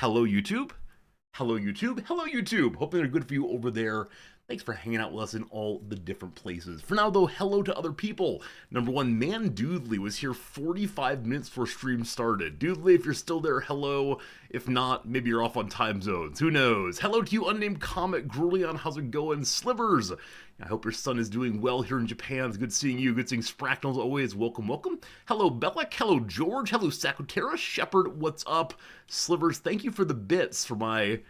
Hello, YouTube. Hello, YouTube. Hello, YouTube. Hoping they're good for you over there. Thanks for hanging out with us in all the different places. For now, though, hello to other people. Number one, Man Doodley was here 45 minutes before stream started. Doodley, if you're still there, hello. If not, maybe you're off on time zones. Who knows? Hello to you, Unnamed Comet. Grulion, how's it going? Slivers, I hope your son is doing well here in Japan. It's good seeing you. Good seeing Spracknels always. Welcome, welcome. Hello, Bellic. Hello, George. Hello, Sakotera. Shepard, what's up? Slivers, thank you for the bits for my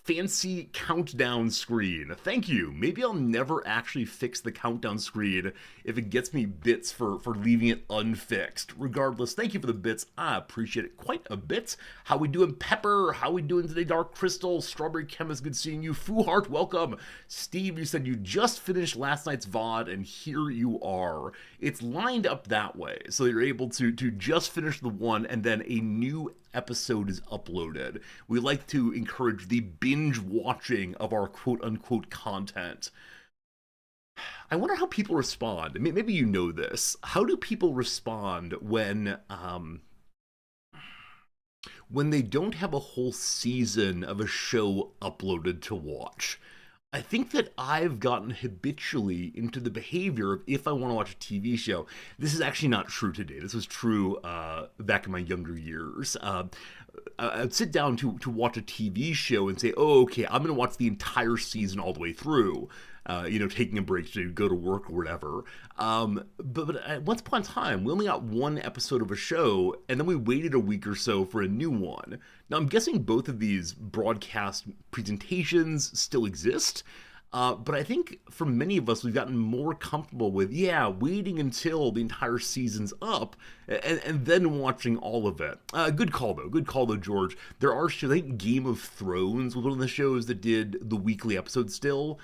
fancy countdown screen. Thank you. Maybe I'll never actually fix the countdown screen if it gets me bits for leaving it unfixed. Regardless, thank you for the bits. I appreciate it quite a bit. How we doing, Pepper? How we doing today, Dark Crystal? Strawberry Chemist, good seeing you. Fooheart, welcome. Steve, you said you just finished last night's VOD, and here you are. It's lined up that way, so you're able to just finish the one, and then a new episode is uploaded. We like to encourage the binge watching of our quote-unquote content. I wonder how people respond. Maybe you know this. How do people respond when they don't have a whole season of a show uploaded to watch? I think that I've gotten habitually into the behavior of, if I want to watch a TV show, this is actually not true today. This was true back in my younger years. I'd sit down to watch a TV show and say, oh, okay, I'm going to watch the entire season all the way through. Taking a break to go to work or whatever. But at once upon a time, we only got one episode of a show, and then we waited a week or so for a new one. Now, I'm guessing both of these broadcast presentations still exist, but I think for many of us, we've gotten more comfortable with, waiting until the entire season's up, and then watching all of it. Good call, though, George. There are shows, I think Game of Thrones was one of the shows that did the weekly episode still.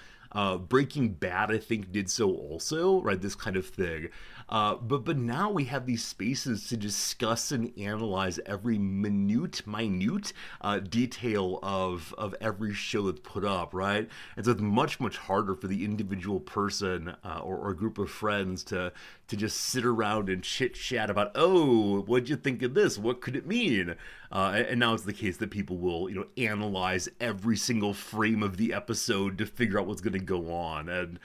Breaking Bad, I think, did so also, right? This kind of thing. But now we have these spaces to discuss and analyze every minute detail of every show that's put up, right? And so it's much, much harder for the individual person or a group of friends to just sit around and chit-chat about, oh, what'd you think of this? What could it mean? And now it's the case that people will, analyze every single frame of the episode to figure out what's going to go on. And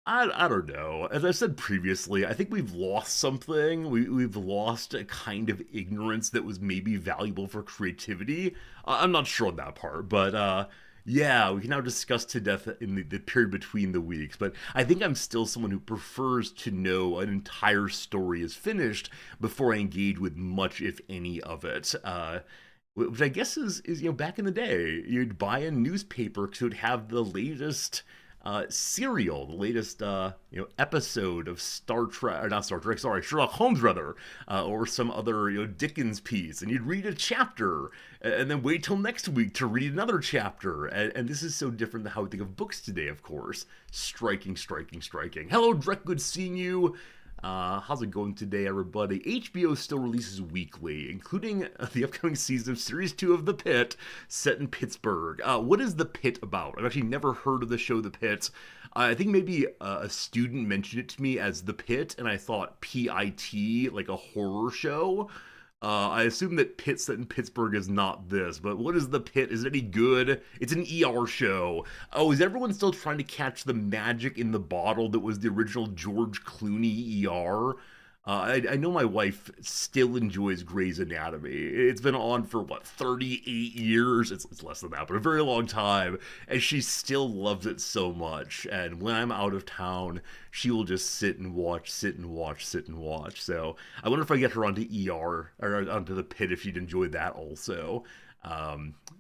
I don't know. As I said previously, I think we've lost something. We've lost a kind of ignorance that was maybe valuable for creativity. I'm not sure on that part, but we can now discuss to death in the period between the weeks. But I think I'm still someone who prefers to know an entire story is finished before I engage with much, if any, of it. Which I guess is back in the day, you'd buy a newspaper because it would have the latest serial, the latest episode of Sherlock Holmes rather, or some other Dickens piece, and you'd read a chapter and then wait till next week to read another chapter. And this is so different than how we think of books today, of course. Striking. Hello, Drek, good seeing you. How's it going today, everybody? HBO still releases weekly, including the upcoming season of Series 2 of The Pit, set in Pittsburgh. What is The Pit about? I've actually never heard of the show The Pit. I think maybe a student mentioned it to me as The Pit, and I thought P-I-T, like a horror show. I assume that Pit set in Pittsburgh is not this, but what is The Pit? Is it any good? It's an ER show. Oh, is everyone still trying to catch the magic in the bottle that was the original George Clooney ER? I know my wife still enjoys Grey's Anatomy. It's been on for, 38 years? It's less than that, but a very long time. And she still loves it so much. And when I'm out of town, she will just sit and watch. So I wonder if I get her onto ER, or onto The Pit, if she'd enjoy that also.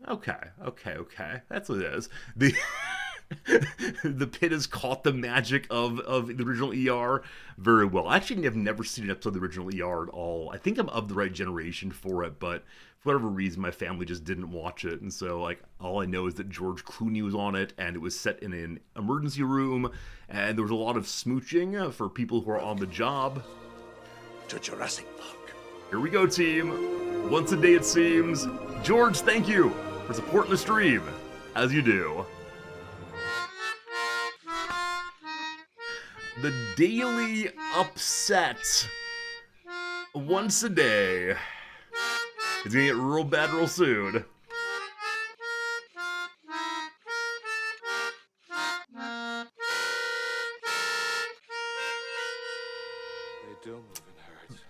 Okay. That's what it is. The Pit has caught the magic of the original ER very well. I actually have never seen an episode of the original ER at all. I think I'm of the right generation for it, but for whatever reason, my family just didn't watch it. And so, all I know is that George Clooney was on it, and it was set in an emergency room, and there was a lot of smooching for people who are on the job. To Jurassic Park. Here we go, team. Once a day, it seems. George, thank you for supporting the stream, as you do. The Daily Upset. Once a day. It's gonna get real bad real soon.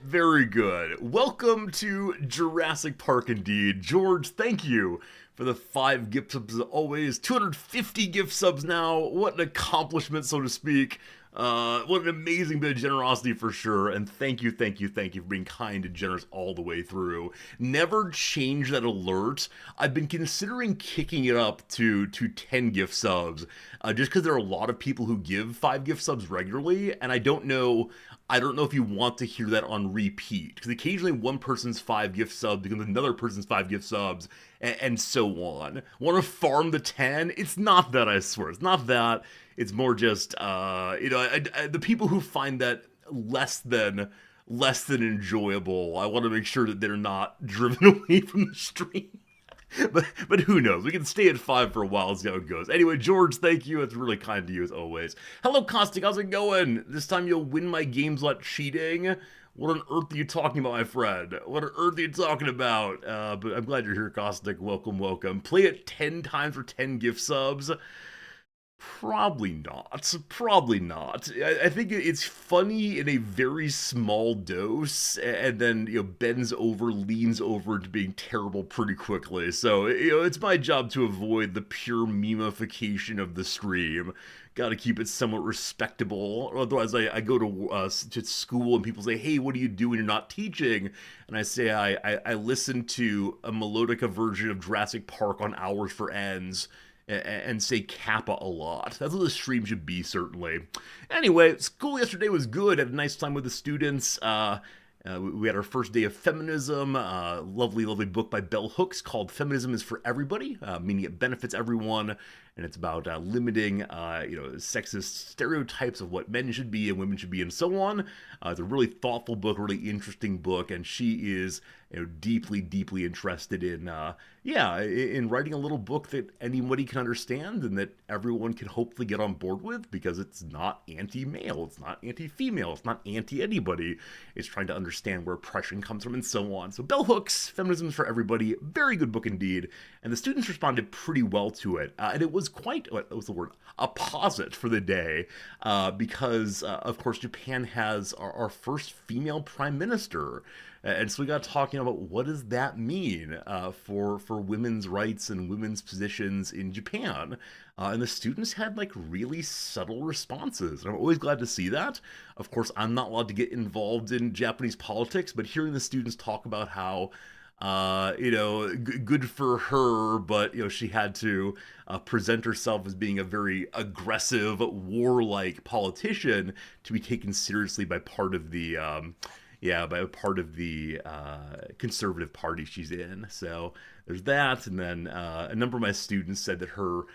Very good. Welcome to Jurassic Park indeed. George, thank you for the 5 gift subs as always. 250 gift subs now. What an accomplishment, so to speak. What an amazing bit of generosity for sure. And thank you, thank you, thank you for being kind and generous all the way through. Never change that alert. I've been considering kicking it up to 10 gift subs, just because there are a lot of people who give 5 gift subs regularly, and I don't know if you want to hear that on repeat, because occasionally one person's 5 gift subs becomes another person's 5 gift subs, and so on. Want to farm the 10? It's not that, I swear. It's not that. It's more just, the people who find that less than enjoyable. I want to make sure that they're not driven away from the stream. But who knows? We can stay at 5 for a while and see how it goes. Anyway, George, thank you. It's really kind to you as always. Hello, Caustic. How's it going? This time you'll win my games without cheating. What on earth are you talking about, my friend? What on earth are you talking about? But I'm glad you're here, Caustic. Welcome, welcome. Play it 10 times for 10 gift subs. Probably not. Probably not. I think it's funny in a very small dose, and then bends over, leans over to being terrible pretty quickly. So it's my job to avoid the pure memification of the stream. Got to keep it somewhat respectable. Otherwise, I go to school and people say, "Hey, what do you do when you're not teaching?" And I say, "I listen to a melodica version of Jurassic Park on Hours for Ends." And say Kappa a lot. That's what the stream should be, certainly. Anyway, school yesterday was good. Had a nice time with the students. We had our first day of feminism. Lovely, lovely book by Bell Hooks called "Feminism is for Everybody," meaning it benefits everyone, and it's about limiting, sexist stereotypes of what men should be and women should be, and so on. It's a really thoughtful book, really interesting book, and she is deeply, deeply interested in writing a little book that anybody can understand and that everyone can hopefully get on board with, because it's not anti-male, it's not anti-female, it's not anti-anybody. It's trying to understand where oppression comes from and so on. So Bell Hooks, Feminism is for Everybody, very good book indeed, and the students responded pretty well to it, and it was quite, what was the word, a posit for the day, because of course Japan has our first female prime minister. And so we got talking about what does that mean for women's rights and women's positions in Japan. And the students had really subtle responses. And I'm always glad to see that. Of course, I'm not allowed to get involved in Japanese politics, but hearing the students talk about how good for her, but she had to present herself as being a very aggressive, warlike politician to be taken seriously by part of the conservative party she's in. So there's that, and then a number of my students said that her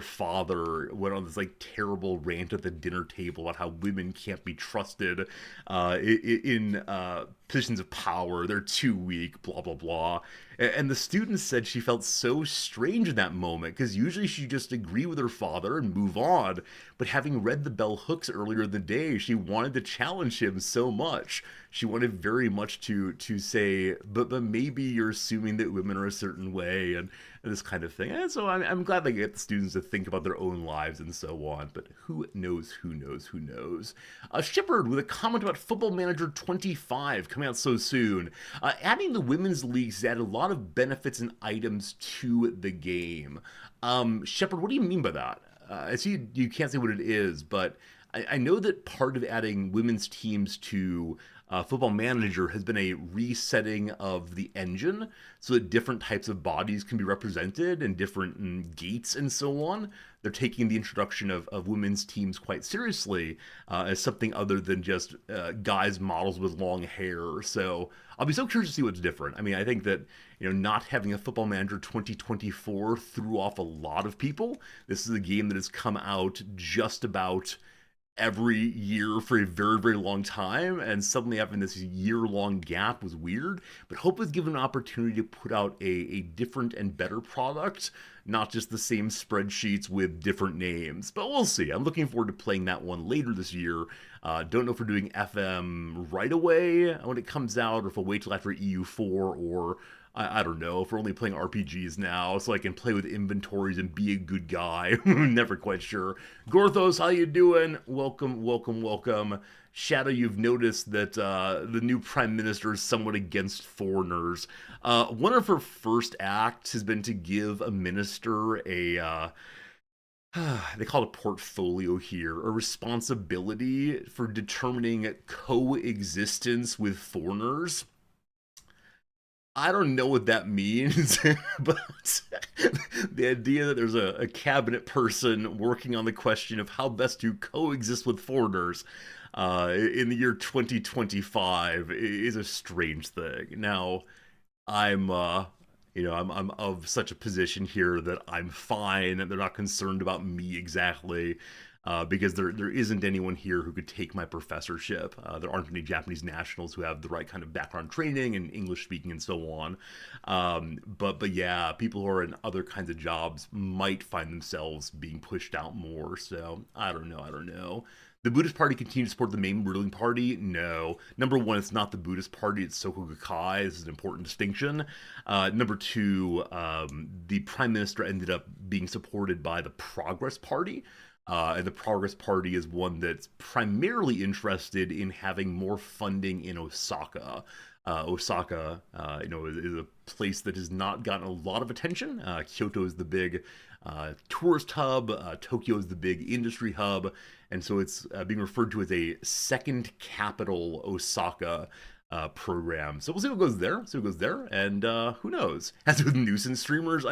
father went on this terrible rant at the dinner table about how women can't be trusted in positions of power. They're too weak, blah blah blah. And the student said she felt so strange in that moment, because usually she just agree with her father and move on. But having read the Bell Hooks earlier in the day, she wanted to challenge him so much. She wanted very much to say, but maybe you're assuming that women are a certain way, and this kind of thing. And so I'm glad they get the students to think about their own lives and so on. But who knows, who knows, who knows. Shepard with a comment about Football Manager 25 coming out so soon. Adding the women's leagues added a lot of benefits and items to the game. Shepard, what do you mean by that? I see you can't say what it is, but I know that part of adding women's teams to Football Manager has been a resetting of the engine so that different types of bodies can be represented and different gaits and so on. They're taking the introduction of women's teams quite seriously as something other than just guys models with long hair. So I'll be so curious to see what's different. I mean, I think that not having a Football Manager 2024 threw off a lot of people. This is a game that has come out just about every year for a very, very long time, and suddenly having this year-long gap was weird, but Hope was given an opportunity to put out a different and better product, not just the same spreadsheets with different names. But we'll see. I'm looking forward to playing that one later this year. Don't know if we're doing FM right away when it comes out, or if we'll wait till after EU4, or I don't know, if we're only playing RPGs now, so I can play with inventories and be a good guy. Never quite sure. Gorthos, how you doing? Welcome, welcome, welcome. Shadow, you've noticed that the new prime minister is somewhat against foreigners. One of her first acts has been to give a minister they call it a portfolio here, a responsibility for determining coexistence with foreigners. I don't know what that means, but the idea that there's a cabinet person working on the question of how best to coexist with foreigners in the year 2025 is a strange thing. Now, I'm I'm of such a position here that I'm fine and they're not concerned about me exactly, because there isn't anyone here who could take my professorship. There aren't any Japanese nationals who have the right kind of background training and English speaking and so on. But yeah, people who are in other kinds of jobs might find themselves being pushed out more. So I don't know. The Buddhist Party continues to support the main ruling party? No. Number one, it's not the Buddhist Party, it's Soka Gakkai. This is an important distinction. Number two, the Prime Minister ended up being supported by the Progress Party. And the Progress Party is one that's primarily interested in having more funding in Osaka. Osaka, is a place that has not gotten a lot of attention. Kyoto is the big tourist hub. Tokyo is the big industry hub, and so it's being referred to as a second capital Osaka program. So we'll see what goes there. And who knows? As with nuisance streamers,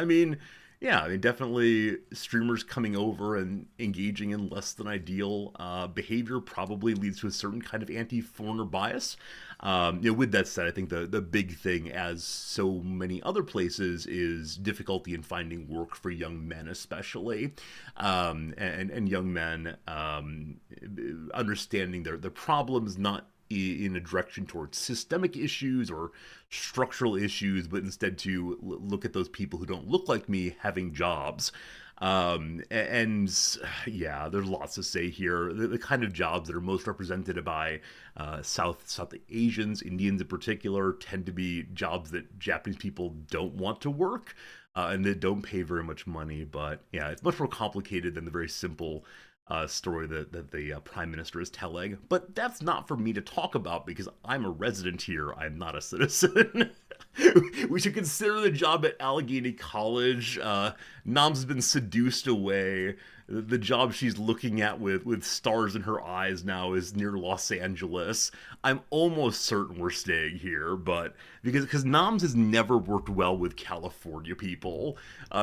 yeah, definitely streamers coming over and engaging in less than ideal behavior probably leads to a certain kind of anti-foreigner bias. With that said, I think the big thing, as so many other places, is difficulty in finding work for young men, especially, and young men understanding their problems, not in a direction towards systemic issues or structural issues, but instead to look at those people who don't look like me having jobs. And yeah, there's lots to say here. The kind of jobs that are most represented by South Asians, Indians in particular, tend to be jobs that Japanese people don't want to work, and that don't pay very much money. But yeah, it's much more complicated than the very simple story that the prime minister is telling. But that's not for me to talk about because I'm a resident here. I'm not a citizen. We should consider the job at Allegheny College. Nam's been seduced away. The job she's looking at with stars in her eyes now is near Los Angeles. I'm almost certain we're staying here, but because Noms has never worked well with California people.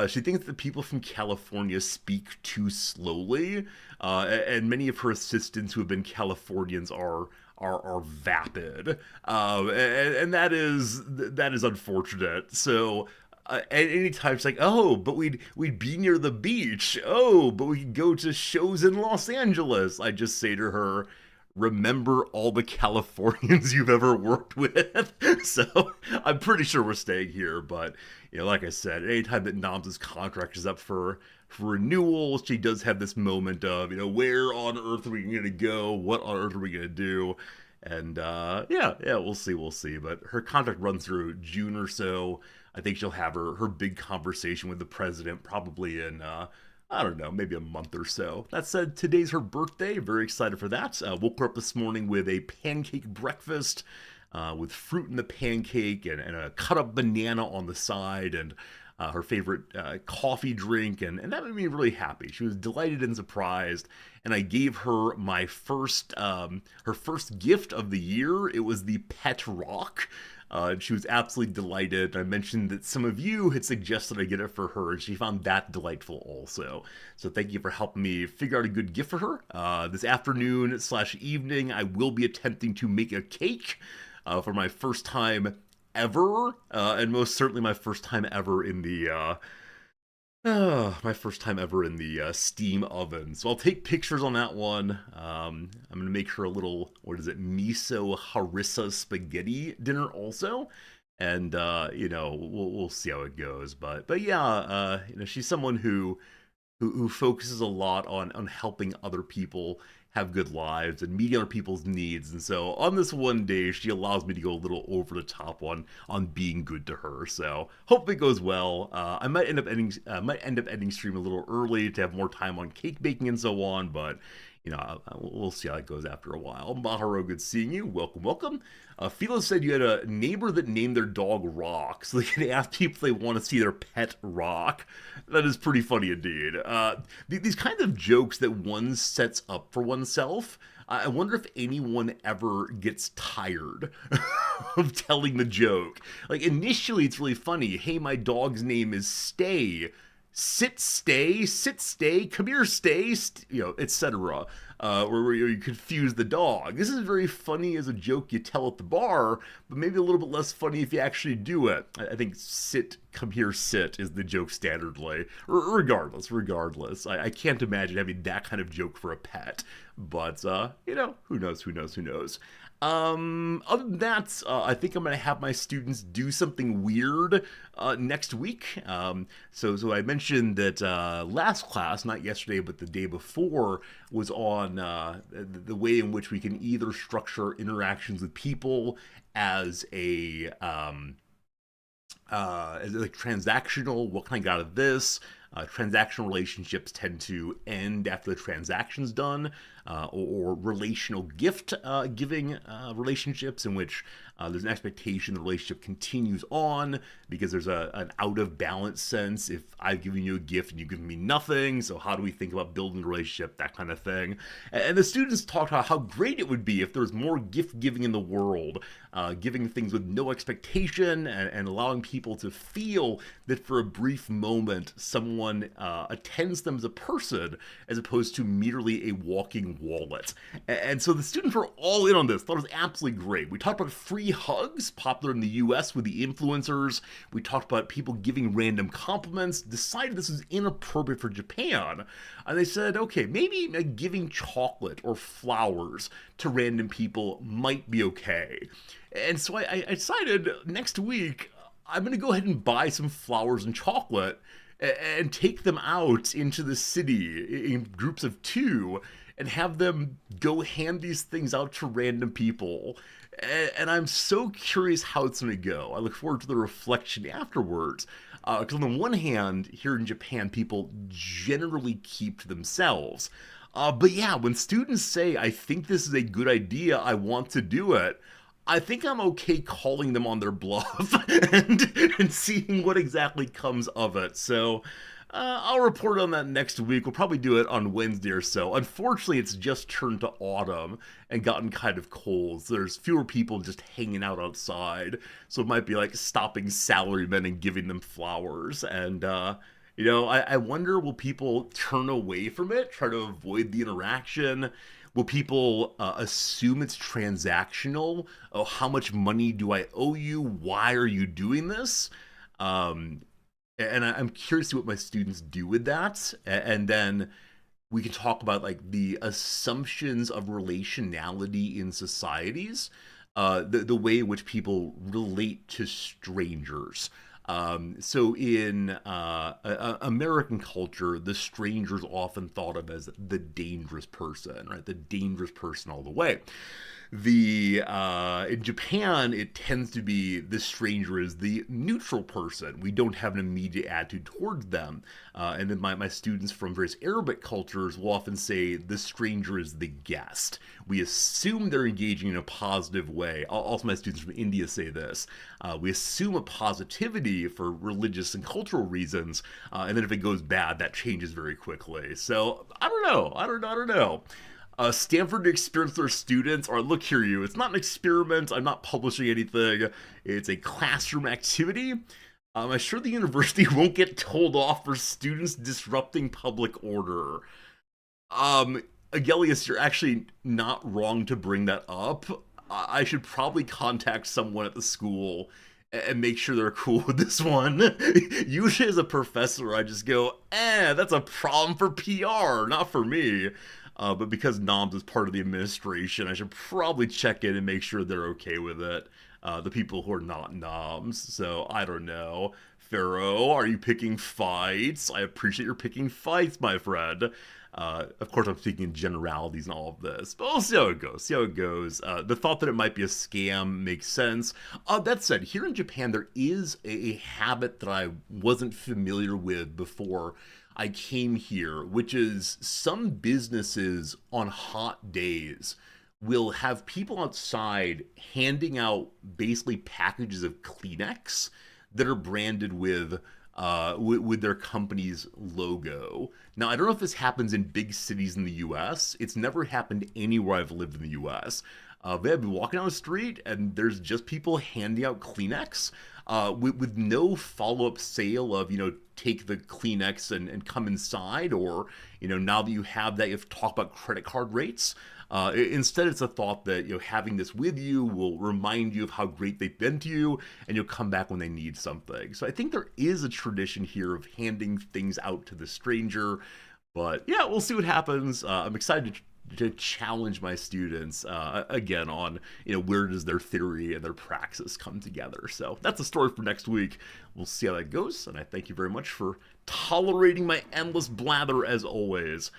She thinks that people from California speak too slowly, and many of her assistants who have been Californians are vapid, and that is unfortunate. So at any time it's like, oh, but we'd be near the beach. Oh, but we could go to shows in Los Angeles. I just say to her, remember all the Californians you've ever worked with. So I'm pretty sure we're staying here. But like I said, anytime that Noms' contract is up for renewal, she does have this moment of, where on earth are we going to go? What on earth are we going to do? And yeah, we'll see. But her contract runs through June or so. I think she'll have her big conversation with the president probably in I don't know, maybe a month or so. That said, today's her birthday. Very excited for that. Woke her up this morning with a pancake breakfast with fruit in the pancake and a cut up banana on the side and her favorite coffee drink. And that made me really happy. She was delighted and surprised. And I gave her her first gift of the year. It was the pet rock. And she was absolutely delighted. I mentioned that some of you had suggested I get it for her, and she found that delightful also. So thank you for helping me figure out a good gift for her. This afternoon/evening, I will be attempting to make a cake for my first time ever, and most certainly my first time ever in the steam oven. So I'll take pictures on that one. I'm gonna make her a little, miso harissa spaghetti dinner also, and we'll see how it goes. But yeah, she's someone who focuses a lot on helping other people have good lives and meeting other people's needs. And so on this one day, she allows me to go a little over the top on being good to her. So hope it goes well. I might end up ending stream a little early to have more time on cake baking and so on, but we'll see how it goes after a while. Maharo, good seeing you. Welcome, welcome. Philo said you had a neighbor that named their dog Rock, so they can ask people if they want to see their pet Rock. That is pretty funny indeed. These kinds of jokes that one sets up for oneself, I wonder if anyone ever gets tired of telling the joke. Like, initially it's really funny. Hey, my dog's name is Stay. Sit, stay, come here, stay, etc. Where you confuse the dog. This is very funny as a joke you tell at the bar, but maybe a little bit less funny if you actually do it. I think sit, come here, sit is the joke standardly. Regardless. I can't imagine having that kind of joke for a pet. But, who knows. Other than that, I think I'm going to have my students do something weird next week. So I mentioned that last class, not yesterday, but the day before, was on the way in which we can either structure interactions with people as like transactional, what can I get out of this? Transactional relationships tend to end after the transaction's done, or relational gift giving relationships in which there's an expectation the relationship continues on because there's an out of balance sense if I've given you a gift and you've given me nothing, so how do we think about building a relationship, that kind of thing. And the students talked about how great it would be if there was more gift giving in the world, giving things with no expectation and allowing people to feel that for a brief moment someone attends them as a person as opposed to merely a walking wallet. And so the students were all in on this, thought it was absolutely great. We talked about free hugs, popular in the US with the influencers. We talked about people giving random compliments, decided this was inappropriate for Japan. And they said, okay, maybe giving chocolate or flowers to random people might be okay. And so I decided next week, I'm going to go ahead and buy some flowers and chocolate and take them out into the city in groups of 2 and have them go hand these things out to random people. And I'm so curious how it's going to go. I look forward to the reflection afterwards. Because on the one hand, here in Japan, people generally keep to themselves. But yeah, when students say, I think this is a good idea, I want to do it, I think I'm okay calling them on their bluff and seeing what exactly comes of it. So I'll report on that next week. We'll probably do it on Wednesday or so. Unfortunately, it's just turned to autumn and gotten kind of cold. So there's fewer people just hanging out outside. So it might be like stopping salarymen and giving them flowers. And, I wonder, will people turn away from it, try to avoid the interaction? Will people assume it's transactional? Oh, how much money do I owe you? Why are you doing this? And I'm curious to see what my students do with that. And then we can talk about like the assumptions of relationality in societies, the way in which people relate to strangers. So in American culture, the stranger is often thought of as the dangerous person, right? The dangerous person all the way. In Japan, it tends to be the stranger is the neutral person. We don't have an immediate attitude towards them. And then my students from various Arabic cultures will often say the stranger is the guest. We assume they're engaging in a positive way. Also, my students from India say this. We assume a positivity for religious and cultural reasons, and then if it goes bad, that changes very quickly. So I don't know. Stanford experience their students, or look here, it's not an experiment. I'm not publishing anything. It's a classroom activity. I'm sure the university won't get told off for students disrupting public order. Agellius, you're actually not wrong to bring that up. I should probably contact someone at the school and make sure they're cool with this one. Usually as a professor, I just go, that's a problem for PR, not for me. But because NOMS is part of the administration, I should probably check in and make sure they're okay with it. The people who are not NOMS. So I don't know. Pharaoh, are you picking fights? I appreciate your picking fights, my friend. Of course, I'm speaking in generalities and all of this, but we'll see how it goes. See how it goes. The thought that it might be a scam makes sense. That said, here in Japan, there is a habit that I wasn't familiar with before I came here, which is some businesses on hot days will have people outside handing out basically packages of Kleenex that are branded with their company's logo. Now, I don't know if this happens in big cities in the U.S. It's never happened anywhere I've lived in the U.S. But I've been walking down the street and there's just people handing out Kleenex with no follow-up sale of, take the Kleenex and come inside, or, now that you have that, you have to talk about credit card rates. Instead, it's a thought that having this with you will remind you of how great they've been to you, and you'll come back when they need something. So I think there is a tradition here of handing things out to the stranger. But yeah, we'll see what happens. I'm excited to challenge my students again on where does their theory and their praxis come together. So that's a story for next week. We'll see how that goes, and I thank you very much for tolerating my endless blather as always.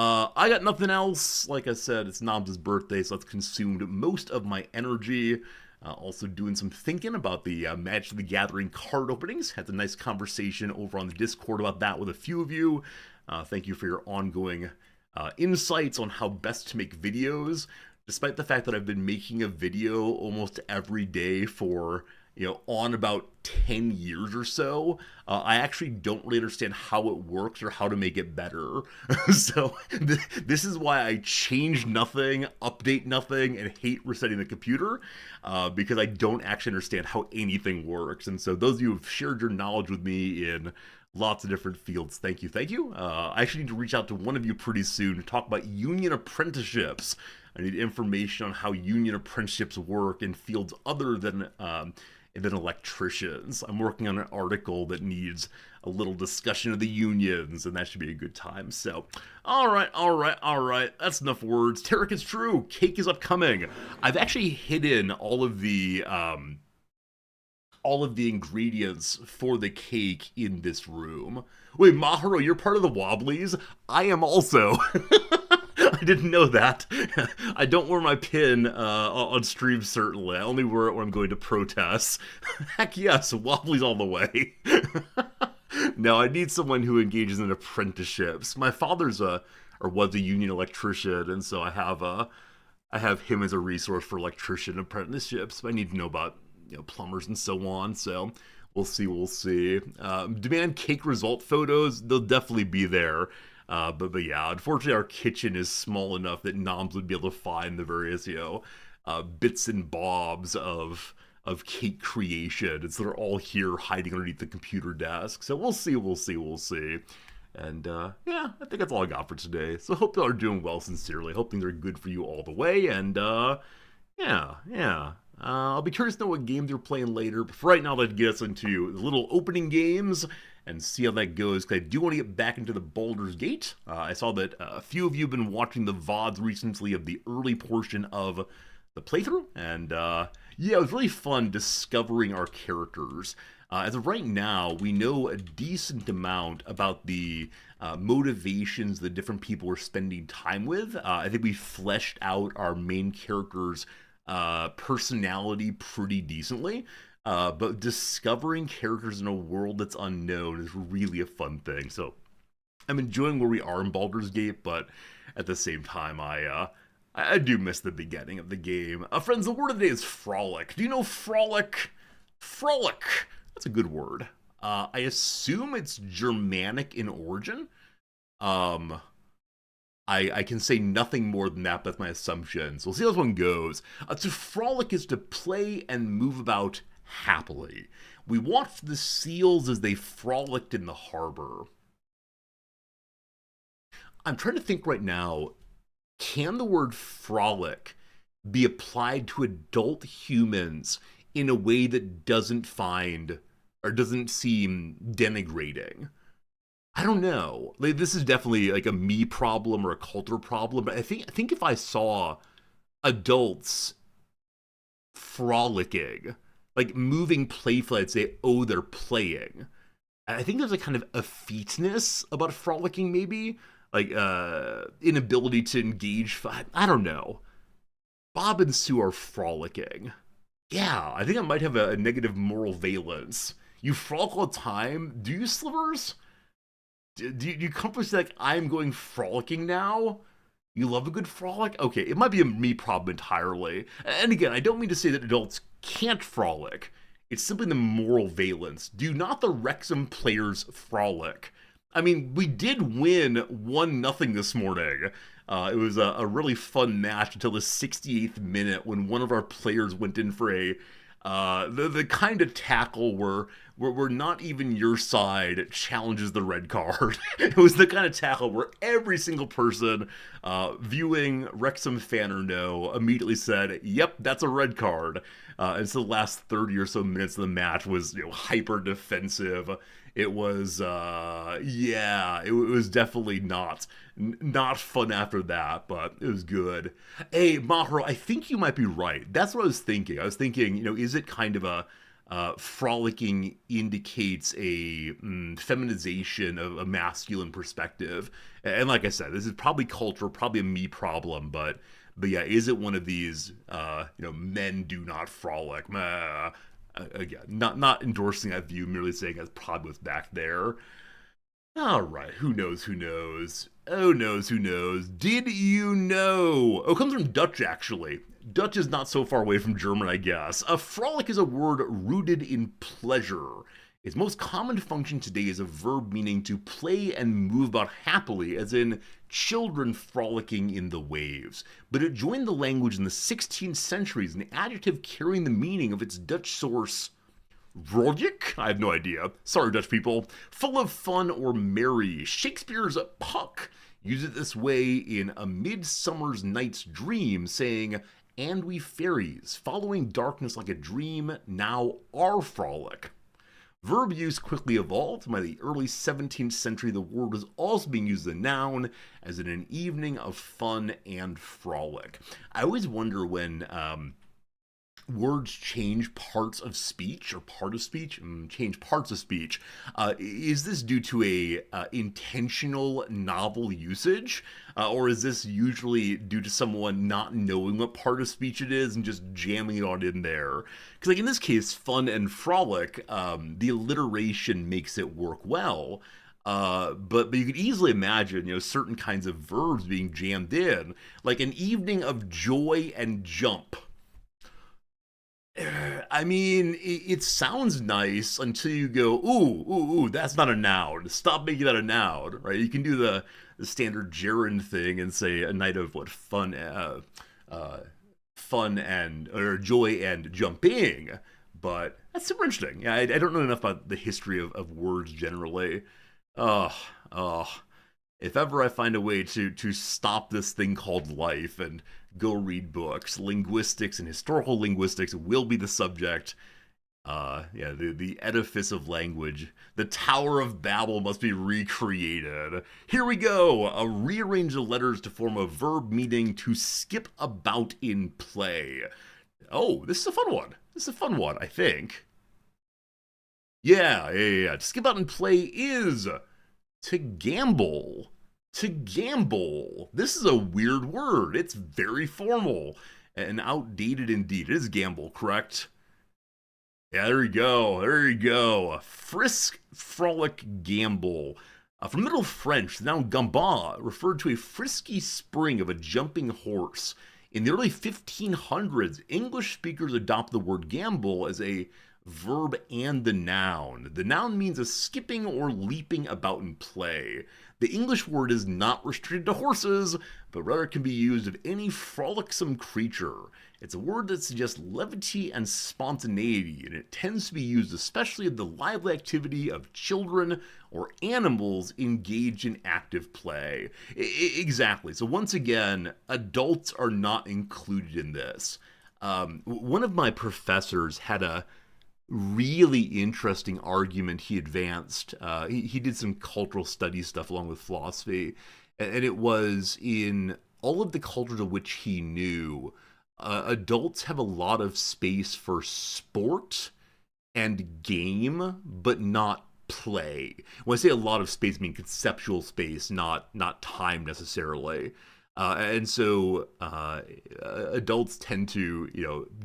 I got nothing else. Like I said, it's Nobs' birthday, so that's consumed most of my energy. Also doing some thinking about the Magic the Gathering card openings. Had a nice conversation over on the Discord about that with a few of you. Thank you for your ongoing insights on how best to make videos. Despite the fact that I've been making a video almost every day for on about 10 years or so, I actually don't really understand how it works or how to make it better. So this is why I change nothing, update nothing, and hate resetting the computer, because I don't actually understand how anything works. And so those of you who have shared your knowledge with me in lots of different fields, thank you, thank you. I actually need to reach out to one of you pretty soon to talk about union apprenticeships. I need information on how union apprenticeships work in fields other than electricians. I'm working on an article that needs a little discussion of the unions, and that should be a good time. So, all right. That's enough words. Tarek, it's true. Cake is upcoming. I've actually hidden all of the ingredients for the cake in this room. Wait, Maharo, you're part of the Wobblies? I am also. I didn't know that. I don't wear my pin on stream, certainly. I only wear it when I'm going to protests. Heck yes, Wobblies all the way. No, I need someone who engages in apprenticeships. My father's was a union electrician, and so I have him as a resource for electrician apprenticeships. I need to know about plumbers and so on. So we'll see. Demand cake result photos. They'll definitely be there. But yeah, unfortunately our kitchen is small enough that Noms would be able to find the various, bits and bobs of cake creation. And so they're all here hiding underneath the computer desk. So we'll see. And yeah, I think that's all I got for today. So I hope y'all are doing well sincerely. Hoping they're good for you all the way. And yeah. I'll be curious to know what games you're playing later. But for right now, let's get us into the little opening games and see how that goes, because I do want to get back into the Baldur's Gate. I saw that a few of you have been watching the VODs recently of the early portion of the playthrough, and yeah, it was really fun discovering our characters. As of right now, we know a decent amount about the motivations the different people are spending time with. I think we fleshed out our main character's personality pretty decently. But discovering characters in a world that's unknown is really a fun thing. So I'm enjoying where we are in Baldur's Gate, but at the same time, I do miss the beginning of the game. Friends, the word of the day is frolic. Do you know frolic? Frolic. That's a good word. I assume it's Germanic in origin. I can say nothing more than that, but that's my assumption. So we'll see how this one goes. To frolic is to play and move about happily. We watched the seals as they frolicked in the harbor. I'm trying to think right now, can the word frolic be applied to adult humans in a way that doesn't seem denigrating? I don't know. Like, this is definitely like a me problem or a culture problem, but I think if I saw adults frolicking, like moving playfully, I'd say, oh, they're playing. I think there's a kind of effeteness about frolicking, maybe like inability to engage. I don't know. Bob and Sue are frolicking. Yeah, I think it might have a negative moral valence. You frolic all the time. Do you, Slivers? Do you come to say, like, I'm going frolicking now? You love a good frolic? Okay, it might be a me problem entirely. And again, I don't mean to say that adults can't frolic. It's simply the moral valence. Do not the Wrexham players frolic? I mean, we did win 1-0 this morning. It was a really fun match until the 68th minute when one of our players went in for the kind of tackle where not even your side challenges the red card. It was the kind of tackle where every single person, viewing, Wrexham fan or no, immediately said, "Yep, that's a red card." And so the last 30 or so minutes of the match was, hyper defensive. It was, it was definitely not fun after that, but it was good. Hey, Mahro, I think you might be right. That's what I was thinking. I was thinking, is it kind of a frolicking indicates a feminization of a masculine perspective? And like I said, this is probably culture, probably a me problem, but yeah, is it one of these, men do not frolic? Again, not endorsing that view, merely saying that's probably what's back there. All right, who knows? Who knows? Oh, knows who knows? Did you know? Oh, it comes from Dutch, actually. Dutch is not so far away from German, I guess. A frolic is a word rooted in pleasure. Its most common function today is a verb meaning to play and move about happily, as in children frolicking in the waves. But it joined the language in the 16th century as an adjective carrying the meaning of its Dutch source, vrolijk? I have no idea. Sorry, Dutch people. Full of fun or merry. Shakespeare's Puck used it this way in A Midsummer's Night's Dream, saying, "And we fairies, following darkness like a dream, now are frolic." Verb use quickly evolved. By the early 17th century, the word was also being used as a noun, as in an evening of fun and frolic. I always wonder when words change parts of speech or part of speech, change parts of speech. Is this due to a intentional novel usage, or is this usually due to someone not knowing what part of speech it is and just jamming it on in there? Because like in this case, fun and frolic, the alliteration makes it work well. But you could easily imagine, certain kinds of verbs being jammed in, like an evening of joy and jump. I mean, it sounds nice until you go, ooh, that's not a noun. Stop making that a noun, right? You can do the standard gerund thing and say a night of fun and or joy and jumping. But that's super interesting. Yeah, I don't know enough about the history of words generally. Oh, oh. If ever I find a way to stop this thing called life and go read books, linguistics and historical linguistics will be the subject. The edifice of language, the Tower of Babel must be recreated. Here we go. Rearrange the letters to form a verb meaning to skip about in play. Oh, this is a fun one. I think. Yeah. To skip out in play is to gamble. To gamble. This is a weird word. It's very formal and outdated indeed. It is gamble, correct? Yeah, there you go. Frisk, frolic, gambol. From Middle French, the noun gambad referred to a frisky spring of a jumping horse. In the early 1500s, English speakers adopted the word gambol as a verb and the noun. The noun means a skipping or leaping about in play. The English word is not restricted to horses, but rather can be used of any frolicsome creature. It's a word that suggests levity and spontaneity, and it tends to be used especially of the lively activity of children or animals engaged in active play. Exactly. So once again, adults are not included in this. One of my professors had a really interesting argument he advanced. He did some cultural studies stuff along with philosophy, and it was in all of the cultures of which he knew, adults have a lot of space for sport and game, but not play. When I say a lot of space, I mean conceptual space, not time necessarily. And so adults tend to,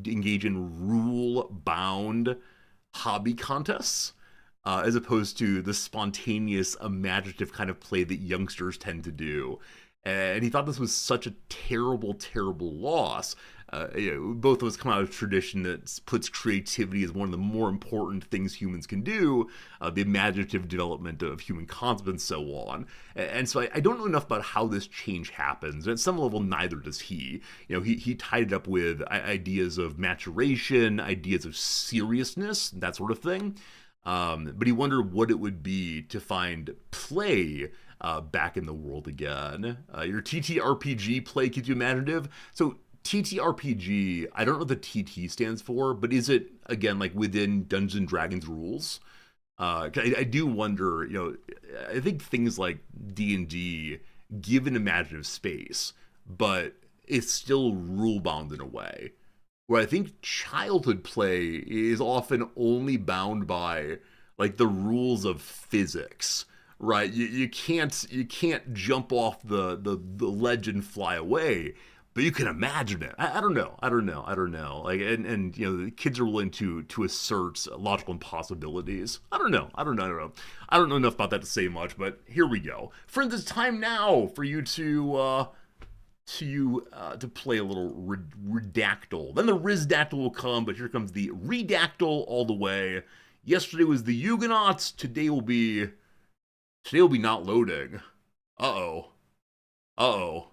engage in rule-bound hobby contests, as opposed to the spontaneous, imaginative kind of play that youngsters tend to do. And he thought this was such a terrible, terrible loss. Both of us come out of a tradition that puts creativity as one of the more important things humans can do, the imaginative development of human concepts and so on. And so I don't know enough about how this change happens. And at some level, neither does he. He tied it up with ideas of maturation, ideas of seriousness, that sort of thing. But he wondered what it would be to find play back in the world again. Your TTRPG play keeps you imaginative. So TTRPG, I don't know what the TT stands for, but is it, again, like within Dungeons and Dragons rules? I do wonder, I think things like D&D give an imaginative space, but it's still rule-bound in a way. Where I think childhood play is often only bound by, like, the rules of physics, right? You can't jump off the ledge and fly away, but you can imagine it. I don't know. Like, and the kids are willing to assert logical impossibilities. I don't know. I don't know enough about that to say much, but here we go. Friends, it's time now for you to play a little redactyl. Then the Rizdactyl will come, but here comes the Redactyl all the way. Yesterday was the Huguenots. Today will be not loading. Uh-oh. Oh,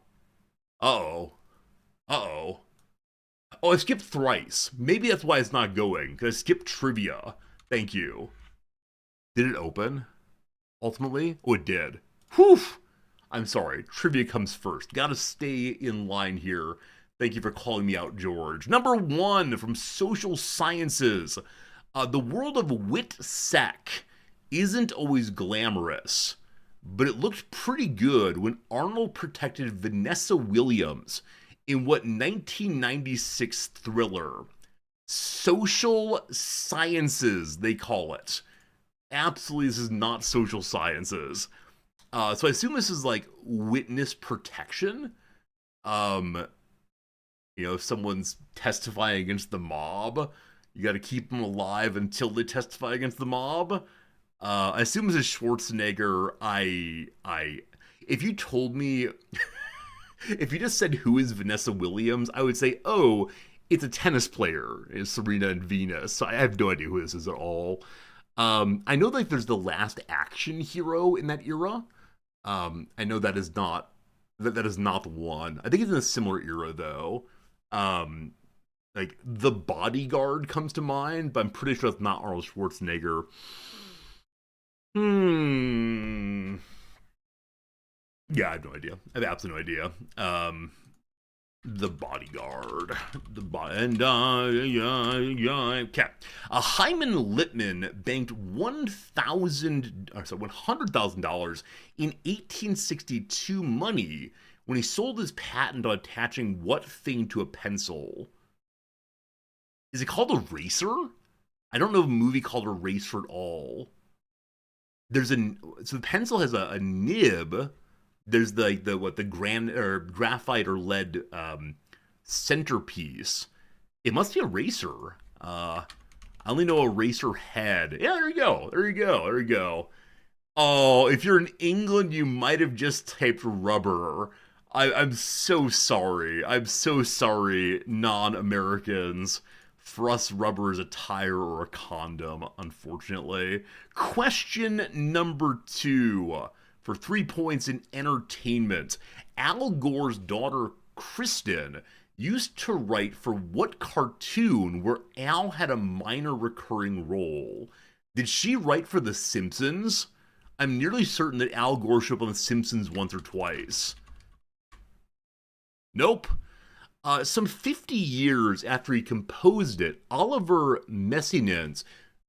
I skipped thrice. Maybe that's why it's not going, because I skipped trivia. Thank you. Did it open? Ultimately? Oh, it did. Whew! I'm sorry. Trivia comes first. Gotta stay in line here. Thank you for calling me out, George. Number 1 from Social Sciences. The world of WIT-SEC isn't always glamorous, but it looked pretty good when Arnold protected Vanessa Williams in what 1996 thriller? Social Sciences, they call it. Absolutely, this is not Social Sciences. So I assume this is like witness protection. If someone's testifying against the mob, you got to keep them alive until they testify against the mob. I assume this is Schwarzenegger. If you told me, if you just said who is Vanessa Williams, I would say, oh, it's a tennis player, is Serena and Venus. So I have no idea who this is at all. I know like there's the Last Action Hero in that era. I know that is not the one. I think it's in a similar era though. Like The Bodyguard comes to mind, but I'm pretty sure it's not Arnold Schwarzenegger. Yeah, I have no idea. I have absolutely no idea. The Bodyguard. Okay. Hyman Littman banked $100,000 in 1862 money when he sold his patent on attaching what thing to a pencil? Is it called a racer? I don't know of a movie called Eraser at all. So the pencil has a nib. There's the graphite or lead centerpiece. It must be a racer. I only know a racer head. Yeah, there you go. Oh, if you're in England, you might have just typed rubber. I'm so sorry. Non-Americans. For us, rubber is a tire or a condom, unfortunately. Question number 2. For 3 points in entertainment, Al Gore's daughter, Kristen, used to write for what cartoon where Al had a minor recurring role? Did she write for The Simpsons? I'm nearly certain that Al Gore showed up on The Simpsons once or twice. Nope. Some 50 years after he composed it, Oliver Messiaen's,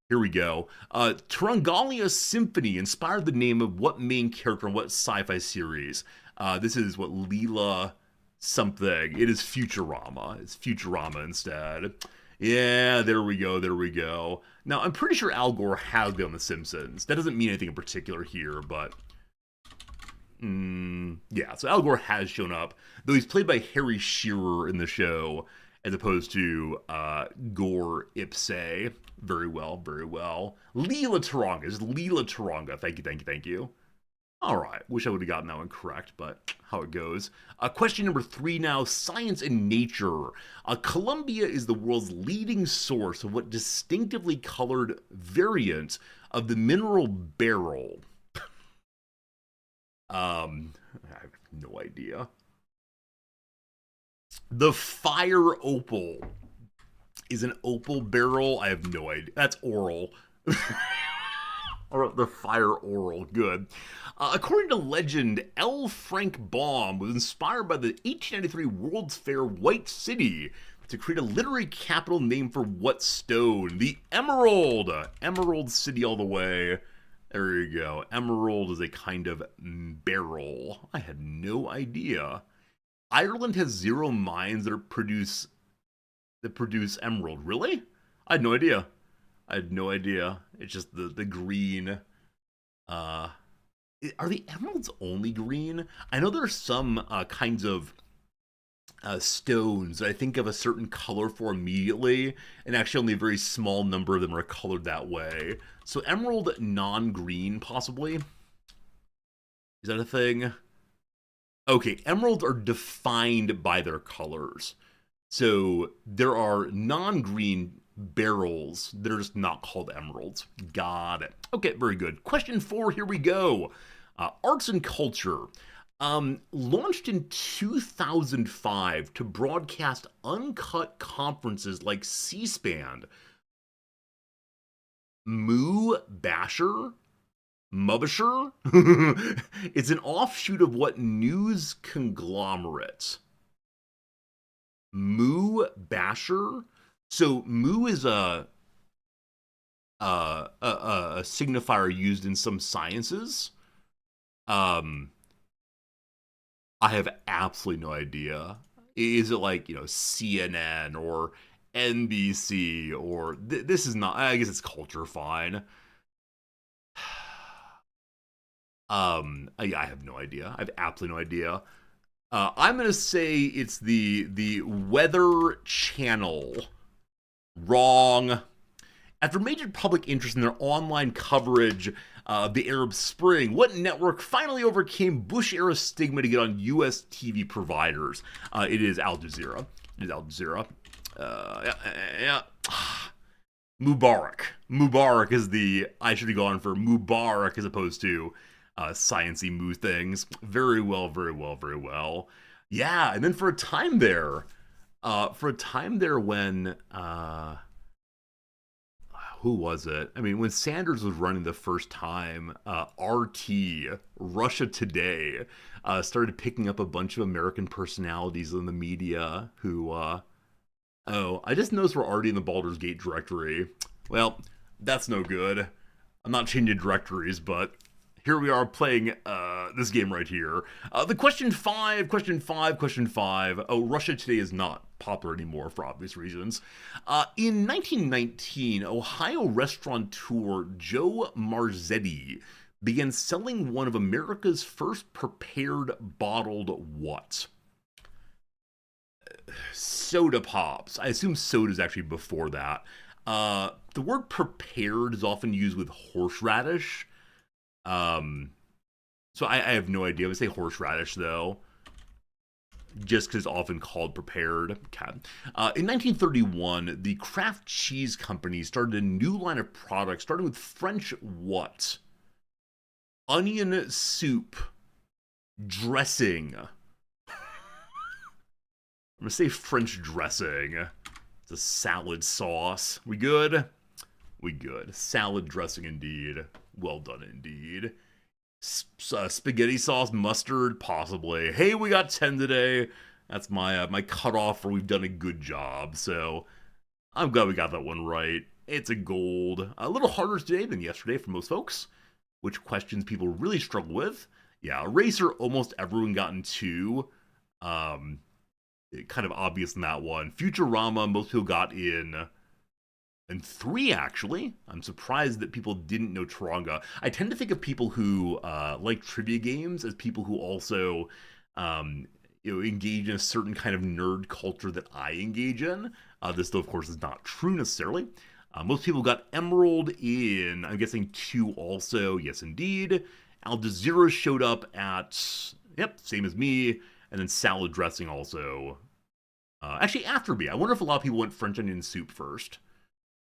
here we go, Turangallia Symphony inspired the name of what main character in what sci-fi series? This is what, Leela something. It is Futurama. It's Futurama instead. Yeah, there we go, there we go. Now, I'm pretty sure Al Gore has been on The Simpsons. That doesn't mean anything in particular here, but yeah, so Al Gore has shown up, though he's played by Harry Shearer in the show, as opposed to Gore Ipse. Very well, very well. Leela Taronga, just Leela Taronga. Thank you, thank you, thank you. All right, wish I would have gotten that one correct, but how it goes. Question number 3 now, science and nature. Colombia is the world's leading source of what distinctively colored variant of the mineral beryl. I have no idea. The fire opal. Is an opal beryl? I have no idea. That's oral. Or the fire oral. Good. According to legend, L. Frank Baum was inspired by the 1893 World's Fair White City to create a literary capital named for what stone? The emerald. Emerald City all the way. There you go. Emerald is a kind of beryl. I had no idea. Ireland has 0 mines that produce emerald. Really? I had no idea. I had no idea. It's just the green. Are the emeralds only green? I know there are some kinds of stones that I think of a certain color for immediately, and actually only a very small number of them are colored that way. So emerald non-green, possibly? Is that a thing? Okay, emeralds are defined by their colors. So there are non-green beryls that are just not called emeralds. Got it. Okay, very good. Question 4, here we go. Arts and culture. Launched in 2005 to broadcast uncut conferences like C-SPAN. Moo Basher? Mubasher? It's an offshoot of what news conglomerate? Moo Basher? So moo is a signifier used in some sciences. I have absolutely no idea. Is it like, CNN or NBC or this is not, I guess it's culture, fine. I have no idea. I have absolutely no idea. I'm gonna say it's the Weather Channel. Wrong. After major public interest in their online coverage of the Arab Spring, what network finally overcame Bush-era stigma to get on U.S. TV providers? It is Al Jazeera. It is Al Jazeera. Yeah. Mubarak. Mubarak is the, I should have gone for Mubarak as opposed to science-y moo things. Very well, very well, very well. Yeah, and then for a time there when who was it? I mean, when Sanders was running the first time, RT, Russia Today, started picking up a bunch of American personalities in the media who, I just noticed we're already in the Baldur's Gate directory. Well, that's no good. I'm not changing directories, but here we are playing this game right here. The question five. Oh, Russia Today is not popular anymore for obvious reasons. In 1919, Ohio restaurateur Joe Marzetti began selling one of America's first prepared bottled what? Soda pops. I assume soda is actually before that. The word prepared is often used with horseradish. So I have no idea. I would say horseradish though, just because it's often called prepared. Okay. In 1931, the Kraft Cheese Company started a new line of products, starting with French what? Onion soup dressing. I'm gonna say French dressing. It's a salad sauce. We good? We good. Salad dressing indeed. Well done indeed. Spaghetti sauce, mustard, possibly. Hey, we got 10 today. That's my cutoff for we've done a good job. So I'm glad we got that one right. It's a gold. A little harder today than yesterday for most folks. Which questions people really struggle with. Yeah, Eraser, almost everyone got in 2. kind of obvious in that one. Futurama, most people got in 3, actually. I'm surprised that people didn't know Taranga. I tend to think of people who like trivia games as people who also um, engage in a certain kind of nerd culture that I engage in. This, though, of course, is not true necessarily. Most people got Emerald in, I'm guessing, 2 also. Yes, indeed. Al Jazeera showed up at, yep, same as me. And then salad dressing also. Actually, after me. I wonder if a lot of people went French onion soup first.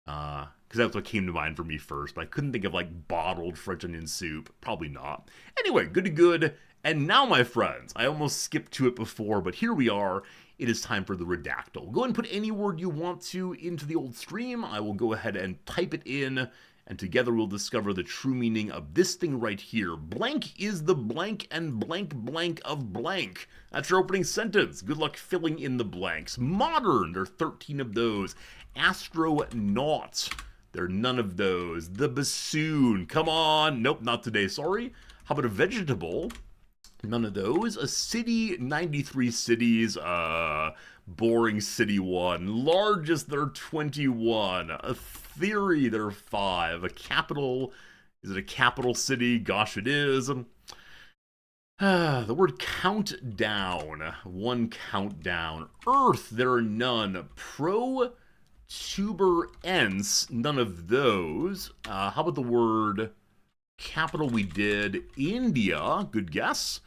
Because that's what came to mind for me first, but I couldn't think of like bottled French onion soup. Probably not. Anyway, good to good. And now, my friends, I almost skipped to it before, but here we are. It is time for the redactyl. Go ahead and put any word you want to into the old stream. I will go ahead and type it in, and together we'll discover the true meaning of this thing right here. Blank is the blank and blank blank of blank. That's your opening sentence. Good luck filling in the blanks. Modern, there are 13 of those. Astronaut, there are none of those. The bassoon, come on. Nope, not today, sorry. How about a vegetable? None of those. A city, 93 cities. Boring city 1. Largest, there are 21. A theory, there are 5. A capital, is it a capital city? Gosh, it is. The word countdown. 1 countdown. Earth, there are none. Protuberance, none of those. How about the word capital? We did. India, good guess.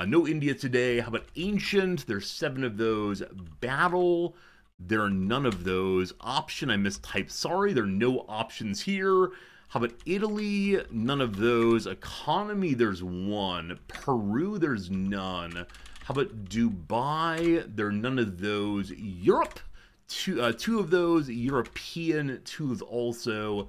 No India today. How about ancient? There's 7 of those. Battle, there are none of those. Option, I mistyped. Sorry, there are no options here. How about Italy? None of those. Economy, there's 1. Peru, there's none. How about Dubai? There are none of those. Europe, 2 of those. European, 2 is also.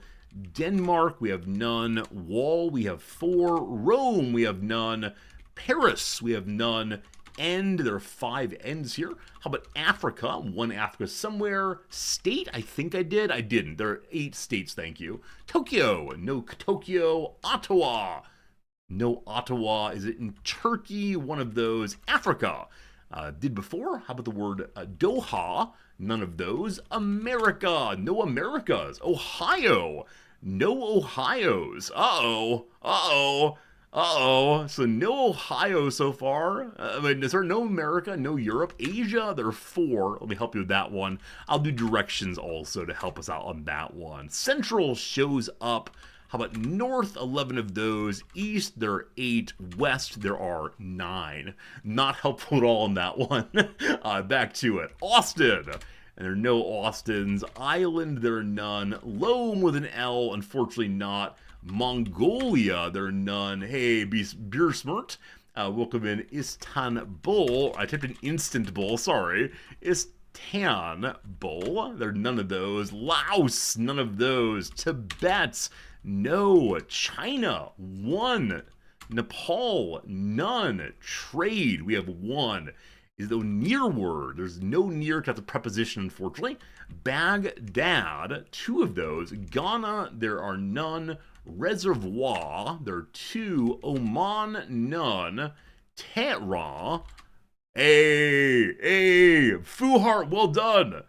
Denmark, we have none. Wall, we have 4. Rome, we have none. Paris, we have none. End, there are 5 ends here. How about Africa? 1 Africa somewhere. State, I think I did. I didn't. There are 8 states, thank you. Tokyo, no Tokyo. Ottawa, no Ottawa. Is it in Turkey? 1 of those. Africa, did before. How about the word Doha? None of those. America, no Americas. Ohio, no Ohios. So no Ohio so far. Is there no America, no Europe? Asia, there are 4. Let me help you with that one. I'll do directions also to help us out on that one. Central shows up. How about north? 11 of those. East, there are 8. West, there are 9. Not helpful at all on that one. Back to it. Austin. And there are no Austins. Island, there are none. Loam with an L, unfortunately not. Mongolia, there are none. Hey, Beersmert, welcome in. Istanbul, I typed in Instant Bowl, sorry. Istanbul, there are none of those. Laos, none of those. Tibet, no. China, 1. Nepal, none. Trade, we have 1. Is the near word. There's no near to the preposition, unfortunately. Baghdad, 2 of those. Ghana, there are none. Reservoir, there are 2. Oman, none. Tehran, Fuhart, well done.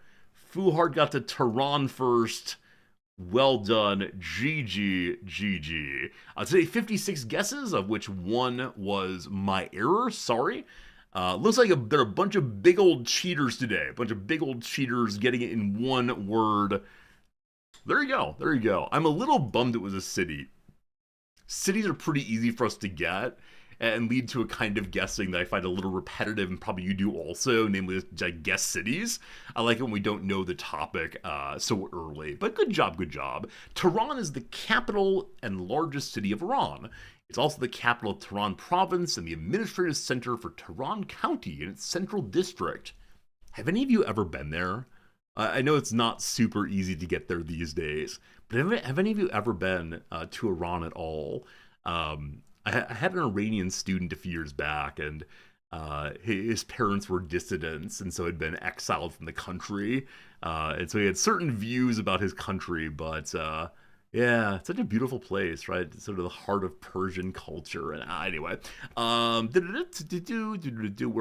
Fuhart got to Tehran first. Well done. GG. Today, 56 guesses, of which 1 was my error. Sorry. Looks like there are a bunch of big old cheaters today. A bunch of big old cheaters getting it in 1 word. There you go. I'm a little bummed it was a city. Cities are pretty easy for us to get and lead to a kind of guessing that I find a little repetitive, and probably you do also, namely just guess cities. I like it when we don't know the topic so early, but good job. Tehran is the capital and largest city of Iran. It's also the capital of Tehran province and the administrative center for Tehran County in its central district. Have any of you ever been there? I know it's not super easy to get there these days, but have any of you ever been to Iran at all? I had an Iranian student a few years back, and his parents were dissidents, and so had been exiled from the country. And so he had certain views about his country, but Yeah, it's such a beautiful place, right? It's sort of the heart of Persian culture. And anyway, where are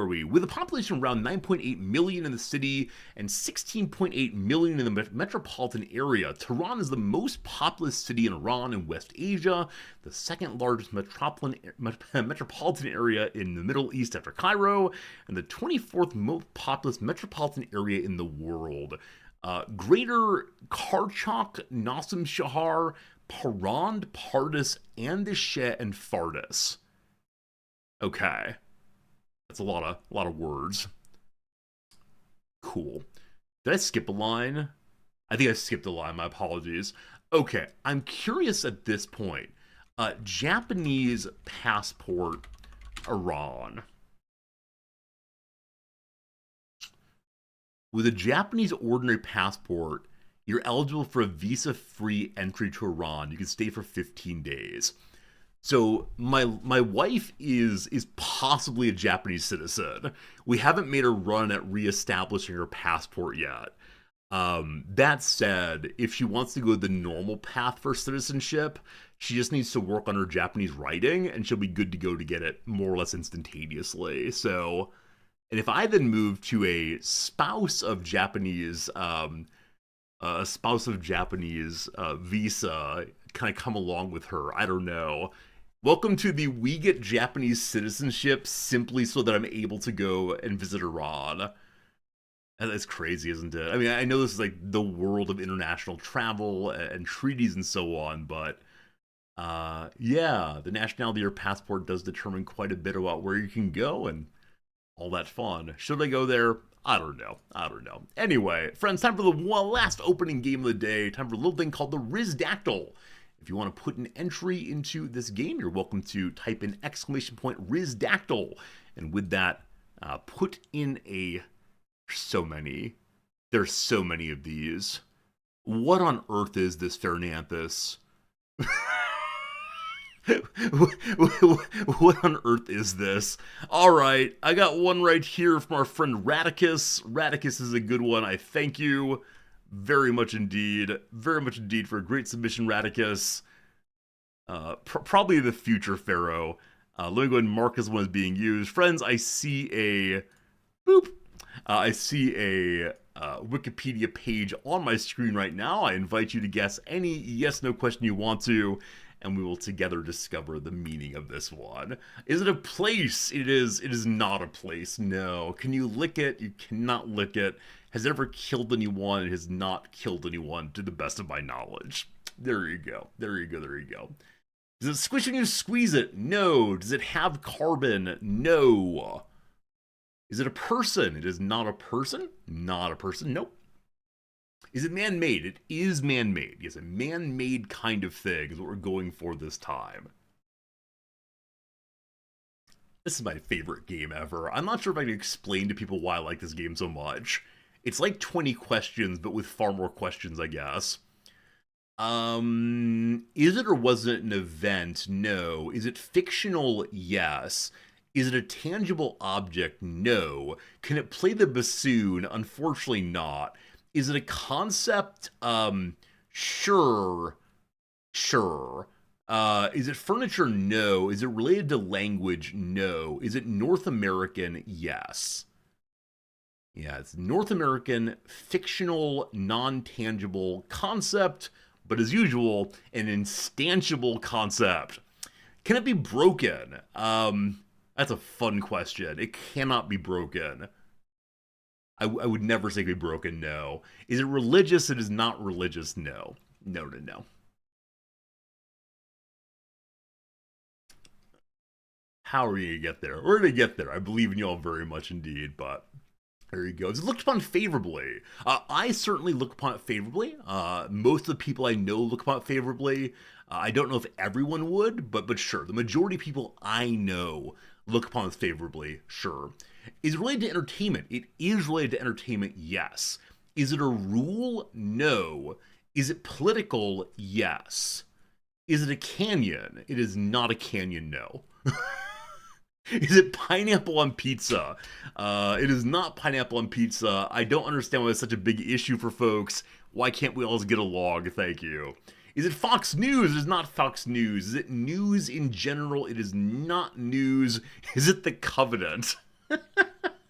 we? With a population of around 9.8 million in the city and 16.8 million in the metropolitan area, Tehran is the most populous city in Iran and West Asia, the second largest metropolitan area in the Middle East after Cairo, and the 24th most populous metropolitan area in the world. Greater Karchak, Nasim Shahar, Parand, Pardis, Andishe, and Fardis. Okay, that's a lot of words. Cool. Did I skip a line? I think I skipped a line. My apologies. Okay, I'm curious at this point. Japanese passport, Iran. With a Japanese ordinary passport, you're eligible for a visa-free entry to Iran. You can stay for 15 days. So my wife is possibly a Japanese citizen. We haven't made a run at reestablishing her passport yet. That said, if she wants to go the normal path for citizenship, she just needs to work on her Japanese writing, and she'll be good to go to get it more or less instantaneously. So, and if I then move to a spouse of Japanese visa, kind of come along with her, I don't know. Welcome to the we get Japanese citizenship simply so that I'm able to go and visit Iran. That's crazy, isn't it? I mean, I know this is like the world of international travel and treaties and so on, but yeah, the nationality of your passport does determine quite a bit about where you can go and all that fun. Should I go there? I don't know. I don't know. Anyway, friends, time for the last opening game of the day. Time for a little thing called the Rizdactyl. If you want to put an entry into this game, you're welcome to type in !Rizdactyl. And with that, put in a... So many. There's so many of these. What on earth is this, Fernanthus? What on earth is this? Alright, I got one right here from our friend Radicus. Radicus is a good one. I thank you very much indeed. Very much indeed for a great submission, Radicus. Probably the future Pharaoh. Let me go ahead and mark this one as being used. Friends, I see a... Boop. I see a Wikipedia page on my screen right now. I invite you to guess any yes/no question you want to, and we will together discover the meaning of this one. Is it a place? It is. It is not a place. No. Can you lick it? You cannot lick it. Has it ever killed anyone? It has not killed anyone, to the best of my knowledge. There you go. There you go. There you go. Does it squish when you squeeze it? No. Does it have carbon? No. Is it a person? It is not a person. Not a person. Nope. Is it man-made? It is man-made. Yes, a man-made kind of thing is what we're going for this time. This is my favorite game ever. I'm not sure if I can explain to people why I like this game so much. It's like 20 questions, but with far more questions, I guess. Is it or was it an event? No. Is it fictional? Yes. Is it a tangible object? No. Can it play the bassoon? Unfortunately not. Is it a concept? Sure. Sure. Is it furniture? No. Is it related to language? No. Is it North American? Yes. Yeah, it's North American, fictional, non-tangible concept, but as usual, an instantiable concept. Can it be broken? That's a fun question. It cannot be broken. I would never say it could be broken, no. Is it religious? It is not religious, no. No, no, no. How are you going to get there? We're going to get there. I believe in you all very much indeed, but there you go. It's looked upon favorably. I certainly look upon it favorably. Most of the people I know look upon it favorably. I don't know if everyone would, but sure. The majority of people I know look upon it favorably, sure. Is it related to entertainment? It is related to entertainment, yes. Is it a rule? No. Is it political? Yes. Is it a canyon? It is not a canyon, no. Is it pineapple on pizza? It is not pineapple on pizza. I don't understand why it's such a big issue for folks. Why can't we all just get along? Thank you. Is it Fox News? It is not Fox News. Is it news in general? It is not news. Is it The Covenant?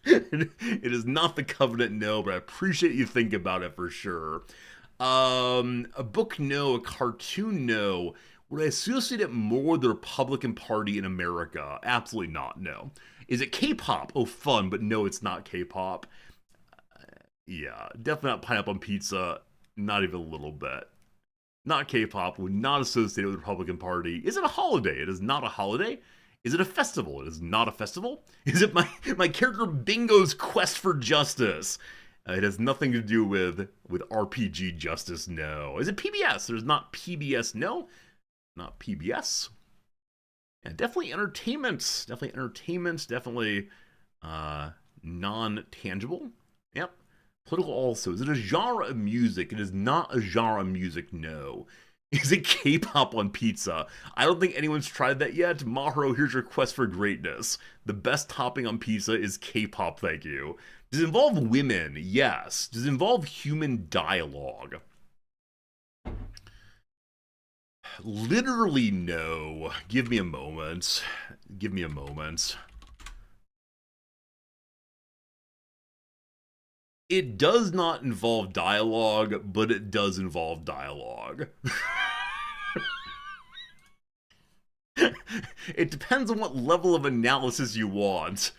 It is not The Covenant, no, but I appreciate you think about it for sure. A book, no. A cartoon, no. Would I associate it more with the Republican Party in America? Absolutely not, no. Is it K-pop? Oh, fun, but no, it's not K-pop. Yeah, definitely not pineapple on pizza. Not even a little bit. Not K-pop. Would not associate it with the Republican Party. Is it a holiday? It is not a holiday. Is it a festival? It is not a festival. Is it my character Bingo's quest for justice? It has nothing to do with RPG justice. No. Is it PBS? There's not PBS. No, not PBS. And definitely entertainment. Definitely entertainment. Definitely non-tangible. Yep. Political also. Is it a genre of music? It is not a genre of music, no. Is it K-pop on pizza? I don't think anyone's tried that yet. Maharo, here's your quest for greatness. The best topping on pizza is K-pop, thank you. Does it involve women? Yes. Does it involve human dialogue? Literally no. Give me a moment. Give me a moment. It does not involve dialogue, but it does involve dialogue. It depends on what level of analysis you want,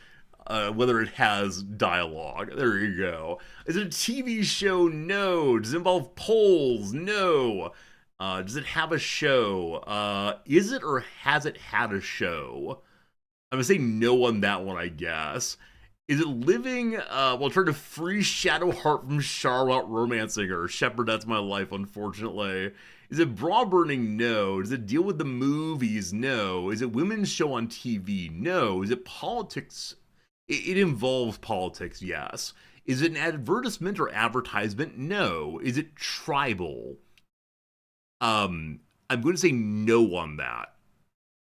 whether it has dialogue. There you go. Is it a TV show? No. Does it involve polls? No. Does it have a show? Is it or has it had a show? I'm going to say no on that one, I guess. Is it living while trying to free Shadowheart from Charlotte romancing her? Shepard, that's my life, unfortunately. Is it bra burning? No. Does it deal with the movies? No. Is it women's show on TV? No. Is it politics? It involves politics, yes. Is it an advertisement or advertisement? No. Is it tribal? I'm going to say no on that.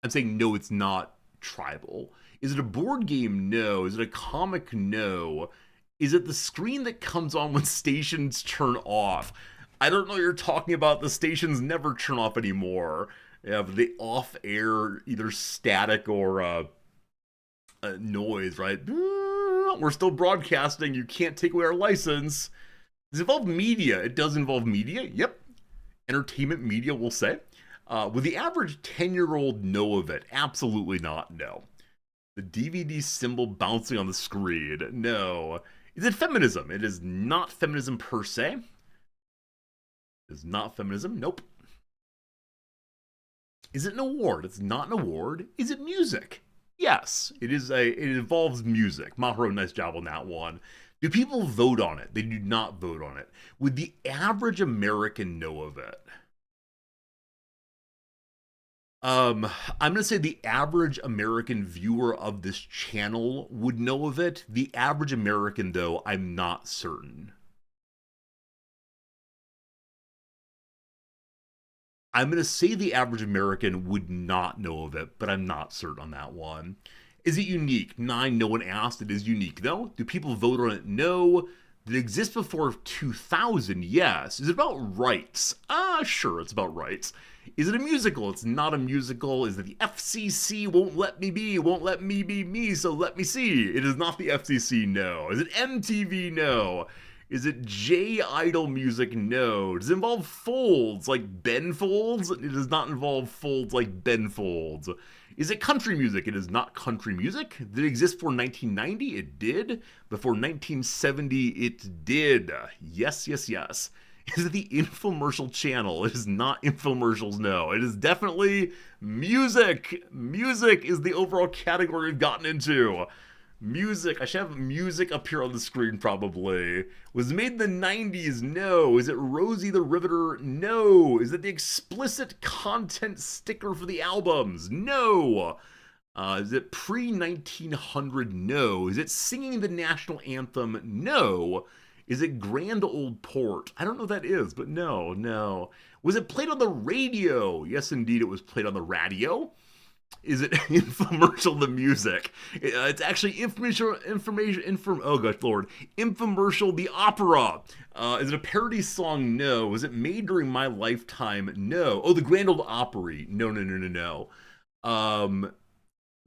I'm saying no, it's not tribal. Is it a board game? No. Is it a comic? No. Is it the screen that comes on when stations turn off? I don't know what you're talking about. The stations never turn off anymore. You have the off-air, either static or noise, right? We're still broadcasting. You can't take away our license. Does it involve media? It does involve media. Yep. Entertainment media, we'll say. Would the average 10-year-old know of it? Absolutely not, no. The DVD symbol bouncing on the screen, no. Is it feminism? It is not feminism per se. It is not feminism, nope. Is it an award? It's not an award. Is it music? Yes, it involves music. Maharo, nice job on that one. Do people vote on it? They do not vote on it. Would the average American know of it? I'm going to say the average American viewer of this channel would know of it. The average American, though, I'm not certain. I'm going to say the average American would not know of it, but I'm not certain on that one. Is it unique? 9, no one asked. It is unique, though. Do people vote on it? No. Did it exist before 2000? Yes. Is it about rights? Sure, it's about rights. Is it a musical? It's not a musical. Is it the FCC won't let me be me, so let me see? It is not the FCC, no. Is it MTV? No. Is it J Idol music? No. Does it involve folds like Ben Folds? It does not involve folds like Ben Folds. Is it country music? It is not country music. Did it exist before 1990? It did. Before 1970, it did. Yes, yes, yes. Is it the infomercial channel? It is not infomercials, no. It is definitely music. Music is the overall category we've gotten into. Music. I should have music up here on the screen, probably. Was it made in the 90s? No. Is it Rosie the Riveter? No. Is it the explicit content sticker for the albums? No. Is it pre-1900? No. Is it singing the national anthem? No. Is it Grand Old Port? I don't know what that is, but no. Was it played on the radio? Yes, indeed, it was played on the radio. Is it infomercial the music? It's actually oh gosh, Lord. Infomercial the opera. Is it a parody song? No. Was it made during my lifetime? No. Oh, the Grand Old Opry. No, no, no, no, no.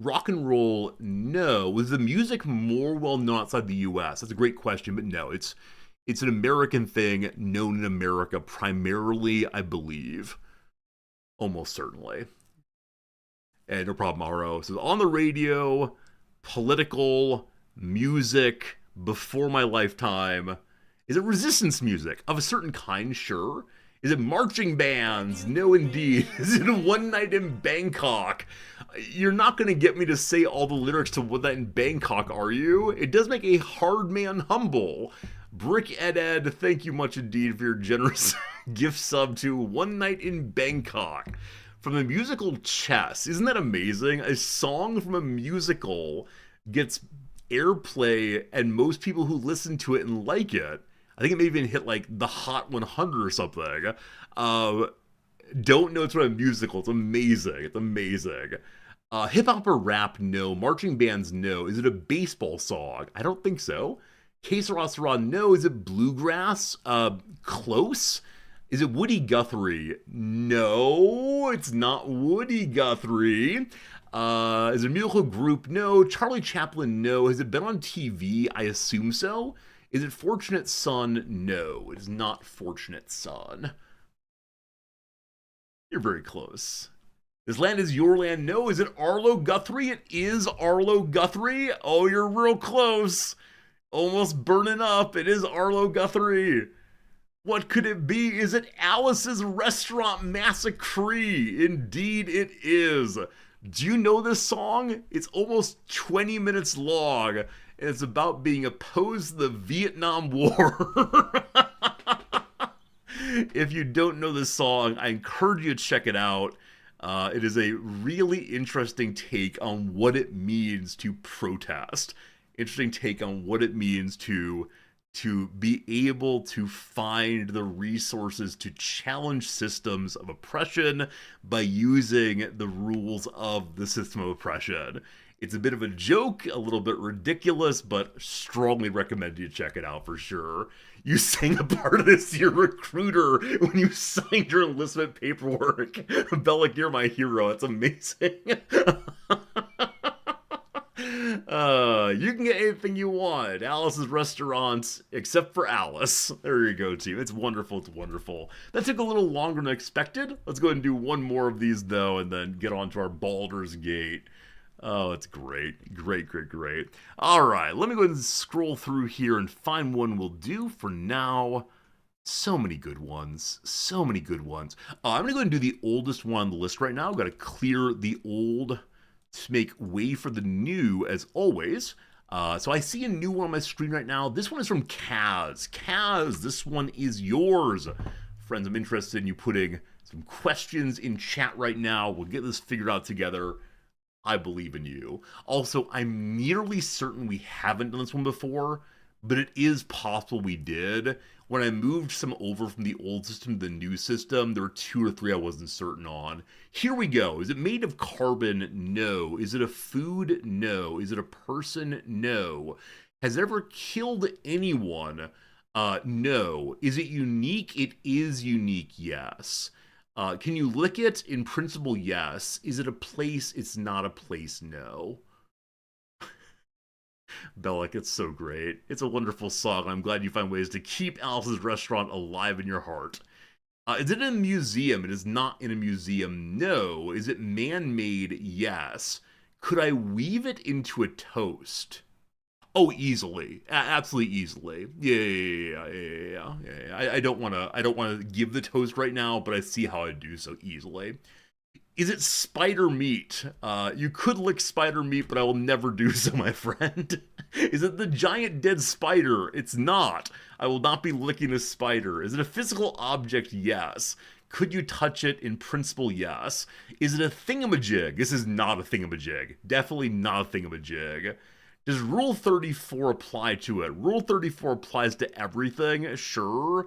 Rock and roll? No. Was the music more well known outside the US? That's a great question, but no. It's an American thing known in America primarily, I believe. Almost certainly. And no problem, Aro. So on the radio, political, music, before my lifetime. Is it resistance music? Of a certain kind, sure. Is it marching bands? No, indeed. Is it One Night in Bangkok? You're not going to get me to say all the lyrics to One Night in Bangkok, are you? It does make a hard man humble. Brick Ed, thank you much indeed for your generous gift sub to One Night in Bangkok. From the musical Chess. Isn't that amazing? A song from a musical gets airplay, and most people who listen to it and like it, I think it may even hit like the Hot 100 or something, don't know it's from a musical. It's amazing. It's amazing. Hip hop or rap? No. Marching bands? No. Is it a baseball song? I don't think so. Que Sera Sera? No. Is it bluegrass? Close. Is it Woody Guthrie? No, it's not Woody Guthrie. Is it a musical group? No. Charlie Chaplin? No. Has it been on TV? I assume so. Is it Fortunate Son? No, it is not Fortunate Son. You're very close. This land is your land? No. Is it Arlo Guthrie? It is Arlo Guthrie. Oh, you're real close. Almost burning up. It is Arlo Guthrie. What could it be? Is it Alice's Restaurant Massacre? Indeed it is. Do you know this song? It's almost 20 minutes long, and it's about being opposed to the Vietnam War. If you don't know this song, I encourage you to check it out. It is a really interesting take on what it means to protest. Interesting take on what it means to be able to find the resources to challenge systems of oppression by using the rules of the system of oppression. It's a bit of a joke, a little bit ridiculous, but strongly recommend you check it out for sure. You sang a part of this to your recruiter when you signed your enlistment paperwork. Bellick, you're my hero. It's amazing. You can get anything you want. Alice's Restaurant, except for Alice. There you go, team. It's wonderful. It's wonderful. That took a little longer than expected. Let's go ahead and do one more of these, though, and then get on to our Baldur's Gate. Oh, it's great. Great, great, great. All right, let me go ahead and scroll through here and find one we'll do for now. So many good ones. So many good ones. I'm going to go ahead and do the oldest one on the list right now. I've got to clear the old to make way for the new, as always. So I see a new one on my screen right now. This one is from Kaz. Kaz, this one is yours. Friends, I'm interested in you putting some questions in chat right now. We'll get this figured out together. I believe in you. Also, I'm nearly certain we haven't done this one before, but it is possible we did. When I moved some over from the old system to the new system, there were 2 or 3 I wasn't certain on. Here we go. Is it made of carbon? No. Is it a food? No. Is it a person? No. Has it ever killed anyone? No. Is it unique? It is unique, yes. Can you lick it? In principle, yes. Is it a place? It's not a place, no. Bellick, it's so great. It's a wonderful song. I'm glad you find ways to keep Alice's Restaurant alive in your heart. Is it in a museum? It is not in a museum, no. Is it man-made? Yes. Could I weave it into a toast? Oh, easily, absolutely easily. Yeah. I don't want to give the toast right now, but I see how I do so easily. Is it spider meat? You could lick spider meat, but I will never do so, my friend. Is it the giant dead spider? It's not. I will not be licking a spider. Is it a physical object? Yes. Could you touch it? In principle, yes. Is it a thingamajig? This is not a thingamajig. Definitely not a thingamajig. Does Rule 34 apply to it? Rule 34 applies to everything, sure.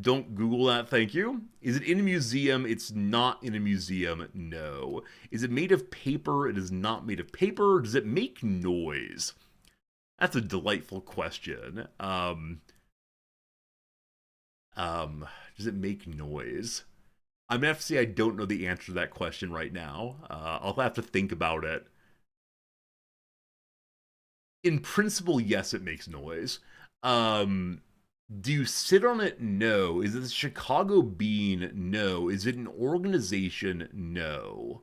Don't Google that, thank you. Is it in a museum? It's not in a museum, no. Is it made of paper? It is not made of paper. Does it make noise? That's a delightful question. Does it make noise? I'm gonna have to say I don't know the answer to that question right now. I'll have to think about it. In principle, yes, it makes noise. Um, do you sit on it? No. Is it the Chicago Bean? No. Is it an organization? No.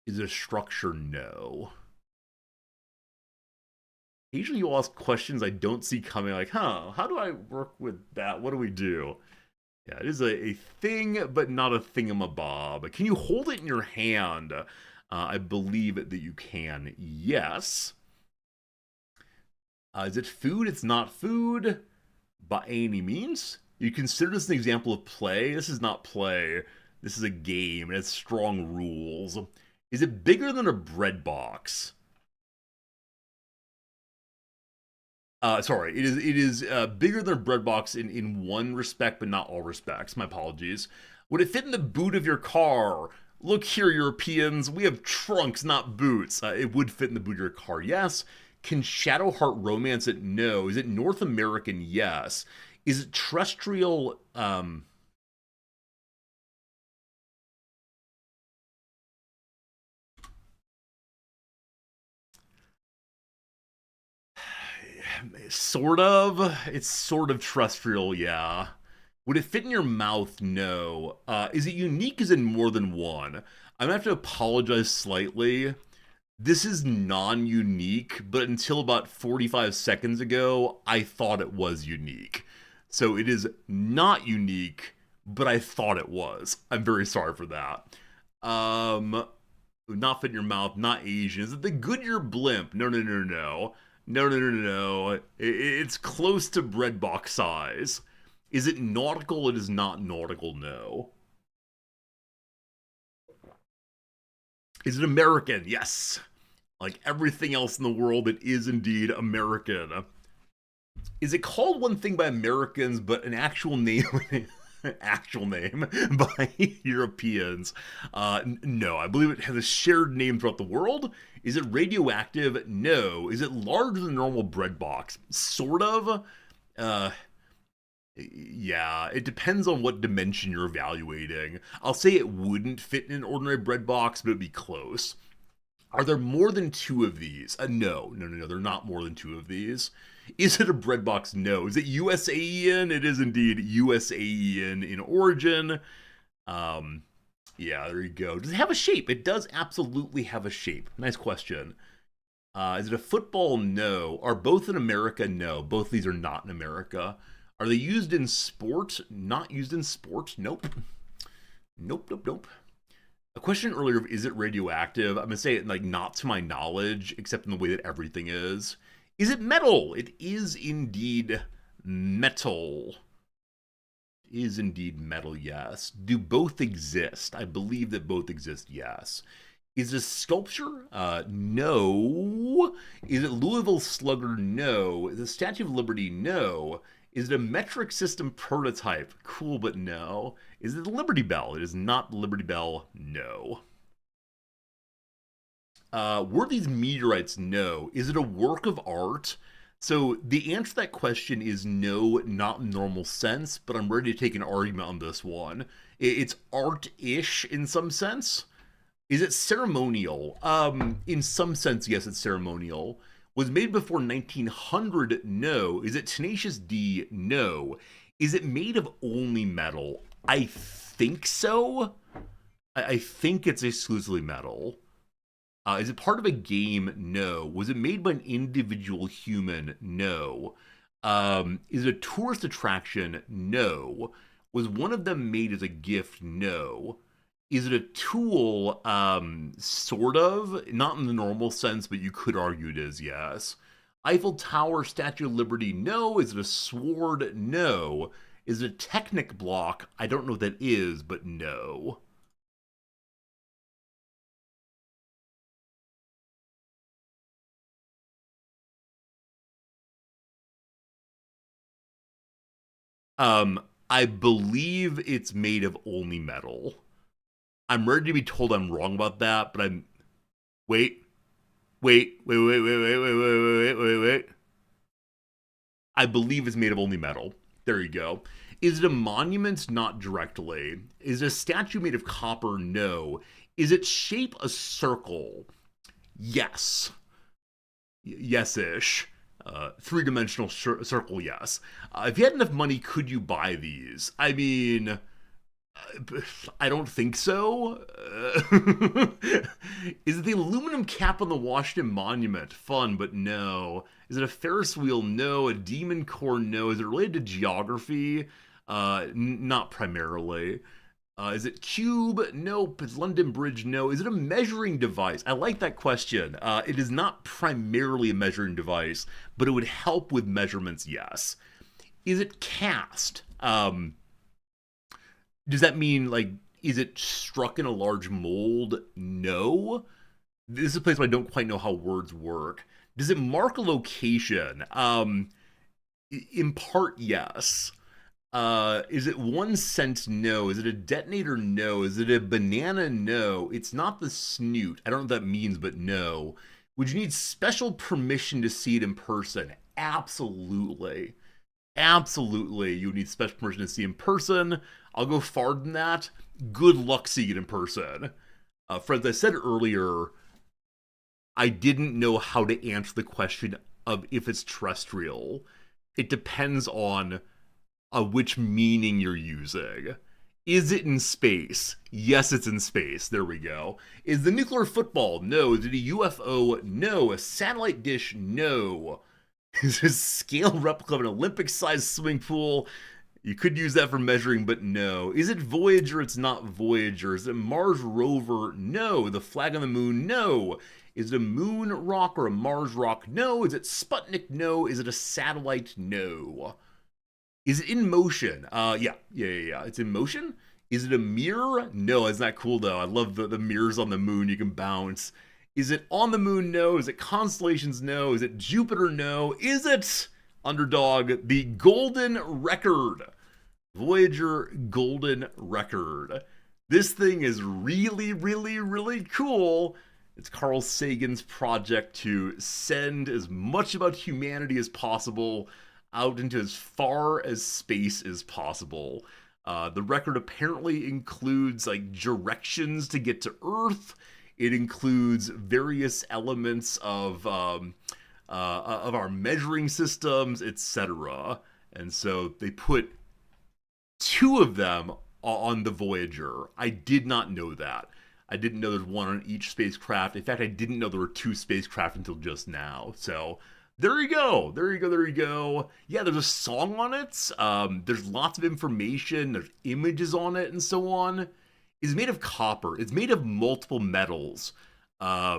Is it a structure? No. Usually you'll ask questions I don't see coming, like, huh, how do I work with that? What do we do? Yeah, it is a thing, but not a thingamabob. Can you hold it in your hand? I believe that you can. Yes. Is it food? It's not food by any means. You consider this an example of play? This is not play. This is a game. It has strong rules. Is it bigger than a bread box? Sorry, it is bigger than a bread box in one respect, but not all respects. My apologies. Would it fit in the boot of your car? Look here, Europeans. We have trunks, not boots. It would fit in the boot of your car. Yes. Can Shadowheart romance it? No. Is it North American? Yes. Is it terrestrial? Sort of. It's sort of terrestrial, yeah. Would it fit in your mouth? No. Is it unique? Is it more than one? I'm gonna have to apologize slightly. This is non unique, but until about 45 seconds ago, I thought it was unique. So it is not unique, but I thought it was. I'm very sorry for that. Um, Not fit in your mouth, not Asian. Is it the Goodyear blimp? No, no, no, no. No, no, no, no, no. It's close to bread box size. Is it nautical? It is not nautical, no. Is it American? Yes. Like everything else in the world, it is indeed American. Is it called one thing by Americans, but an actual name, actual name by Europeans? No, I believe it has a shared name throughout the world. Is it radioactive? No. Is it larger than a normal bread box? Sort of. Uh, yeah, it depends on what dimension you're evaluating. I'll say it wouldn't fit in an ordinary bread box, but it'd be close. Are there more than two of these? No, no, no, no. They're not more than two of these. Is it a bread box? No. Is it USAEN? It is indeed USAEN in origin. Um, yeah, there you go. Does it have a shape? It does absolutely have a shape. Nice question. Is it a football? No. Are both in America? No. Both these are not in America. Are they used in sport? Not used in sport. Nope. Nope, nope, nope. A question earlier of is it radioactive? I'm gonna say it like not to my knowledge, except in the way that everything is. Is it metal? It is indeed metal. It is indeed metal, yes. Do both exist? I believe that both exist, yes. Is it sculpture? No. Is it Louisville Slugger? No. Is it Statue of Liberty? No. Is it a metric system prototype? Cool, but no. Is it the Liberty Bell? It is not the Liberty Bell. No. Were these meteorites? No. Is it a work of art? So the answer to that question is no, not in normal sense, but I'm ready to take an argument on this one. It's art-ish in some sense. Is it ceremonial? In some sense, yes, it's ceremonial. Was made before 1900? No. Is it Tenacious D? No. Is it made of only metal? I think so. I think it's exclusively metal. Is it part of a game? No. Was it made by an individual human? No. Is it a tourist attraction? No. Was one of them made as a gift? No. Is it a tool? Sort of. Not in the normal sense, but you could argue it is, yes. Eiffel Tower, Statue of Liberty? No. Is it a sword? No. Is it a Technic block? I don't know what that is, but no. Um, I believe it's made of only metal. I'm ready to be told I'm wrong about that, but I'm wait, wait. I believe it's made of only metal. There you go. Is it a monument? Not directly. Is it a statue made of copper? No. Is its shape a circle? Yes. Yes ish. Three-dimensional circle, yes. If you had enough money, could you buy these? I mean, I don't think so. Is it the aluminum cap on the Washington Monument? Fun, but no. Is it a Ferris wheel? No. A demon core? No. Is it related to geography? Not primarily. Is it cube? Nope. Is London Bridge? No. Is it a measuring device? I like that question. It is not primarily a measuring device, but it would help with measurements, yes. Is it cast? Does that mean, like, is it struck in a large mold? No. This is a place where I don't quite know how words work. Does it mark a location? In part, yes. Is it 1 cent? No. Is it a detonator? No. Is it a banana? No. It's not the snoot. I don't know what that means, but no. Would you need special permission to see it in person? Absolutely. Absolutely. You would need special permission to see in person. I'll go farther than that. Good luck seeing it in person. Friends, I said earlier, I didn't know how to answer the question of if it's terrestrial. It depends on which meaning you're using. Is it in space? Yes, it's in space. There we go. Is the nuclear football? No. Is it a UFO? No. A satellite dish? No. Is it a scale replica of an Olympic-sized swimming pool? You could use that for measuring, but no. Is it Voyager? It's not Voyager. Is it Mars rover? No. The flag on the moon? No. Is it a moon rock or a Mars rock? No. Is it Sputnik? No. Is it a satellite? No. Is it in motion? Yeah. It's in motion? Is it a mirror? No, it's not cool though. I love the mirrors on the moon. You can bounce. Is it on the moon? No. Is it constellations? No. Is it Jupiter? No. Is it, underdog, the golden record? Voyager golden record. This thing is really, really, really cool. It's Carl Sagan's project to send as much about humanity as possible out into as far as space as possible. The record apparently includes like directions to get to Earth. It includes various elements of our measuring systems, etc. And so they put 2 of them on the Voyager. I did not know that. I didn't know there's one on each spacecraft. In fact, I didn't know there were 2 spacecraft until just now. So there you go. There you go. Yeah, there's a song on it. There's lots of information. There's images on it and so on. It's made of copper. It's made of multiple metals. Yeah,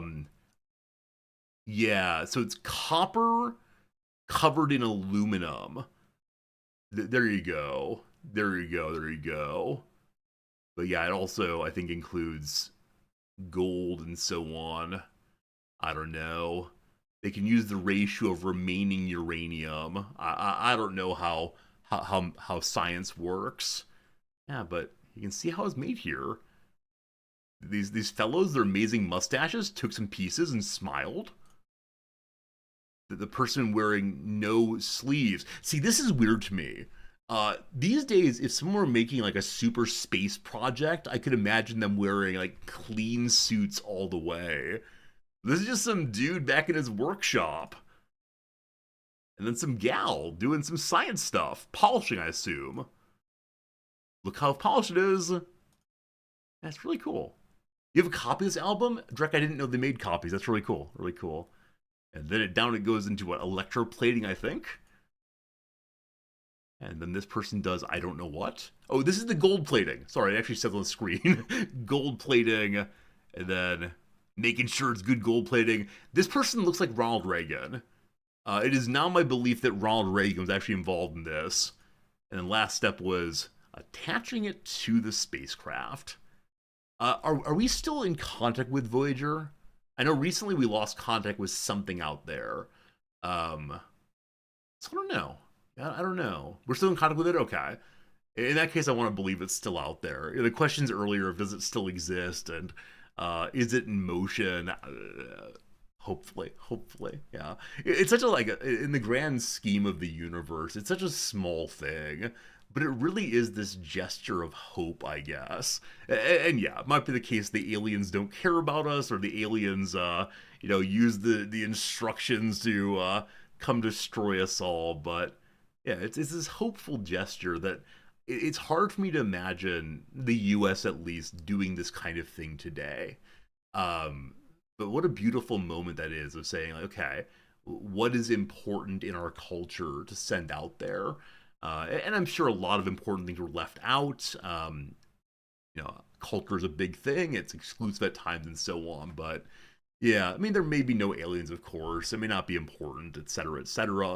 so it's copper covered in aluminum. There you go. There you go. But yeah, it also, I think, includes gold and so on. I don't know. They can use the ratio of remaining uranium. I don't know how science works. Yeah, but you can see how it's made here. These fellows, their amazing mustaches, took some pieces and smiled. The person wearing no sleeves. See, this is weird to me. These days, if someone were making like a super space project, I could imagine them wearing like clean suits all the way. This is just some dude back in his workshop. And then some gal doing some science stuff. Polishing, I assume. Look how polished it is. That's really cool. You have a copy of this album? Drek, I didn't know they made copies. That's really cool. Really cool. And then it goes into what? Electroplating, I think? And then this person does I don't know what. Oh, this is the gold plating. Sorry, it actually says on the screen. Gold plating. And then making sure it's good gold plating. This person looks like Ronald Reagan. It is now my belief that Ronald Reagan was actually involved in this. And then last step was attaching it to the spacecraft. Are we still in contact with Voyager? I know recently we lost contact with something out there. So I don't know. I don't know. We're still in contact with it? Okay. In that case, I want to believe it's still out there. The questions earlier of does it still exist and is it in motion? Hopefully, yeah. It's such a like in the grand scheme of the universe, it's such a small thing, but it really is this gesture of hope, I guess. And yeah, it might be the case the aliens don't care about us, or the aliens, use the instructions to come destroy us all. But yeah, it's this hopeful gesture that it's hard for me to imagine the U.S. at least doing this kind of thing today. Um, but what a beautiful moment that is of saying, like, okay, what is important in our culture to send out there? And I'm sure a lot of important things were left out. Culture is a big thing; it's exclusive at times and so on. But yeah, I mean, there may be no aliens, of course. It may not be important, et cetera,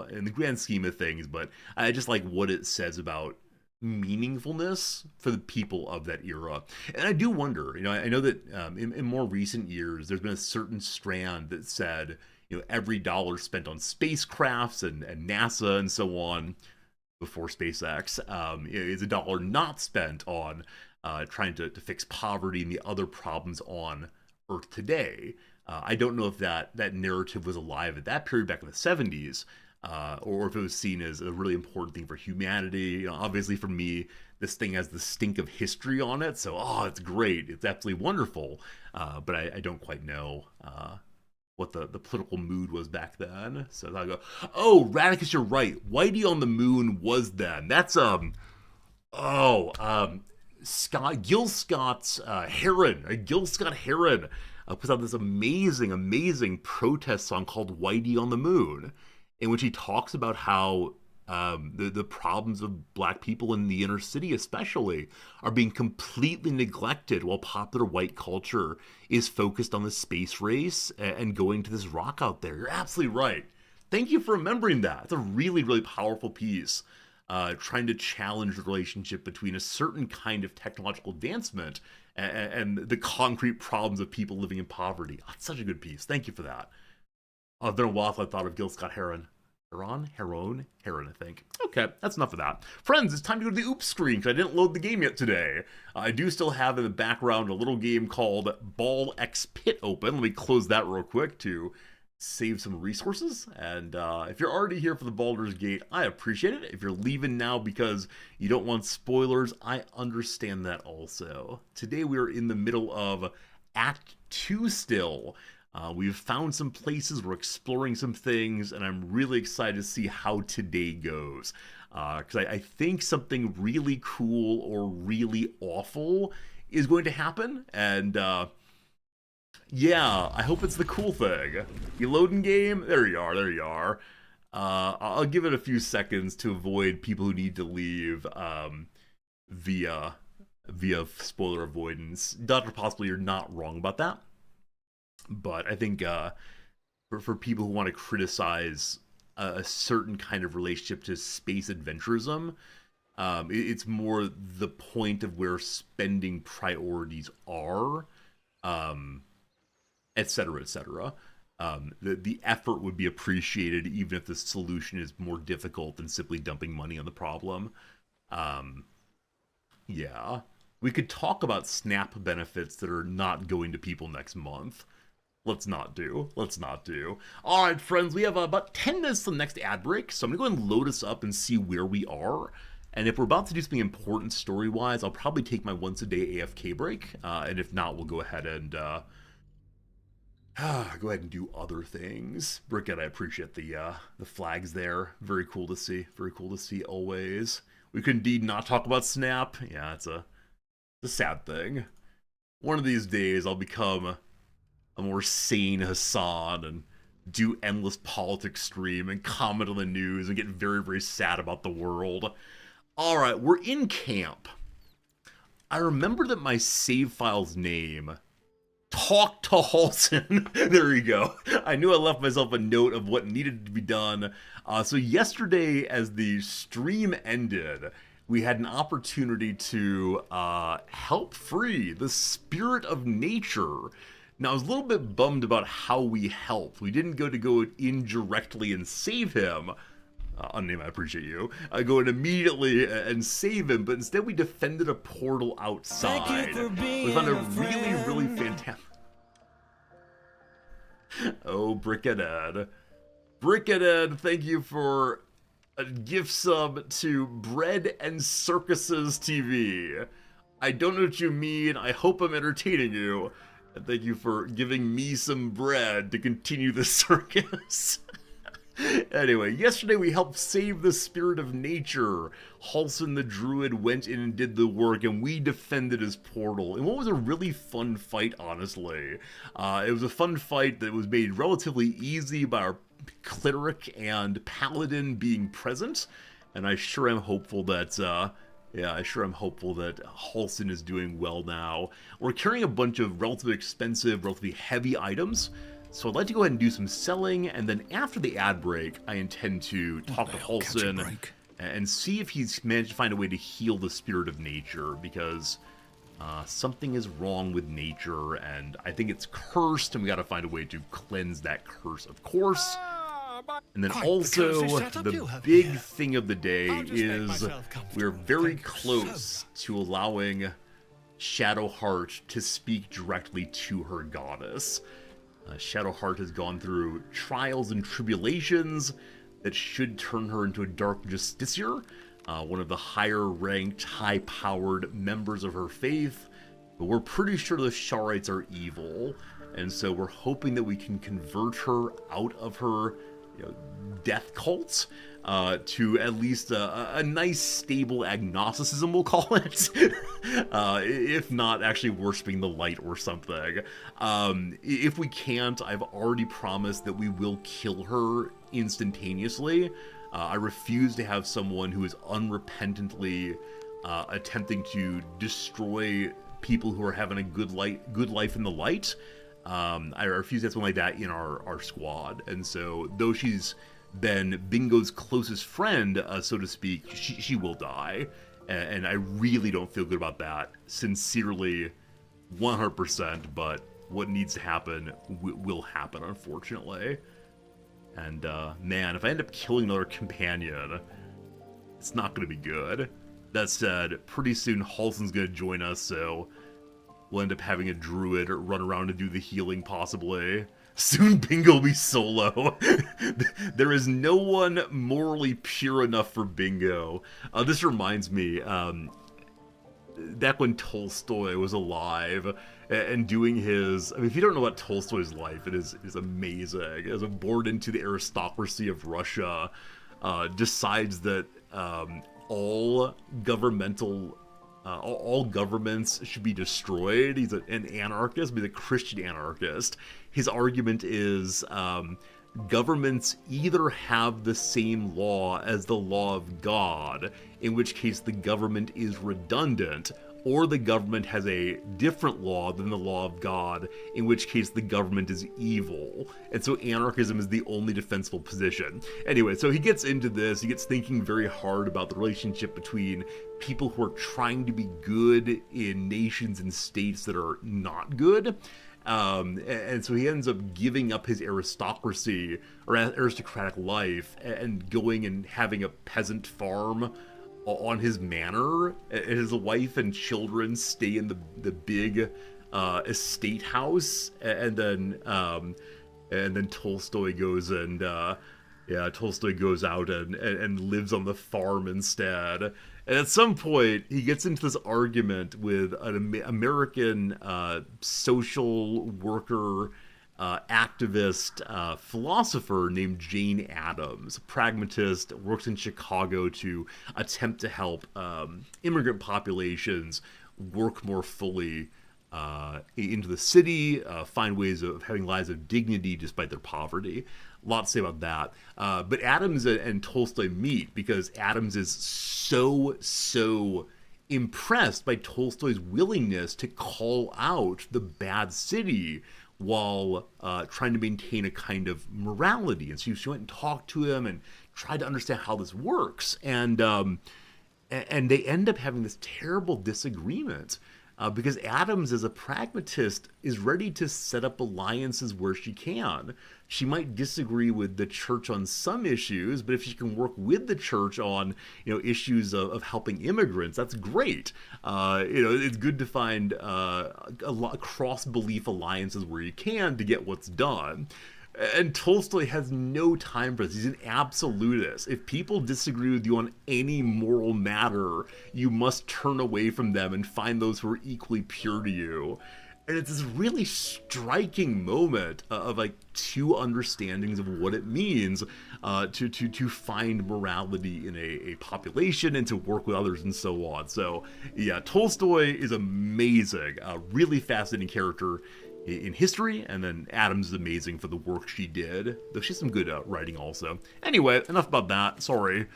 in the grand scheme of things. But I just like what it says about meaningfulness for the people of that era. And I do wonder, I know that in more recent years, there's been a certain strand that said, every dollar spent on spacecrafts and NASA and so on before SpaceX is a dollar not spent on trying to fix poverty and the other problems on Earth today. I don't know if that narrative was alive at that period back in the 70s, or if it was seen as a really important thing for humanity. Obviously for me, this thing has the stink of history on it, so it's great, it's absolutely wonderful. But I don't quite know what the political mood was back then. So I go, oh, Radicus, you're right. Whitey on the Moon was then. That's Gil Scott's Heron. Gil Scott Heron puts out this amazing protest song called Whitey on the Moon, in which he talks about how the problems of black people in the inner city especially are being completely neglected while popular white culture is focused on the space race and going to this rock out there. You're absolutely right. Thank you for remembering that. It's a really, really powerful piece trying to challenge the relationship between a certain kind of technological advancement and the concrete problems of people living in poverty. Oh, it's such a good piece. Thank you for that. It's been a while since I thought of Gil Scott Heron, I think. Okay, that's enough of that. Friends, it's time to go to the oops screen because I didn't load the game yet today. I do still have in the background a little game called Ball X Pit open. Let me close that real quick to save some resources. And if you're already here for the Baldur's Gate, I appreciate it. If you're leaving now because you don't want spoilers, I understand that also. Today we are in the middle of Act 2 still. We've found some places, we're exploring some things, and I'm really excited to see how today goes. Because I think something really cool or really awful is going to happen, and yeah, I hope it's the cool thing. You loading game? There you are. I'll give it a few seconds to avoid people who need to leave via spoiler avoidance. Dr. Possible, you're not wrong about that. But I think for people who want to criticize a certain kind of relationship to space adventurism, it's more the point of where spending priorities are, et cetera. The effort would be appreciated even if the solution is more difficult than simply dumping money on the problem. Yeah. We could talk about SNAP benefits that are not going to people next month. Let's not do. All right, friends, we have about 10 minutes to the next ad break, so I'm going to go ahead and load us up and see where we are. And if we're about to do something important story-wise, I'll probably take my once-a-day AFK break. And if not, we'll go ahead and do other things. Brickhead, I appreciate the flags there. Very cool to see always. We could indeed not talk about Snap. Yeah, it's a sad thing. One of these days, I'll become a more sane Hassan and do endless politics stream and comment on the news and get very, very sad about the world. Alright, we're in camp. I remember that my save file's name, Talk to Halson. There you go. I knew I left myself a note of what needed to be done. So yesterday, as the stream ended, we had an opportunity to help free the spirit of nature. Now, I was a little bit bummed about how we helped. We didn't go in directly and save him, unnamed, I appreciate you, go in immediately and save him, but instead we defended a portal outside. We found a really, really fantastic... Oh, Brickheaded. Brickheaded, thank you for a gift sub to Bread and Circuses TV. I don't know what you mean, I hope I'm entertaining you. And thank you for giving me some bread to continue the circus. Anyway, yesterday we helped save the spirit of nature. Halsin the druid went in and did the work, and we defended his portal. And what was a really fun fight, honestly. It was a fun fight that was made relatively easy by our cleric and paladin being present. And I sure am hopeful that, Halsin is doing well now. We're carrying a bunch of relatively expensive, relatively heavy items. So I'd like to go ahead and do some selling, and then after the ad break, I intend to talk to Halsin and see if he's managed to find a way to heal the spirit of nature, because something is wrong with nature, and I think it's cursed, and we gotta find a way to cleanse that curse, of course. And then also, the big thing of the day is we're very close to allowing Shadowheart to speak directly to her goddess. Shadowheart has gone through trials and tribulations that should turn her into a Dark Justiciar, one of the higher-ranked, high-powered members of her faith. But we're pretty sure the Sharites are evil, and so we're hoping that we can convert her out of her death cults to at least a nice, stable agnosticism, we'll call it. If not actually worshipping the light or something. If we can't, I've already promised that we will kill her instantaneously. I refuse to have someone who is unrepentantly attempting to destroy people who are having a good life in the light. I refuse to have something like that in our squad. And so, though she's been Bingo's closest friend, so to speak, she will die. And I really don't feel good about that. Sincerely, 100%, but what needs to happen will happen, unfortunately. And, man, if I end up killing another companion, it's not going to be good. That said, pretty soon Halsin's going to join us, so we'll end up having a druid run around and do the healing, possibly. Soon Bingo will be solo. There is no one morally pure enough for Bingo. This reminds me, back when Tolstoy was alive and doing his... I mean, if you don't know about Tolstoy's life, it is amazing. As a born into the aristocracy of Russia, decides that all governments should be destroyed. He's an anarchist, but he's a Christian anarchist. His argument is governments either have the same law as the law of God, in which case the government is redundant, or the government has a different law than the law of God, in which case the government is evil. And so anarchism is the only defensible position. Anyway, so he gets into this, he gets thinking very hard about the relationship between people who are trying to be good in nations and states that are not good. And so he ends up giving up his aristocracy, or aristocratic life, and going and having a peasant farm on his manor, and his wife and children stay in the big estate house, and then Tolstoy goes and Tolstoy goes out and lives on the farm instead. And at some point, he gets into this argument with an American social worker, activist, philosopher named Jane Addams, a pragmatist, works in Chicago to attempt to help immigrant populations work more fully into the city, find ways of having lives of dignity despite their poverty. A lot to say about that. But Addams and Tolstoy meet because Addams is so impressed by Tolstoy's willingness to call out the bad city while trying to maintain a kind of morality. And so she went and talked to him and tried to understand how this works. And they end up having this terrible disagreement. because Adams, as a pragmatist, is ready to set up alliances where she can. She might disagree with the church on some issues, but if she can work with the church on, issues of helping immigrants, that's great. It's good to find cross-belief alliances where you can to get what's done. And Tolstoy has no time for this. He's an absolutist. If people disagree with you on any moral matter, you must turn away from them and find those who are equally pure to you. And it's this really striking moment of like two understandings of what it means to find morality in a population and to work with others and so on. So yeah, Tolstoy is amazing. A really fascinating character in history, and then Adams is amazing for the work she did, though she has some good writing also. Anyway, enough about that. Sorry.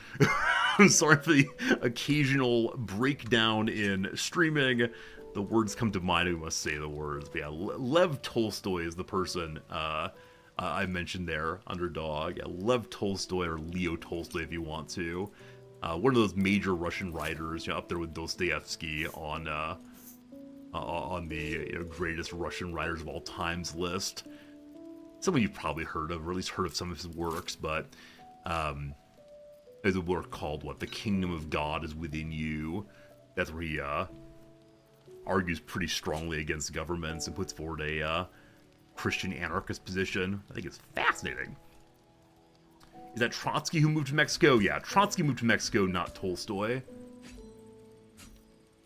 I'm sorry for the occasional breakdown in streaming. The words come to mind, we must say the words. But yeah, Lev Tolstoy is the person I mentioned there, Underdog. Yeah, Lev Tolstoy, or Leo Tolstoy if you want to. One of those major Russian writers, up there with Dostoevsky on the greatest Russian writers of all times list. Someone you've probably heard of, or at least heard of some of his works, but there's a work called, The Kingdom of God is Within You. That's where he argues pretty strongly against governments and puts forward a Christian anarchist position. I think it's fascinating. Is that Trotsky who moved to Mexico? Yeah, Trotsky moved to Mexico, not Tolstoy.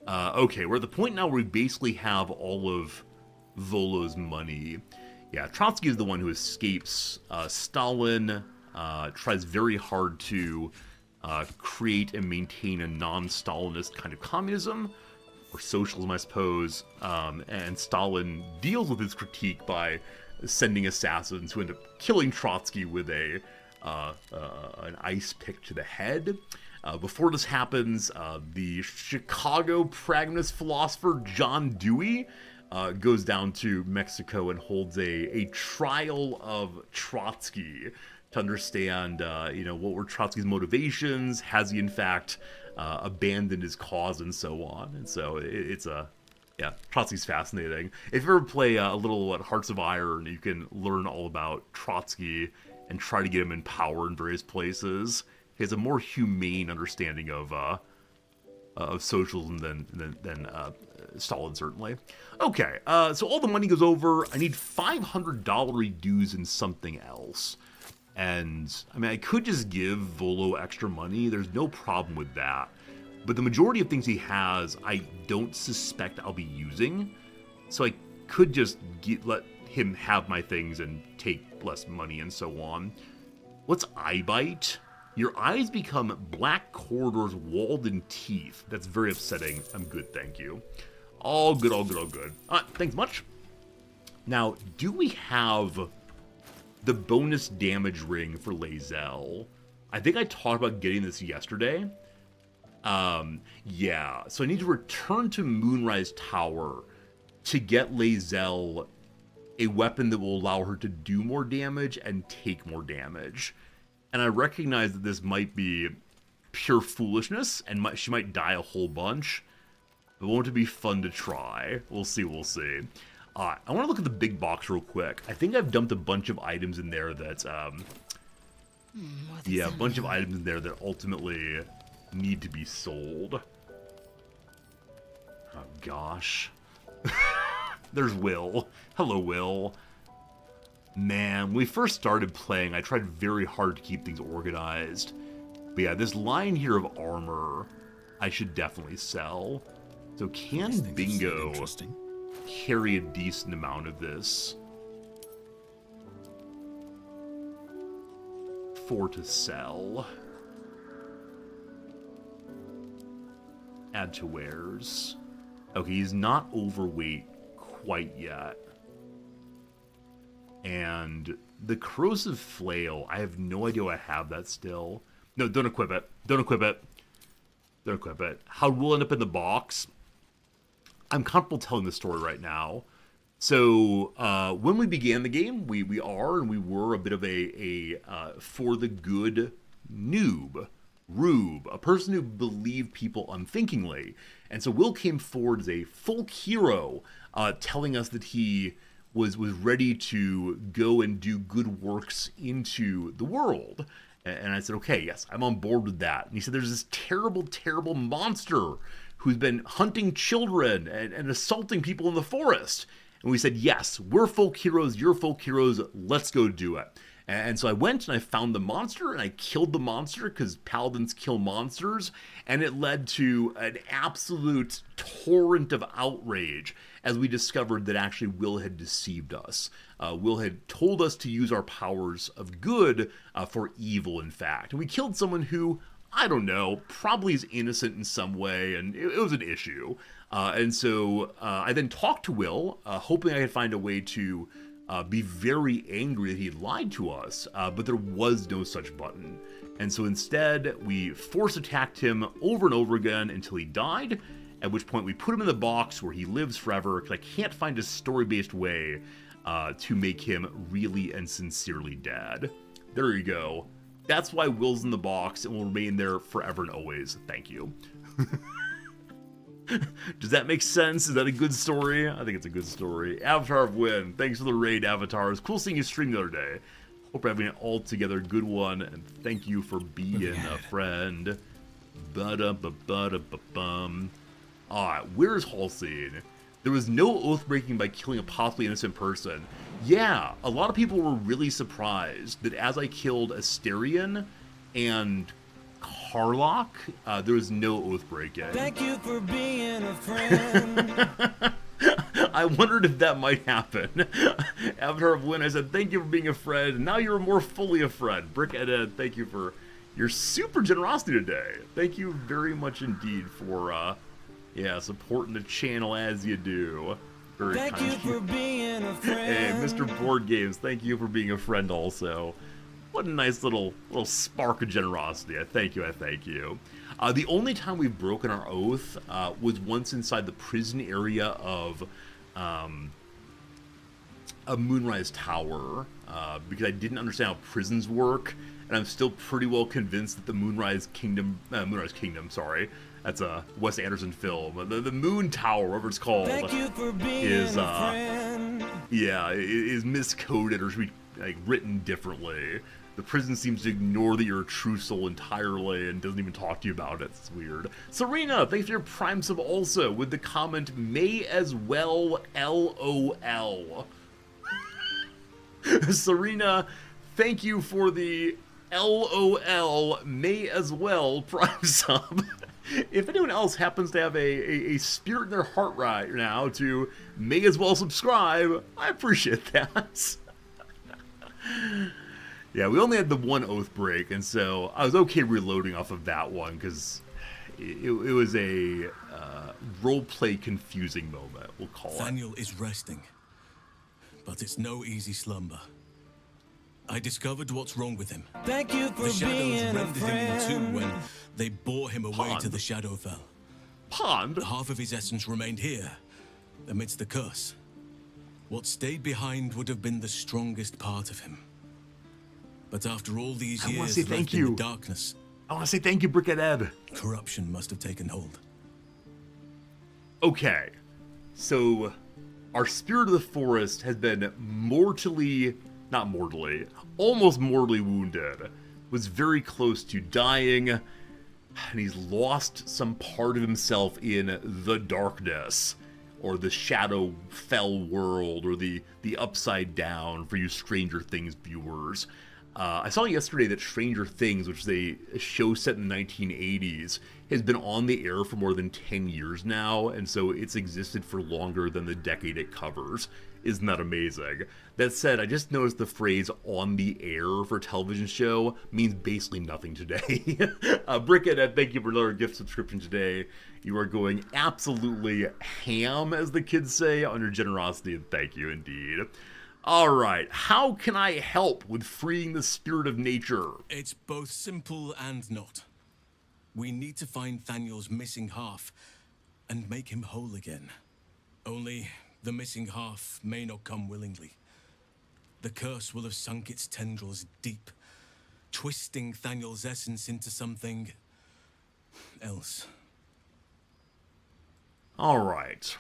Okay, we're at the point now where we basically have all of Volo's money. Yeah, Trotsky is the one who escapes Stalin, tries very hard to create and maintain a non-Stalinist kind of communism, or socialism, I suppose, and Stalin deals with his critique by sending assassins who end up killing Trotsky with an ice pick to the head. Before this happens, the Chicago pragmatist philosopher John Dewey goes down to Mexico and holds a trial of Trotsky to understand, what were Trotsky's motivations. Has he in fact abandoned his cause and so on? And so Trotsky's fascinating. If you ever play a little Hearts of Iron, you can learn all about Trotsky and try to get him in power in various places. He has a more humane understanding of socialism than Stalin, certainly. Okay, so all the money goes over. I need $500 dues in something else. And, I could just give Volo extra money. There's no problem with that. But the majority of things he has, I don't suspect I'll be using. So I could just let him have my things and take less money and so on. What's Eye Bite? Your eyes become black corridors walled in teeth. That's very upsetting. I'm good, thank you. All good, all good, all good. Thanks much. Now, do we have the bonus damage ring for Lae'zel? I think I talked about getting this yesterday. Yeah. So I need to return to Moonrise Tower to get Lae'zel a weapon that will allow her to do more damage and take more damage. And I recognize that this might be pure foolishness, and she might die a whole bunch. But won't it be fun to try? We'll see, we'll see. I want to look at the big box real quick. I think I've dumped a bunch of items in there that, yeah, a bunch of items in there that ultimately need to be sold. Oh, gosh. There's Will. Hello, Will. Man, when we first started playing, I tried very hard to keep things organized. But yeah, this line here of armor, I should definitely sell. So can Bingo carry a decent amount of this? 4 to sell. Add to wares. Okay, he's not overweight quite yet. And the corrosive flail, I have no idea why I have that still. No, don't equip it. Don't equip it. Don't equip it. How we'll end up in the box? I'm comfortable telling the story right now. So, when we began the game, we were a bit of a for the good noob. Rube, a person who believed people unthinkingly. And so Will came forward as a folk hero, telling us that he was ready to go and do good works into the world. And I said, okay, yes, I'm on board with that. And he said, there's this terrible, terrible monster who's been hunting children and assaulting people in the forest. And we said, yes, we're folk heroes, you're folk heroes, let's go do it. And so I went and I found the monster and I killed the monster because paladins kill monsters. And it led to an absolute torrent of outrage as we discovered that actually Will had deceived us. Will had told us to use our powers of good for evil, in fact. And we killed someone who, I don't know, probably is innocent in some way, and it was an issue. And so I then talked to Will, hoping I could find a way to be very angry that he had lied to us, but there was no such button. And so instead, we force attacked him over and over again until he died, at which point we put him in the box where he lives forever, because I can't find a story-based way to make him really and sincerely dead. There you go. That's why Will's in the box and will remain there forever and always. Thank you. Does that make sense? Is that a good story? I think it's a good story. Avatar of Win, thanks for the raid, Avatars. Cool seeing you stream the other day. Hope you're having an altogether good one, and thank you for being a friend. Ba-da-ba-ba-da-ba-bum. Alright, where's Halcyon? There was no oath breaking by killing a possibly innocent person. Yeah, a lot of people were really surprised that as I killed Asterion and Harlock, there was no oath breaking. Thank you for being a friend. I wondered if that might happen. Avatar of Win, I said, thank you for being a friend. Now you're more fully a friend. Brick Ed, thank you for your super generosity today. Thank you very much indeed for, supporting the channel as you do. Very Thank kind you for being a friend. Hey, Mr. Board Games, thank you for being a friend also. What a nice little spark of generosity. I thank you. The only time we've broken our oath was once inside the prison area of a Moonrise Tower, because I didn't understand how prisons work, and I'm still pretty well convinced that the Moonrise Kingdom, sorry, that's a Wes Anderson film, the Moon Tower, whatever it's called, Thank you for being is a friend. is miscoded or should be like written differently. The prison seems to ignore that you're a true soul entirely and doesn't even talk to you about it. It's weird. Serena, thanks for your Prime sub also with the comment, may as well LOL. Serena, thank you for the LOL may as well Prime sub. If anyone else happens to have a spirit in their heart right now to may as well subscribe, I appreciate that. Yeah, we only had the one oath break, and so I was okay reloading off of that one, because it was a roleplay confusing moment, we'll call it. Thaniel is resting, but it's no easy slumber. I discovered what's wrong with him. Thank you for The shadows being a rendered him in two friend. when they bore him away Pond. to the Shadowfell. Pond? Half of his essence remained here, amidst the curse. What stayed behind would have been the strongest part of him. But after all these I wanna years say left thank in you. the darkness, I want to say thank you, Brick Ed. corruption must have taken hold. Okay, so our spirit of the forest has been almost mortally wounded, was very close to dying, and he's lost some part of himself in the darkness, or the Shadowfell world, or the Upside Down for you Stranger Things viewers. I saw yesterday that Stranger Things, which is a show set in the 1980s, has been on the air for more than 10 years now, and so it's existed for longer than the decade it covers. Isn't that amazing? That said, I just noticed the phrase on the air for a television show means basically nothing today. Brickhead, thank you for another gift subscription today. You are going absolutely ham, as the kids say, on your generosity, and thank you indeed. Alright, how can I help with freeing the spirit of nature? It's both simple and not. We need to find Thaniel's missing half and make him whole again. Only the missing half may not come willingly. The curse will have sunk its tendrils deep, twisting Thaniel's essence into something else. Alright.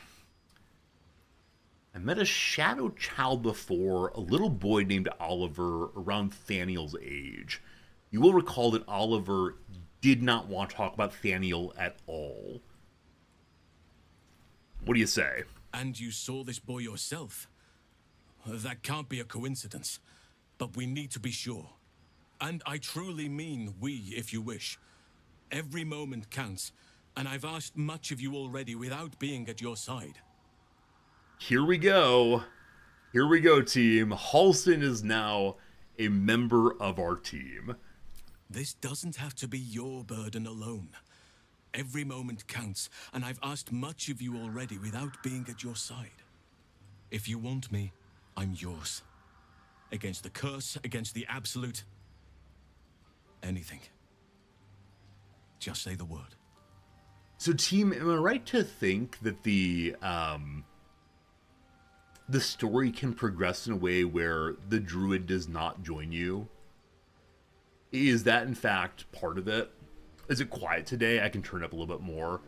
I met a shadow child before, a little boy named Oliver, around Thaniel's age. You will recall that Oliver did not want to talk about Thaniel at all. What do you say? And you saw this boy yourself? That can't be a coincidence. But we need to be sure. And I truly mean we, if you wish. Every moment counts, and I've asked much of you already without being at your side. Here we go. Here we go, team. Halsin is now a member of our team. This doesn't have to be your burden alone. Every moment counts, and I've asked much of you already without being at your side. If you want me, I'm yours. Against the curse, against the absolute. Anything. Just say the word. So, team, am I right to think that the story can progress in a way where the druid does not join you? Is that, in fact, part of it? Is it quiet today? I can turn up a little bit more.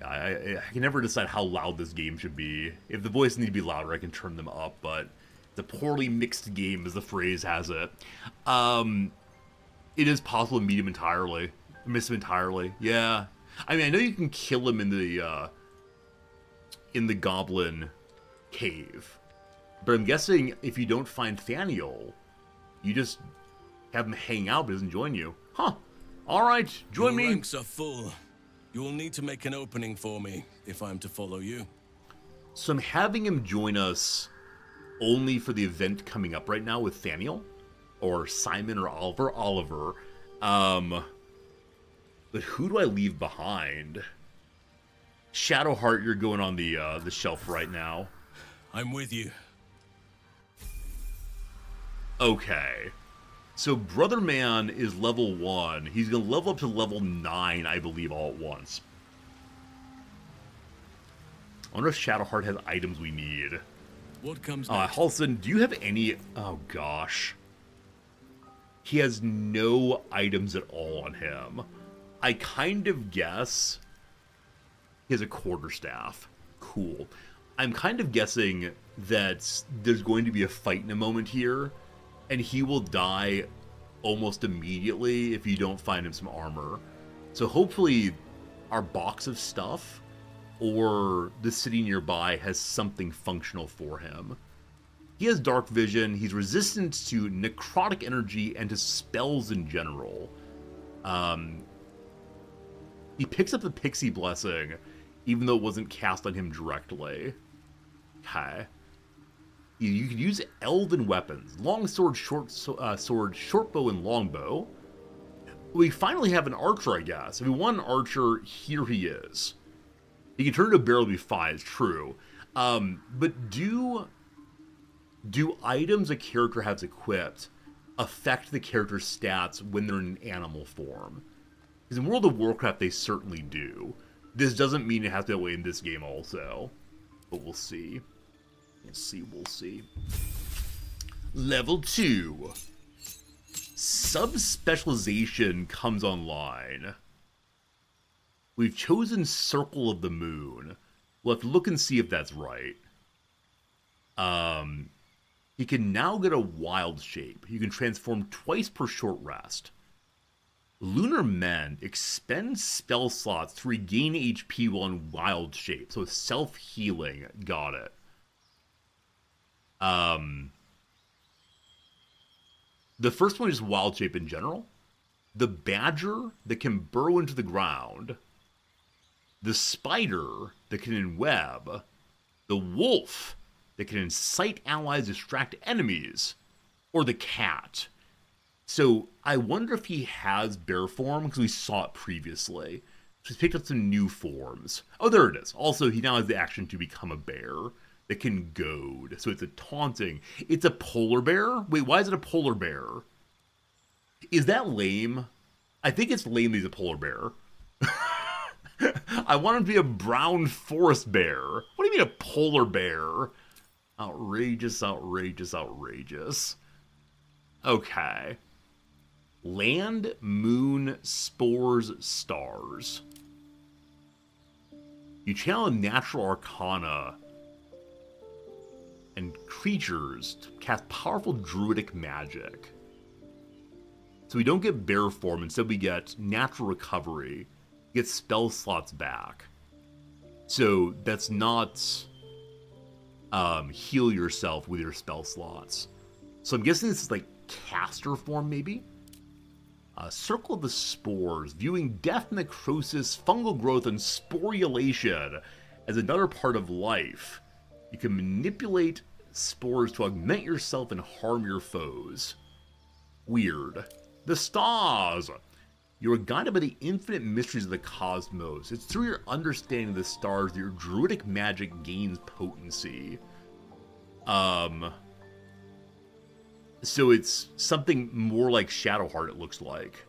I can never decide how loud this game should be. If the voices need to be louder, I can turn them up, but the poorly mixed game, as the phrase has it. It is possible to meet him entirely. Miss him entirely. Yeah. I mean, I know you can kill him in the goblin cave. But I'm guessing if you don't find Thaniel, you just have him hang out but doesn't join you. Huh. Alright, join me. Your ranks are full. You will need to make an opening for me if I'm to follow you. So I'm having him join us only for the event coming up right now with Thaniel, or Simon, or Oliver. But who do I leave behind? Shadowheart, you're going on the shelf right now. I'm with you. Okay. So Brother Man is level 1. He's going to level up to level 9, I believe, all at once. I wonder if Shadowheart has items we need. What comes next? Halsin, do you have any... Oh, gosh. He has no items at all on him. I kind of guess he has a quarterstaff. Cool. I'm kind of guessing that there's going to be a fight in a moment here, and he will die almost immediately if you don't find him some armor. So hopefully our box of stuff or the city nearby has something functional for him. He has dark vision, he's resistant to necrotic energy and to spells in general. He picks up the Pixie Blessing, even though it wasn't cast on him directly. Okay. You can use elven weapons. Long sword, short sword, short bow, and longbow. We finally have an archer, I guess. If we want an archer, here he is. He can turn into a barrel be fine, it's true. But do items a character has equipped affect the character's stats when they're in animal form? Because in World of Warcraft, they certainly do. This doesn't mean it has to be that way in this game also. But we'll see. We'll see. Level 2. Subspecialization comes online. We've chosen Circle of the Moon. We'll have to look and see if that's right. He can now get a wild shape. You can transform twice per short rest. Lunar Mend expends spell slots to regain HP while in wild shape. So self-healing. Got it. The first one is wild shape in general. The badger that can burrow into the ground. The spider that can enweb. The wolf that can incite allies, distract enemies. Or the cat. So I wonder if he has bear form, because we saw it previously. So he's picked up some new forms. Oh, there it is. Also, he now has the action to become a bear that can goad. So it's a taunting. It's a polar bear? Wait, why is it a polar bear? Is that lame? I think it's lame that he's a polar bear. I want him to be a brown forest bear. What do you mean a polar bear? Outrageous, outrageous, outrageous. Okay. Land, moon, spores, stars. You channel a natural arcana and creatures to cast powerful druidic magic. So we don't get bear form, instead we get natural recovery, get spell slots back. So that's not heal yourself with your spell slots. So I'm guessing this is like caster form, maybe? Circle of the spores, viewing death, necrosis, fungal growth, and sporulation as another part of life. You can manipulate spores to augment yourself and harm your foes. Weird. The stars! You are guided by the infinite mysteries of the cosmos. It's through your understanding of the stars that your druidic magic gains potency. So it's something more like Shadowheart, it looks like.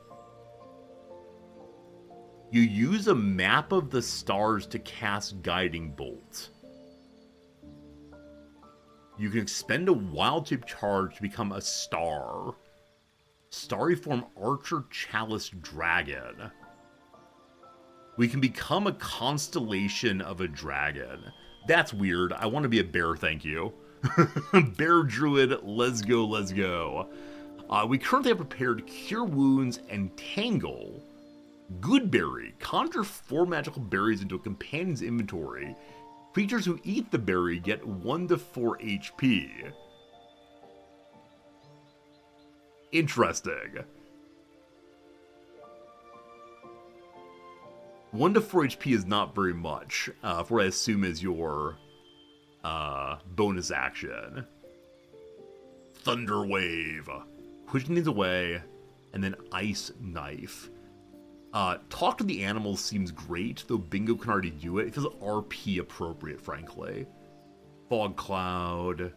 You use a map of the stars to cast Guiding Bolt. You can expend a wild shape charge to become a star. Starry form Archer Chalice Dragon. We can become a constellation of a dragon. That's weird. I want to be a bear, thank you. Bear Druid, let's go, let's go. We currently have prepared Cure Wounds and Tangle. Goodberry. Conjure 4 magical berries into a companion's inventory. Creatures who eat the berry get 1 to 4 HP. Interesting. 1 to 4 HP is not very much, for what I assume is your bonus action. Thunder Wave. Pushing these away, and then Ice Knife. Talk to the Animals seems great, though Bingo can already do it. It feels RP appropriate, frankly. Fog Cloud.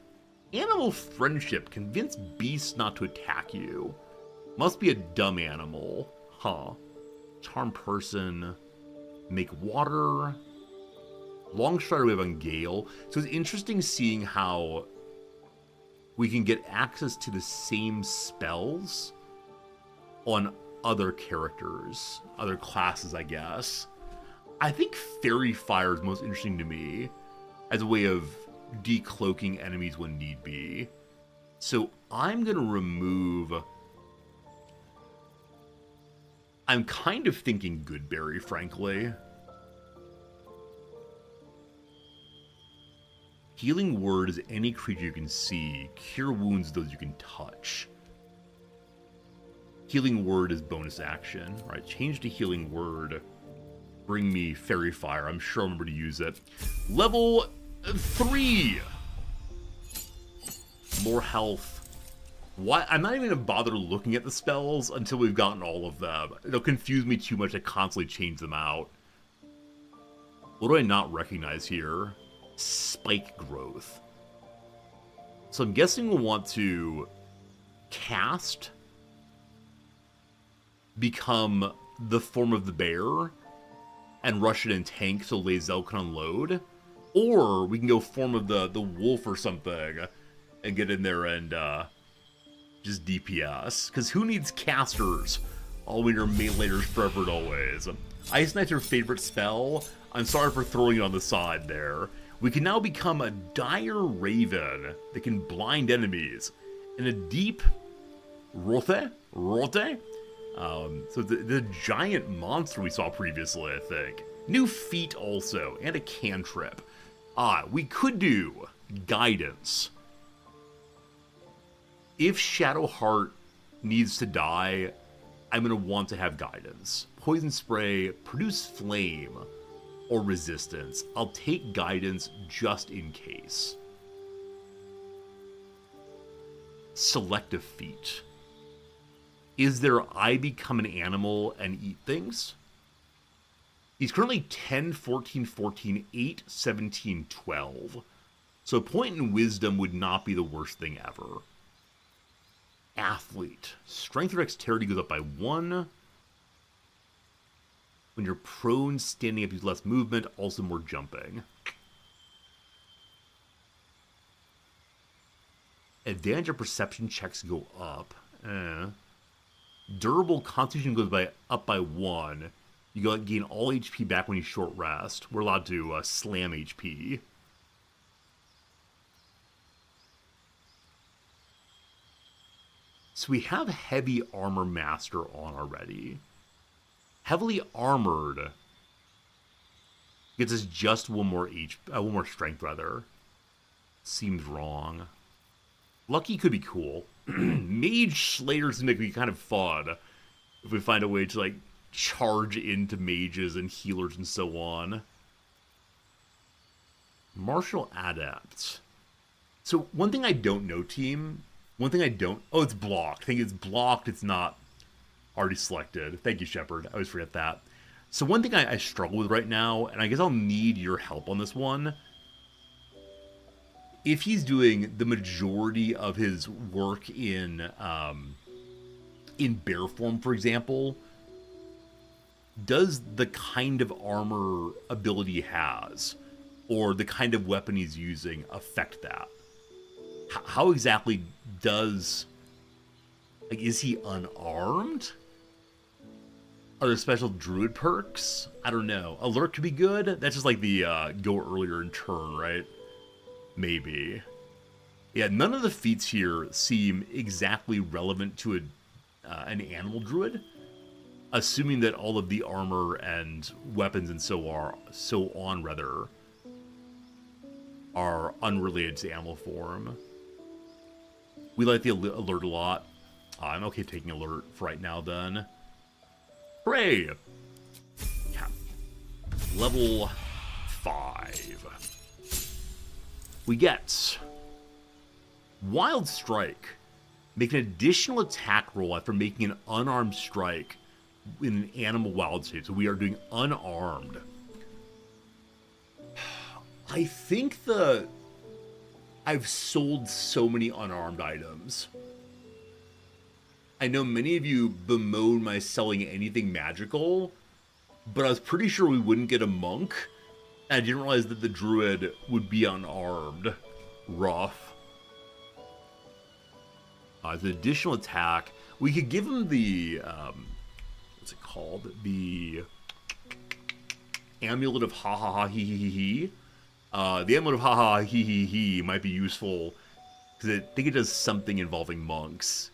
Animal Friendship. Convince beasts not to attack you. Must be a dumb animal. Huh. Charm Person. Make water. Long Strider we have on Gale. So it's interesting seeing how we can get access to the same spells on other characters, other classes, I guess. I think Fairy Fire is most interesting to me as a way of decloaking enemies when need be. So I'm going to remove... I'm kind of thinking Goodberry, frankly. Healing Word is any creature you can see. Cure Wounds those you can touch. Healing Word is bonus action. All right, change to Healing Word. Bring me Fairy Fire. I'm sure I'll remember to use it. Level 3! More health. Why? I'm not even going to bother looking at the spells until we've gotten all of them. It'll confuse me too much to constantly change them out. What do I not recognize here? Spike Growth. So I'm guessing we'll want to cast, become the form of the bear, and rush it in tank so Lae'zel can unload. Or we can go form of the wolf or something and get in there and just DPS. Because who needs casters? All winter meleeers forever and always. Ice Knight's your favorite spell. I'm sorry for throwing it on the side there. We can now become a dire raven that can blind enemies. And a deep rote? So the giant monster we saw previously, I think. New feat also, and a cantrip. We could do Guidance. If Shadowheart needs to die, I'm going to want to have Guidance. Poison Spray, Produce Flame, or Resistance. I'll take Guidance just in case. Selective feat. Is there I become an animal and eat things? He's currently 10, 14, 14, 8, 17, 12. So a point in wisdom would not be the worst thing ever. Athlete. Strength or dexterity goes up by 1. When you're prone, standing up, use less movement, also more jumping. Advantage of perception checks go up. Durable Constitution goes up by 1. You gain all HP back when you short rest. We're allowed to slam HP. So we have Heavy Armor Master on already. Heavily Armored gets us just one more strength, rather. Seems wrong. Lucky could be cool. Mage Slayer's gonna be kind of fun if we find a way to, like, charge into mages and healers and so on. Martial Adept. So one thing I don't know, team. One thing I don't... Oh, it's blocked. I think it's blocked. It's not already selected. Thank you, Shepard. I always forget that. So one thing I struggle with right now, and I guess I'll need your help on this one. If he's doing the majority of his work in bear form, for example, does the kind of armor ability he has, or the kind of weapon he's using, affect that? How exactly does... Like, is he unarmed? Are there special druid perks? I don't know. Alert could be good? That's just like the go earlier in turn, right? Maybe. Yeah, none of the feats here seem exactly relevant to an animal druid. Assuming that all of the armor and weapons and so on are unrelated to animal form. We like the alert a lot. I'm okay taking alert for right now then. Hooray! Yeah. Level 5. We get Wild Strike. Make an additional attack roll after making an unarmed strike in an animal wild state. So we are doing unarmed. I think I've sold so many unarmed items. I know many of you bemoan my selling anything magical, but I was pretty sure we wouldn't get a monk. And I didn't realize that the druid would be unarmed. Rough. As an additional attack, we could give him the, what's it called? The Amulet of Ha Ha Ha He He He He. The Amulet of Ha Ha He He He might be useful, because I think it does something involving monks.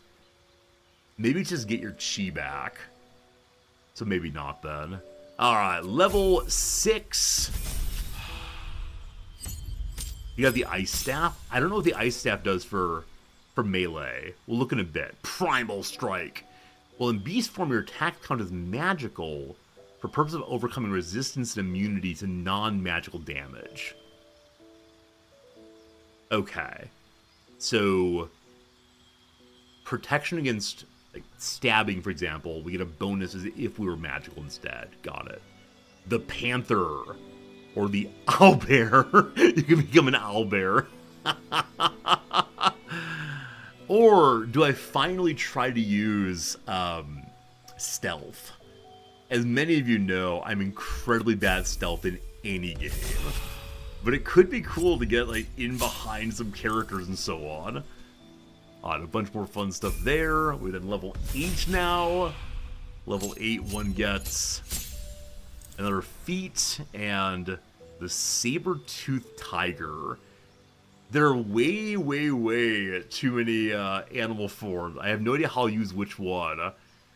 Maybe just get your chi back. So maybe not then. Alright, level 6. You got the Ice Staff. I don't know what the Ice Staff does for melee. We'll look in a bit. Primal Strike. Well, in beast form, your attack count is magical for purpose of overcoming resistance and immunity to non-magical damage. Okay. So, protection against, like, stabbing, for example, we get a bonus as if we were magical instead. Got it. The Panther, or the Owlbear. You can become an owlbear. Or do I finally try to use stealth? As many of you know, I'm incredibly bad at stealth in any game. But it could be cool to get, like, in behind some characters and so on. A bunch more fun stuff there. We're at level 8 now. Level 8, one gets another feat and the saber-toothed tiger. There are way, way, way too many animal forms. I have no idea how I'll use which one.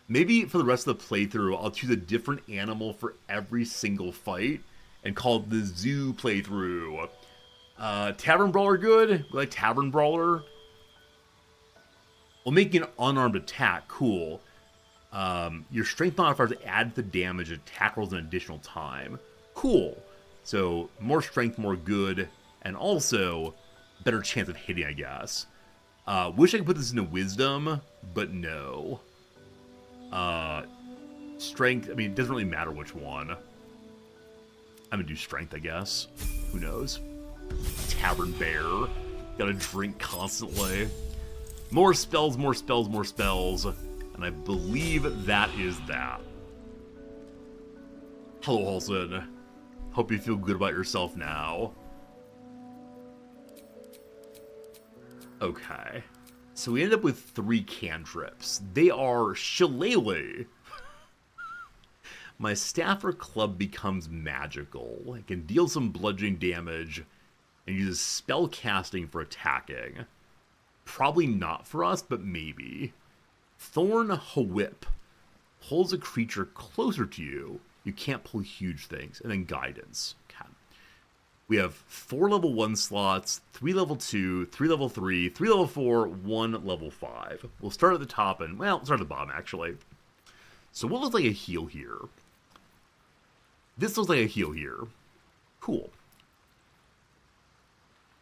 Maybe for the rest of the playthrough, I'll choose a different animal for every single fight and call it the zoo playthrough. Tavern Brawler good? We like Tavern Brawler. Well, making an unarmed attack, cool. Your strength modifiers add the damage, attack rolls an additional time. Cool. So, more strength, more good, and also better chance of hitting, I guess. Wish I could put this into wisdom, but no. Strength, I mean, it doesn't really matter which one. I'm gonna do strength, I guess. Who knows? Tavern Bear. Gotta drink constantly. More spells, more spells, more spells. And I believe that is that. Hello, Halson. Hope you feel good about yourself now. Okay. So we end up with 3 cantrips. They are Shillelagh. My Staffer Club becomes magical. It can deal some bludgeoning damage and uses spell casting for attacking. Probably not for us, but maybe. Thorn Whip pulls a creature closer to you. You can't pull huge things. And then Guidance. Okay. We have 4 level 1 slots, 3 level 2, 3 level 3, 3 level 4, 1 level 5. We'll start at the top and, well, start at the bottom, actually. So what looks like a heal here? This looks like a heal here. Cool.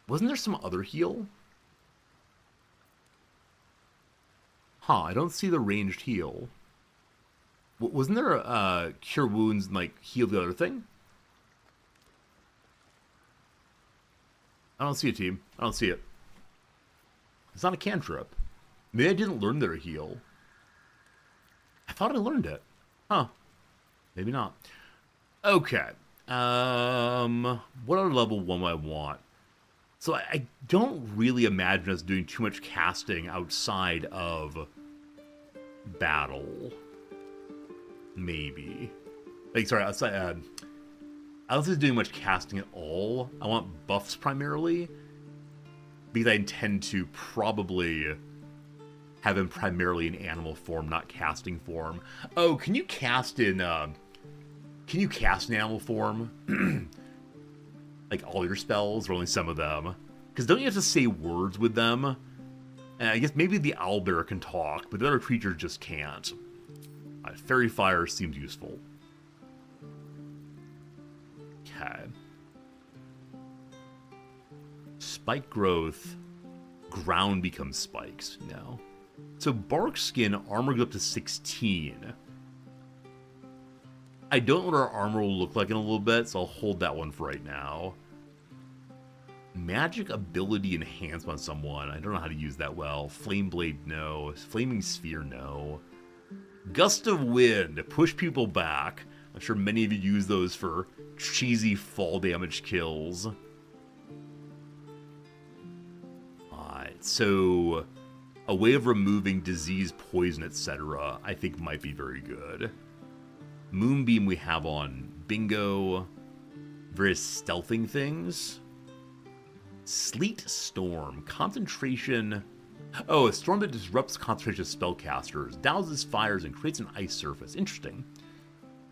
Wasn't there some other heal? Huh, I don't see the ranged heal. Wasn't there a cure wounds and, like, heal the other thing? I don't see it, team. I don't see it. It's not a cantrip. Maybe I didn't learn their heal. I thought I learned it. Huh. Maybe not. Okay. What other level 1 do I want? So I don't really imagine us doing too much casting outside of battle. Maybe. Like, sorry, outside... I don't think it's doing much casting at all. I want buffs primarily, because I intend to probably have him primarily in animal form, not casting form. Oh, can you cast in animal form? Like all your spells, or only some of them? Because don't you have to say words with them? And I guess maybe the owlbear can talk, but the other creatures just can't. Fairy Fire seems useful. Okay. Spike growth. Ground becomes spikes. No. So bark skin, armor goes up to 16. I don't know what our armor will look like in a little bit, so I'll hold that one for right now. Magic ability enhancement on someone. I don't know how to use that well. Flame Blade, no. Flaming Sphere, no. Gust of Wind, push people back. I'm sure many of you use those for cheesy fall damage kills. Alright, so a way of removing disease, poison, etc. I think might be very good. Moonbeam we have on bingo. Various stealthing things. Sleet Storm. Concentration. Oh, a storm that disrupts concentration of spellcasters. Douses fires and creates an ice surface. Interesting.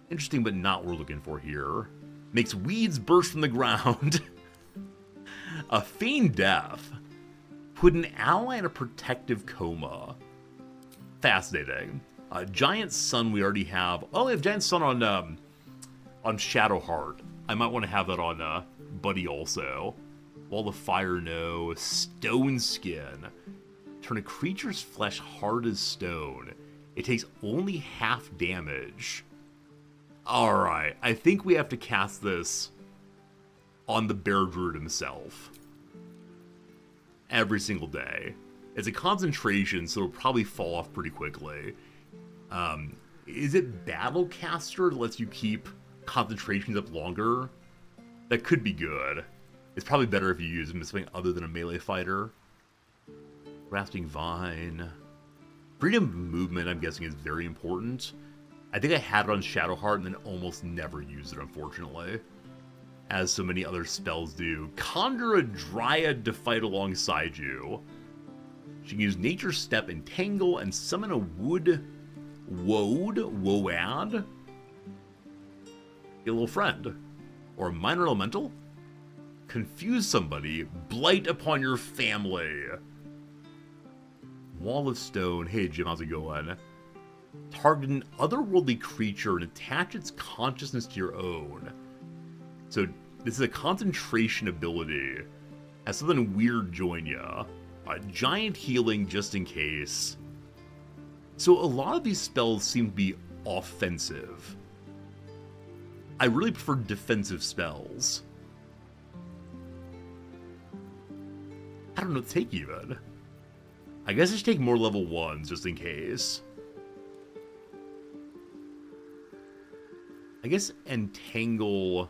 Interesting, but not what we're looking for here. Makes weeds burst from the ground. A Feigned Death. Put an ally in a protective coma. Fascinating. Giant Sun we already have. Oh, we have Giant Sun on Shadowheart. I might want to have that on Buddy also. Wall of Fire, no. Stone Skin. Turn a creature's flesh hard as stone. It takes only half damage. Alright, I think we have to cast this on the Bear Druid himself. Every single day. It's a concentration, so it'll probably fall off pretty quickly. Is it Battlecaster that lets you keep concentrations up longer? That could be good. It's probably better if you use him as something other than a melee fighter. Grasping Vine. Freedom of movement, I'm guessing, is very important. I think I had it on Shadowheart and then almost never used it, unfortunately. As so many other spells do. Conjure a Dryad to fight alongside you. She can use Nature Step, Entangle, and summon a Woad. Get a little friend. Or a Minor Elemental. Confuse somebody. Blight upon your family. Wall of Stone. Hey Jim, how's it going? Target an otherworldly creature and attach its consciousness to your own. So this is a concentration ability. Has something weird join ya. A giant healing just in case. So a lot of these spells seem to be offensive. I really prefer defensive spells. I don't know what to take even. I guess I should take more level 1s just in case. I guess Entangle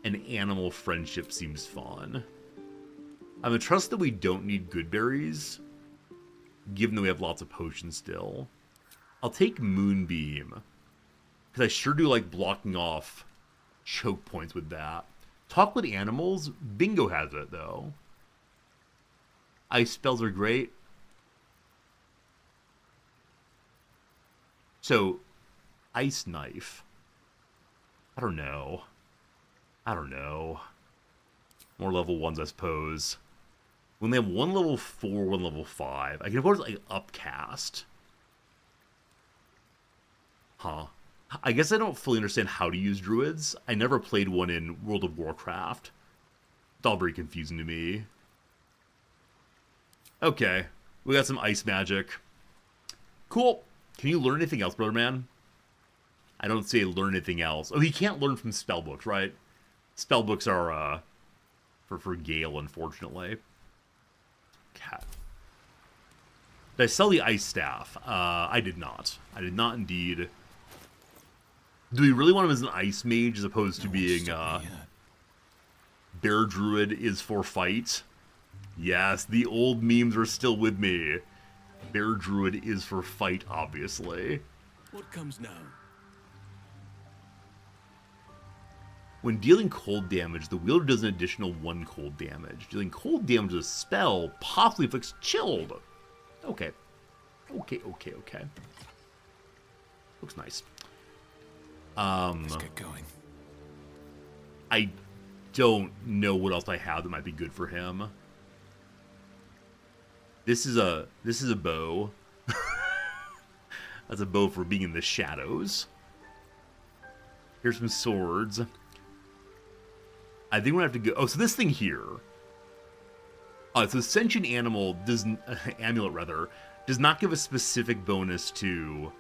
and Animal Friendship seems fun. I'm gonna trust that we don't need good berries. given that we have lots of potions still. I'll take Moonbeam, because I sure do like blocking off choke points with that. Talk with animals? Bingo has it, though. Ice spells are great. So, Ice Knife. I don't know. More level 1s, I suppose. We only have one level 4, one level 5. I can afford like Upcast. Huh. I guess I don't fully understand how to use druids. I never played one in World of Warcraft. It's all very confusing to me. Okay. We got some ice magic. Cool. Can you learn anything else, brother man? I don't say learn anything else. Oh, he can't learn from spellbooks, right? Spellbooks are, for Gale, unfortunately. Cat. Did I sell the ice staff? I did not. I did not indeed. Do we really want him as an ice mage as opposed to being, Bear Druid is for fight? Yes, the old memes are still with me. Bear Druid is for fight, obviously. What comes now? When dealing cold damage, the wielder does an additional 1 cold damage. Dealing cold damage with a spell possibly inflicts chilled. Okay. Okay. Looks nice. Let's get going. I don't know what else I have that might be good for him. This is a bow. That's a bow for being in the shadows. Here's some swords. I think we're gonna have to go. Oh, so this thing here. So Sentient Animal Amulet rather does not give a specific bonus to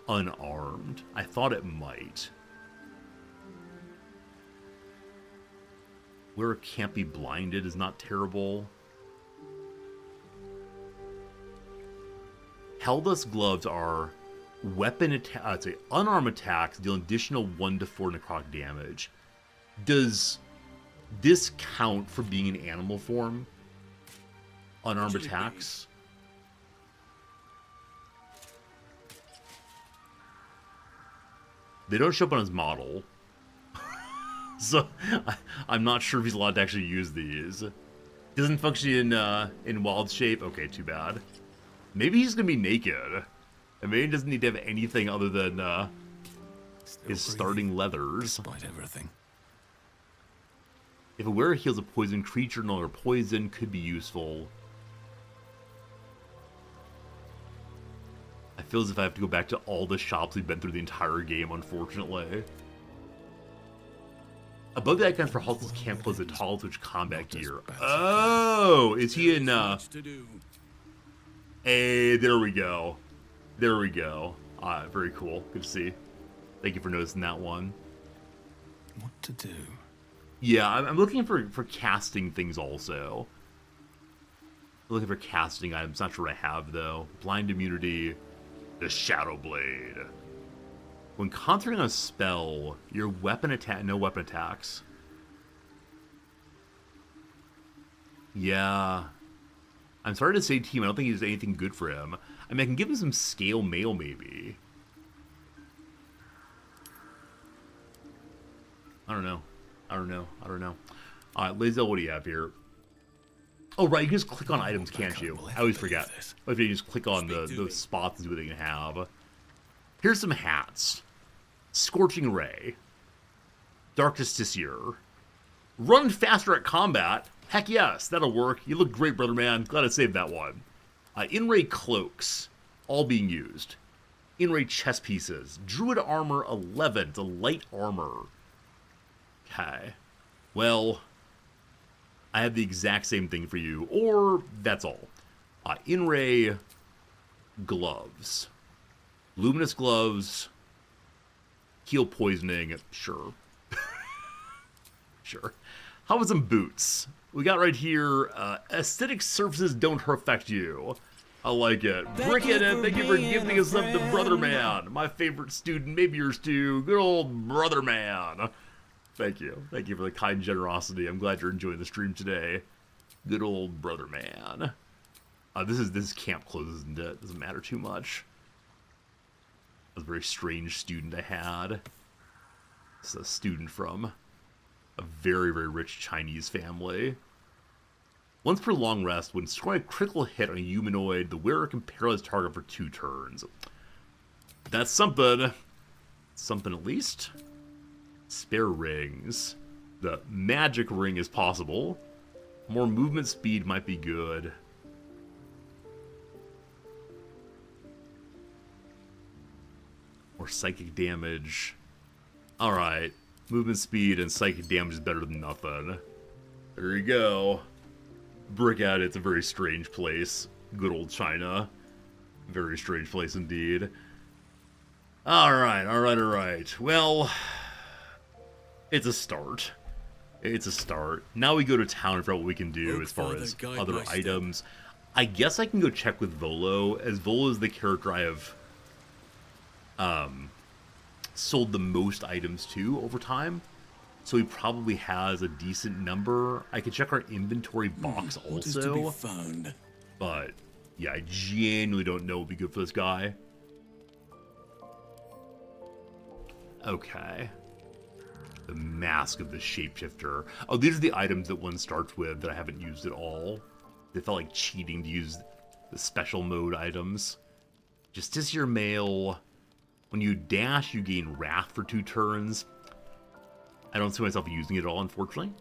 unarmed. I thought it might. Where it can't be blinded is not terrible. Helldust gloves are weapon attack. Unarmed attacks deal an additional 1 to 4 necrotic damage. Does this count for being in animal form? Unarmed attacks? They don't show up on his model. So, I'm not sure if he's allowed to actually use these. Doesn't function in wild shape? Okay, too bad. Maybe he's gonna be naked. And maybe he doesn't need to have anything other than his starting leathers. Despite everything. If a wearer heals a poison creature, no longer poison, could be useful. I feel as if I have to go back to all the shops we've been through the entire game, unfortunately. Above the icons for Halsey's Camp close the tall switch combat gear. Oh, is he in, Hey, there we go. There we go. Very cool. Good to see. Thank you for noticing that one. What to do? Yeah, I'm looking for casting things also. I'm looking for casting items. Not sure what I have, though. Blind immunity. The Shadow Blade. When concentrating on a spell, your weapon attack... No weapon attacks. Yeah. I'm sorry to say, team, I don't think there's anything good for him. I mean, I can give him some scale mail, maybe. I don't know. Alright, Lazel, what do you have here? Oh, right, you can just click on items, can't you? I always forget. If you just click on those spots and see what they can have. Here's some hats. Scorching Ray. Dark Justiciar. Run faster at combat. Heck yes, that'll work. You look great, brother man. Glad I saved that one. In-ray cloaks. All being used. In-ray chest pieces. Druid armor 11. It's a light armor. Okay. Well, I have the exact same thing for you, or that's all. In-ray gloves. Luminous gloves. Heal poisoning. Sure. Sure. How about some boots? We got right here, aesthetic surfaces don't affect you. I like it. Bricket, and thank you for gifting us up to Brother Man. My favorite student, maybe yours too. Good old Brother Man. Thank you. Thank you for the kind generosity. I'm glad you're enjoying the stream today. Good old Brother Man. This is camp clothes, isn't it? Doesn't matter too much. That was a very strange student I had. It's a student from a very, very rich Chinese family. Once per long rest, when scoring a critical hit on a humanoid, the wearer can paralyze target for 2 turns. That's something. Something at least. Spare rings. The magic ring is possible. More movement speed might be good. Or psychic damage. Alright. Movement speed and psychic damage is better than nothing. There you go. Brick at it's a very strange place. Good old China. Very strange place indeed. Alright. Well, it's a start. It's a start. Now we go to town and figure out what we can do as far as other items. I guess I can go check with Volo, as Volo is the character I have sold the most items to over time. So he probably has a decent number. I could check our inventory box also. What is to be found? But yeah, I genuinely don't know what would be good for this guy. Okay. The Mask of the Shapeshifter. Oh, these are the items that one starts with that I haven't used at all. They felt like cheating to use the special mode items. Justiciar Mail. When you dash, you gain Wrath for 2 turns. I don't see myself using it at all, unfortunately.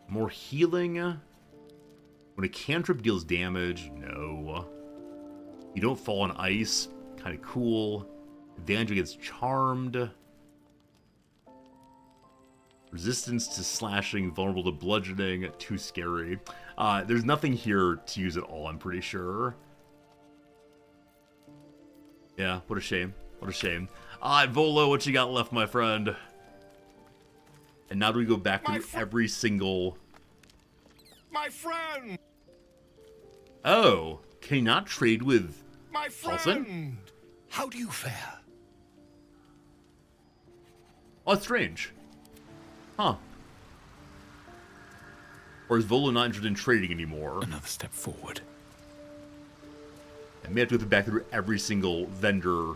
More healing. When a cantrip deals damage, no. You don't fall on ice. Kind of cool. Advantage against Charmed. Resistance to slashing, vulnerable to bludgeoning, too scary. There's nothing here to use at all, I'm pretty sure. Yeah, what a shame. What a shame. Alright, Volo, what you got left, my friend? And now do we go back through every single... My friend! Oh, can you not trade with My friend! Paulson? How do you fare? Oh, that's strange. Huh. Or is Volo not interested in trading anymore? Another step forward. I may have to go back through every single vendor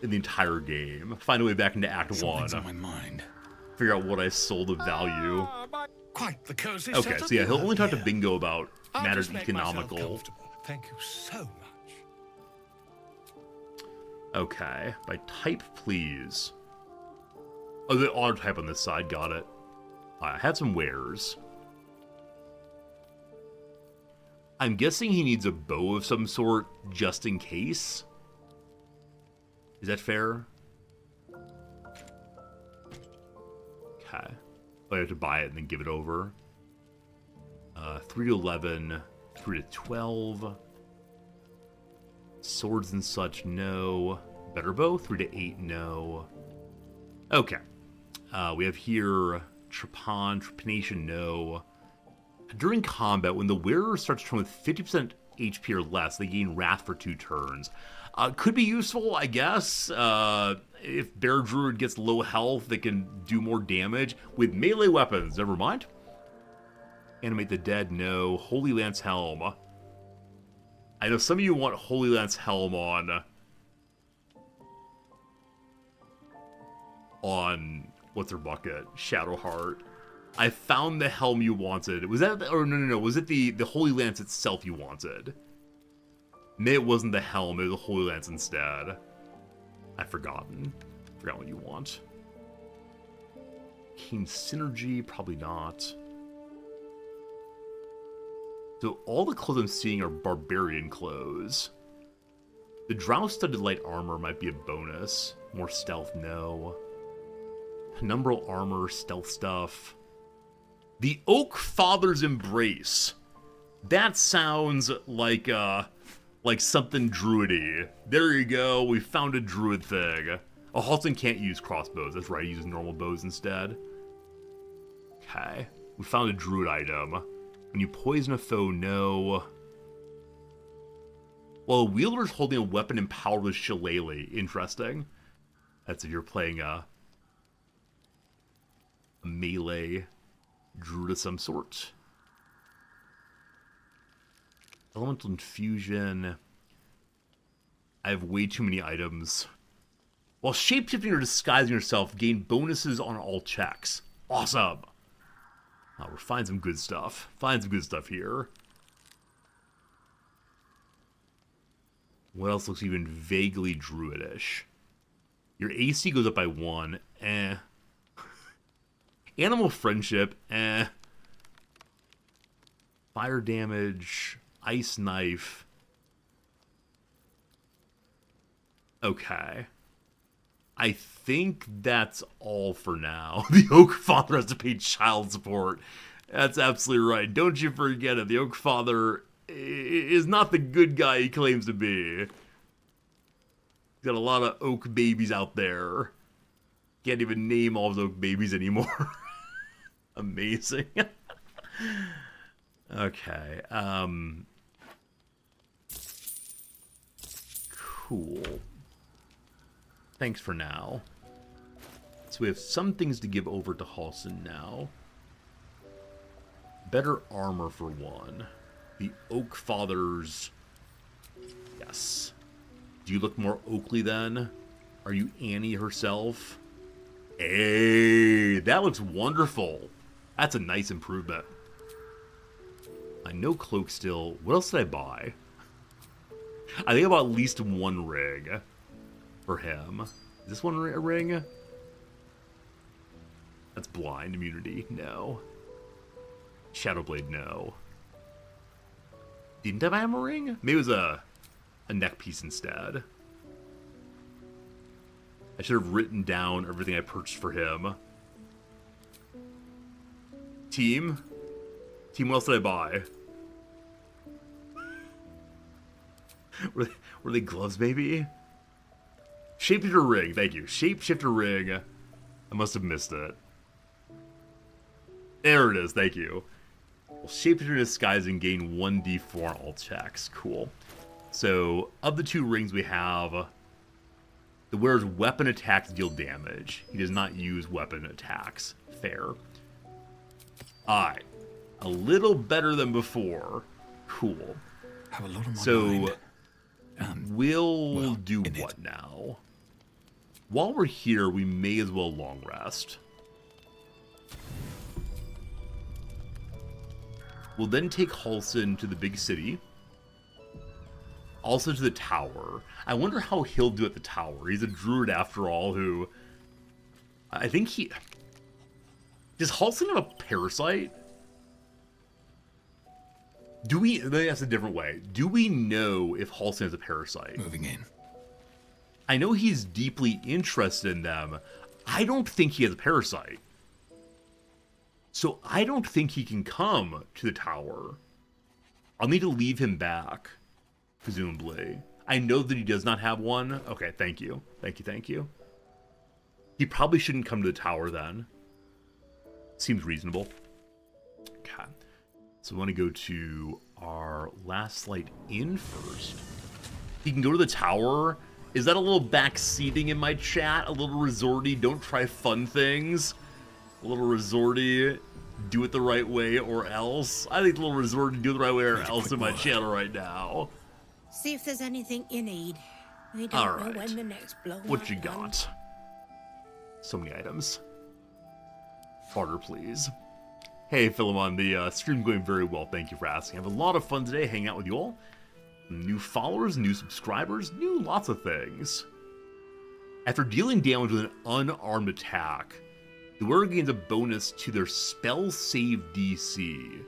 in the entire game. Find a way back into Act 1. Something's on my mind. Figure out what I sold of value. Quite the cozy Okay, setup so yeah, you he'll have only talk to here. Bingo about I'll matters just make myself economical. comfortable. Thank you so much. Okay, by type, please. Oh, the auto type on this side, got it. I had some wares. I'm guessing he needs a bow of some sort, just in case. Is that fair? Okay. I have to buy it and then give it over. 3 to 11, 3 to 12. Swords and such, no. Better bow, 3 to 8, no. Okay. We have here Trepanation, no. During combat, when the wearer starts to turn with 50% HP or less, they gain Wrath for 2 turns. Could be useful, I guess. If Bear Druid gets low health, they can do more damage. With melee weapons, never mind. Animate the Dead, no. Holy Lance Helm. I know some of you want Holy Lance Helm on what's her bucket? Shadowheart. I found the helm you wanted. Was that, or no. Was it the Holy Lance itself you wanted? Maybe it wasn't the helm, it was the Holy Lance instead. I've forgotten. Forgot what you want. Keen Synergy, probably not. So all the clothes I'm seeing are barbarian clothes. The Drow-studded light armor might be a bonus. More stealth, no. Penumbral armor, stealth stuff. The Oak Father's Embrace. That sounds like something druidy. There you go, we found a druid thing. Oh, Halton can't use crossbows, that's right, he uses normal bows instead. Okay, we found a druid item. When you poison a foe, no. Well, a wielder's holding a weapon empowered with shillelagh. Interesting. That's if you're playing a melee druid of some sort. Elemental Infusion. I have way too many items. While shapeshifting or disguising yourself, gain bonuses on all checks. Awesome. Oh, we're finding some good stuff. Find some good stuff here. What else looks even vaguely druidish? Your AC goes up by 1. Animal friendship. Fire damage. Ice knife. Okay. I think that's all for now. The Oak Father has to pay child support. That's absolutely right. Don't you forget it. The Oak Father is not the good guy he claims to be. He's got a lot of oak babies out there. Can't even name all of his oak babies anymore. Amazing. Okay. Cool. Thanks for now. So we have some things to give over to Halsin now. Better armor for one. The Oak Fathers. Yes. Do you look more Oakley then? Are you Annie herself? Hey, that looks wonderful. That's a nice improvement. I know cloak still. What else did I buy? I think I bought at least one ring for him. Is this one a ring? That's blind immunity. No. Shadowblade, no. Didn't I buy him a ring? Maybe it was a neck piece instead. I should have written down everything I purchased for him. Team, what else did I buy? Were they gloves, maybe? Shapeshifter ring, thank you. Shapeshifter ring. I must have missed it. There it is, thank you. Well, Shapeshifter disguising gain 1d4 on all checks. Cool. So, of the two rings we have, the wearer's weapon attacks deal damage. He does not use weapon attacks. Fair. Alright. A little better than before. Cool. Have a lot on my So, mind. we'll do in what it. now? While we're here, we may as well long rest. We'll then take Halsin to the big city. Also to the tower. I wonder how he'll do at the tower. He's a druid after all who... I think he... Does Halsin have a parasite? Do we... Let me ask a different way. Do we know if Halsin has a parasite? Moving in. I know he's deeply interested in them. I don't think he has a parasite. So I don't think he can come to the tower. I'll need to leave him back, presumably. I know that he does not have one. Okay, thank you. Thank you. He probably shouldn't come to the tower then. Seems reasonable. Okay. So we want to go to our last light in first. He can go to the tower. Is that a little backseating in my chat? A little resorty, don't try fun things? A little resorty, do it the right way or else? I think a little resorty, do it the right way or else in my channel right now. See if there's anything you need. We don't All know right. when the next blow What might you come. got? So many items. Farter, please. Hey, Philemon, the stream going very well. Thank you for asking. I have a lot of fun today hanging out with you all. New followers, new subscribers, new lots of things. After dealing damage with an unarmed attack, the wearer gains a bonus to their spell save DC.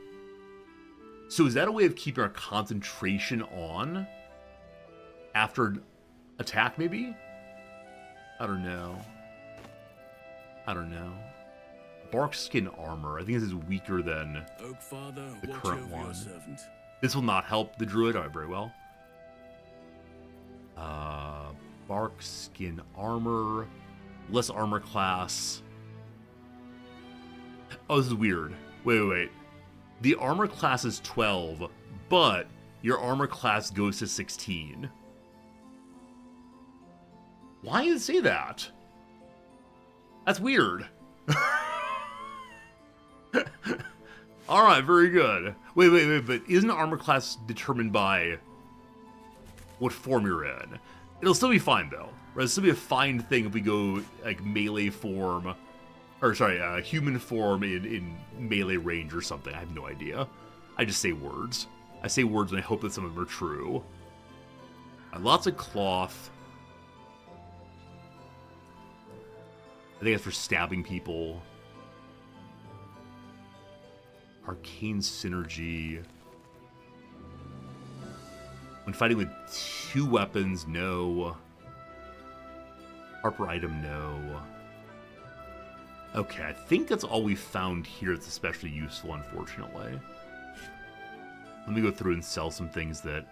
So is that a way of keeping our concentration on after an attack, maybe? I don't know. Bark skin armor. I think this is weaker than Oak Father, the watch current over one. your servant. This will not help the druid. Alright, very well. Bark skin armor. Less armor class. Oh, this is weird. Wait. The armor class is 12, but your armor class goes to 16. Why does it say that? That's weird. All right, very good. Wait, but isn't armor class determined by what form you're in? It'll still be fine, though. Right? It'll still be a fine thing if we go, like, melee form, or sorry, human form in melee range or something. I have no idea. I just say words. I say words and I hope that some of them are true. Lots of cloth. I think that's for stabbing people. Arcane synergy. When fighting with 2 weapons, no. Harper item, no. Okay, I think that's all we found here that's especially useful, unfortunately. Let me go through and sell some things that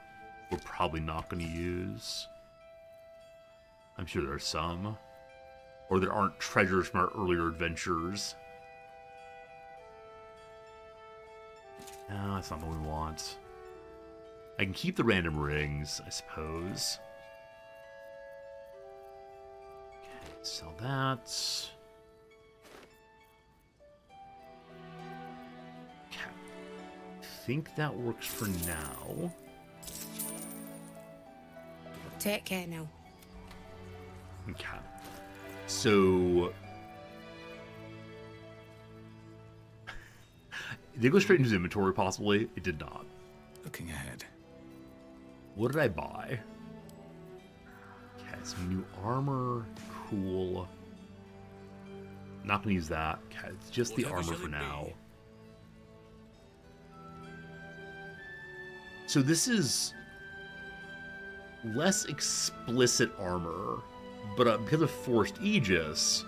we're probably not going to use. I'm sure there are some. Or there aren't treasures from our earlier adventures. No, that's not what we want. I can keep the random rings, I suppose. Okay, sell that. Okay. I think that works for now. Take care now. Okay. So... did it go straight into his inventory, possibly? It did not. Looking ahead. What did I buy? Okay, some new armor. Cool. Not gonna use that. Okay, it's just the armor for now. So this is less explicit armor, but because of Forced Aegis,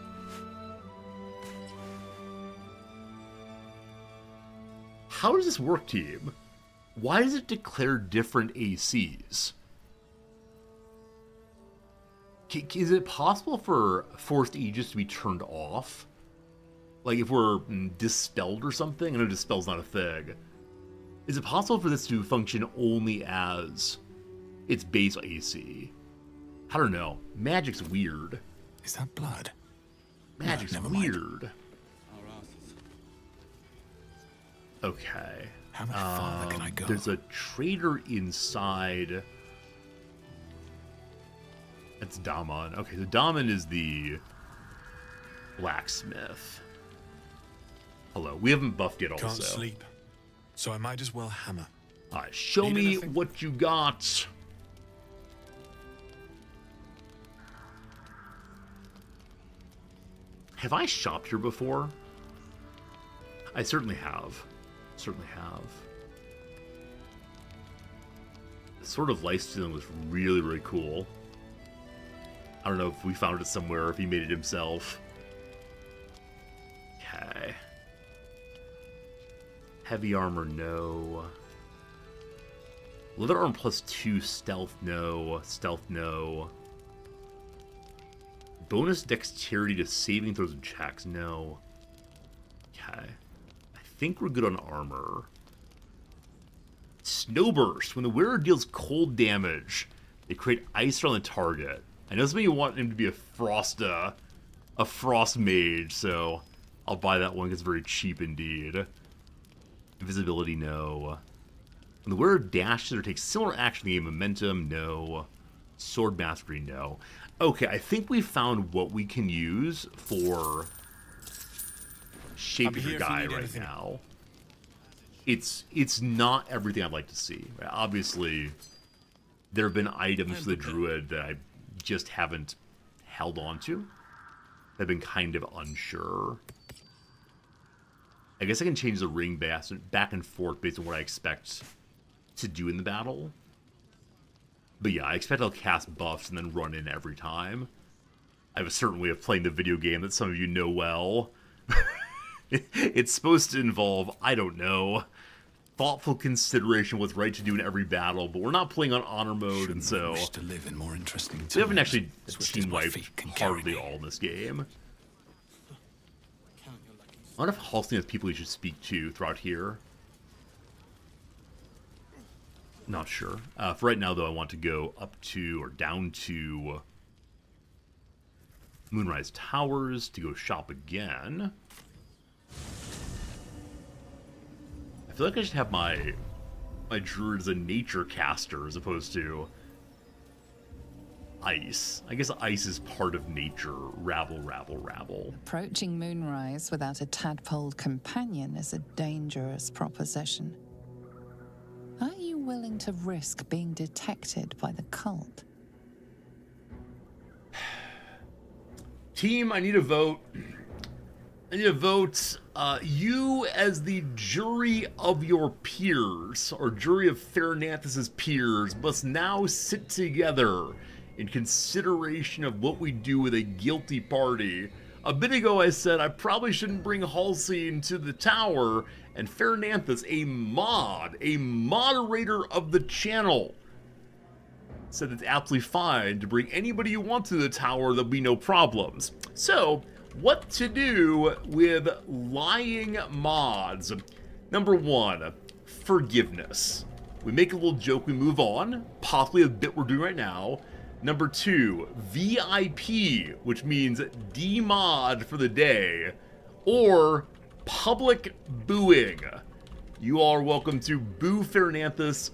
how does this work, team? Why does it declare different ACs? Is it possible for Forced Aegis to be turned off? Like if we're dispelled or something? I know dispel's not a thing. Is it possible for this to function only as its base AC? I don't know. Magic's weird. Is that blood? Magic's never mind. weird. Okay. How much farther can I go? There's a trader inside. That's Daman. Okay, so Daman is the blacksmith. Hello. We haven't buffed yet also. Can't sleep, so I might as well hammer. Alright, show Need me anything? what you got. Have I shopped here before? I certainly have. Certainly have. The Sword of Lifestealing was really, really cool. I don't know if we found it somewhere, or if he made it himself. Okay. Heavy armor, no. Leather armor +2, stealth, no. Stealth, no. Bonus dexterity to saving throws and checks, no. Okay. I think we're good on armor. Snowburst. When the wearer deals cold damage, they create ice around the target. I know some of you want him to be a frost mage, so I'll buy that one because it's very cheap indeed. Invisibility, no. When the wearer dashes or takes similar action, they gain momentum, no. Sword mastery, no. Okay, I think we found what we can use for Shape of your guy right now. It's not everything I'd like to see. Obviously, there have been items for the druid that I just haven't held on to. I've been kind of unsure. I guess I can change the ring back and forth based on what I expect to do in the battle. But yeah, I expect I'll cast buffs and then run in every time. I have a certain way of playing the video game that some of you know well. It's supposed to involve, I don't know, thoughtful consideration of what's right to do in every battle, but we're not playing on honor mode, and so Wish to live in more interesting times. we haven't actually Swift as team my wiped feet can carry hardly me. all in this game. I wonder if Halsey has people you should speak to throughout here. Not sure. For right now, though, I want to go up to, or down to, Moonrise Towers to go shop again. feel like I should have my druid as a nature caster as opposed to ice. I guess ice is part of nature. Rabble, rabble, rabble. Approaching moonrise without a tadpole companion is a dangerous proposition. Are you willing to risk being detected by the cult? Team, I need a vote. I need a vote. You, as the jury of your peers, or jury of Fairnanthus' peers, must now sit together in consideration of what we do with a guilty party. A bit ago I said I probably shouldn't bring Halsey into the tower, and Fairnanthus, a moderator of the channel, said it's absolutely fine to bring anybody you want to the tower, there'll be no problems. So, what to do with lying mods? Number one, forgiveness. We make a little joke, we move on, possibly a bit we're doing right now. Number two, VIP, which means demod for the day, or public booing. You all are welcome to boo Fairnanthus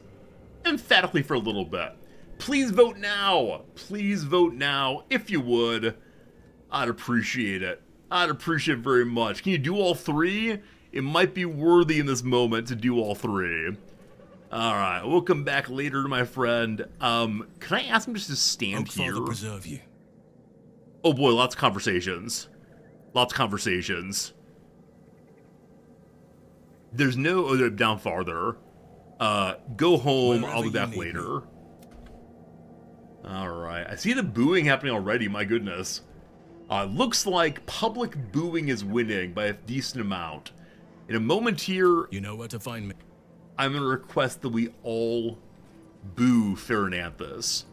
emphatically for a little bit. Please vote now. Please vote now, if you would. I'd appreciate it. I'd appreciate it very much. Can you do all three? It might be worthy in this moment to do all three. Alright, we'll come back later, my friend. Can I ask him just to stand here? Father preserve you. Oh boy, lots of conversations. Lots of conversations. There's no... Oh, they're down farther. Go home, Wherever I'll be you back need later. Alright, I see the booing happening already, my goodness. Looks like public booing is winning by a decent amount. In a moment here, You know where to find me. I'm going to request that we all boo Fairnanthus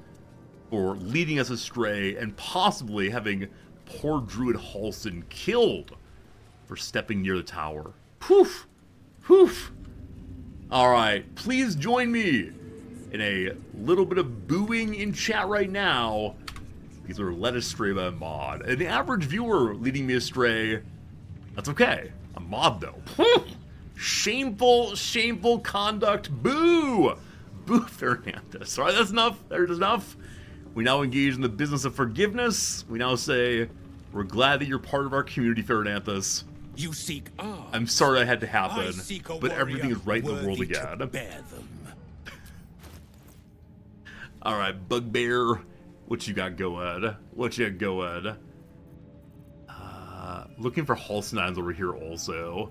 for leading us astray and possibly having poor Druid Halson killed for stepping near the tower. Poof! Poof! Alright, please join me in a little bit of booing in chat right now, because we're led astray by a mod. An average viewer leading me astray, that's okay. A mod, though. Shameful, shameful conduct. Boo! Boo Fairnanthus. Alright, that's enough. There's enough. We now engage in the business of forgiveness. We now say, we're glad that you're part of our community, Fairnanthus. You seek arms. I'm sorry that had to I happen, seek a but everything is right in the world worthy to again. bear them. Alright, Bugbear, what you got going? What you got going? Looking for Halcyon over here also.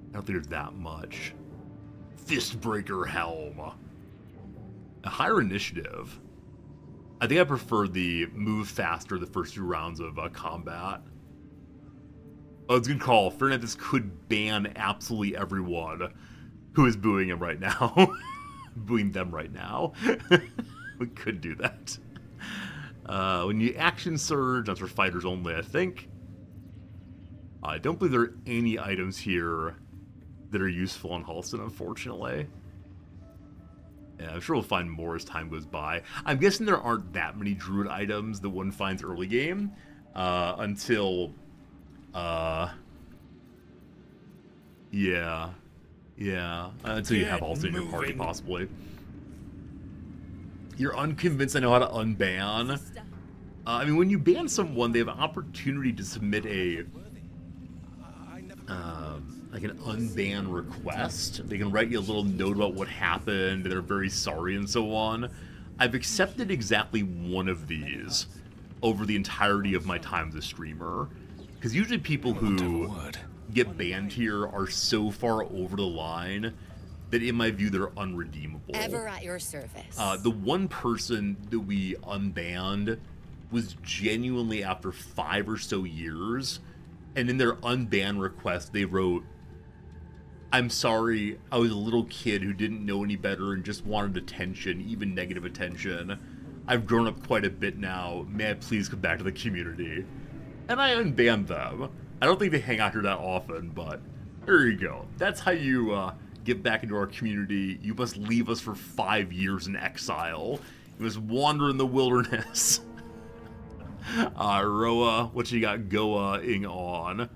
I don't think there's that much. Fistbreaker Helm. A higher initiative. I think I prefer the move faster the first few rounds of combat. Oh, it's a good call. Fairnanthus could ban absolutely everyone who is booing him right now. Booing them right now. We could do that. When you action surge, that's for fighters only, I think. I don't believe there are any items here that are useful on Halston, unfortunately. Yeah, I'm sure we'll find more as time goes by. I'm guessing there aren't that many druid items that one finds early game until... Yeah. Until you have Halston in your party, possibly. You're unconvinced I know how to unban. I mean, when you ban someone, they have an opportunity to submit a... like an unban request. They can write you a little note about what happened, they're very sorry, and so on. I've accepted exactly one of these over the entirety of my time as a streamer. Because usually people who get banned here are so far over the line that in my view they're unredeemable. Ever at your service. The one person that we unbanned was genuinely after 5 or so years, and in their unban request they wrote, "I'm sorry, I was a little kid who didn't know any better and just wanted attention, even negative attention. I've grown up quite a bit now, may I please come back to the community?" And I unbanned them. I don't think they hang out here that often, but there you go. That's how you get back into our community. You must leave us for 5 years in exile. You must wander in the wilderness. Roa, what you got going on?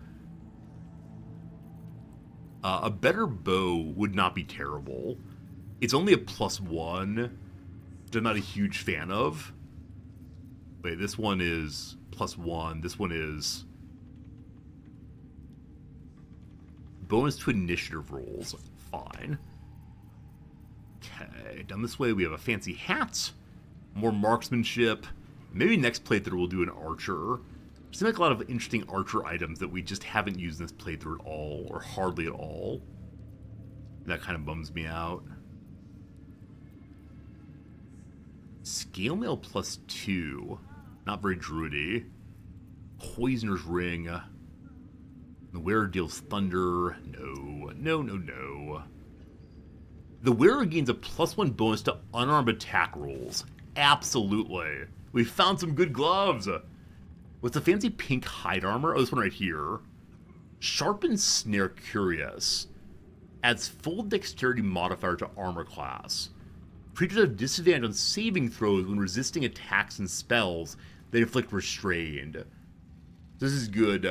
A better bow would not be terrible. It's only a +1, which I'm not a huge fan of. Wait, this one is +1. This one is bonus to initiative rolls. Fine. Okay, down this way we have a fancy hat, more marksmanship. Maybe next playthrough we'll do an archer. Seems like a lot of interesting archer items that we just haven't used in this playthrough at all, or hardly at all. That kind of bums me out. Scale mail +2. Not very druidy. Poisoner's Ring. The wearer deals thunder. No. No, no, no. The wearer gains a +1 bonus to unarmed attack rolls. Absolutely. We found some good gloves. What's the fancy pink hide armor? Oh, this one right here. Sharpened Snare Curious. Adds full dexterity modifier to armor class. Creatures have disadvantage on saving throws when resisting attacks and spells that inflict restrained. This is good,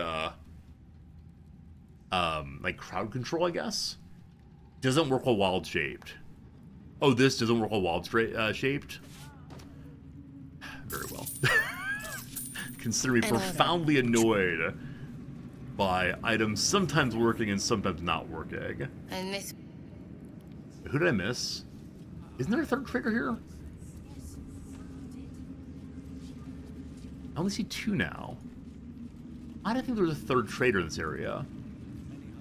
like crowd control, I guess? Doesn't work while wild shaped. Oh, this doesn't work while wild shaped? Very well. Consider me profoundly annoyed by items sometimes working and sometimes not working. And this. Who did I miss? Isn't there a third traitor here? I only see 2 now. I didn't think there was a third traitor in this area.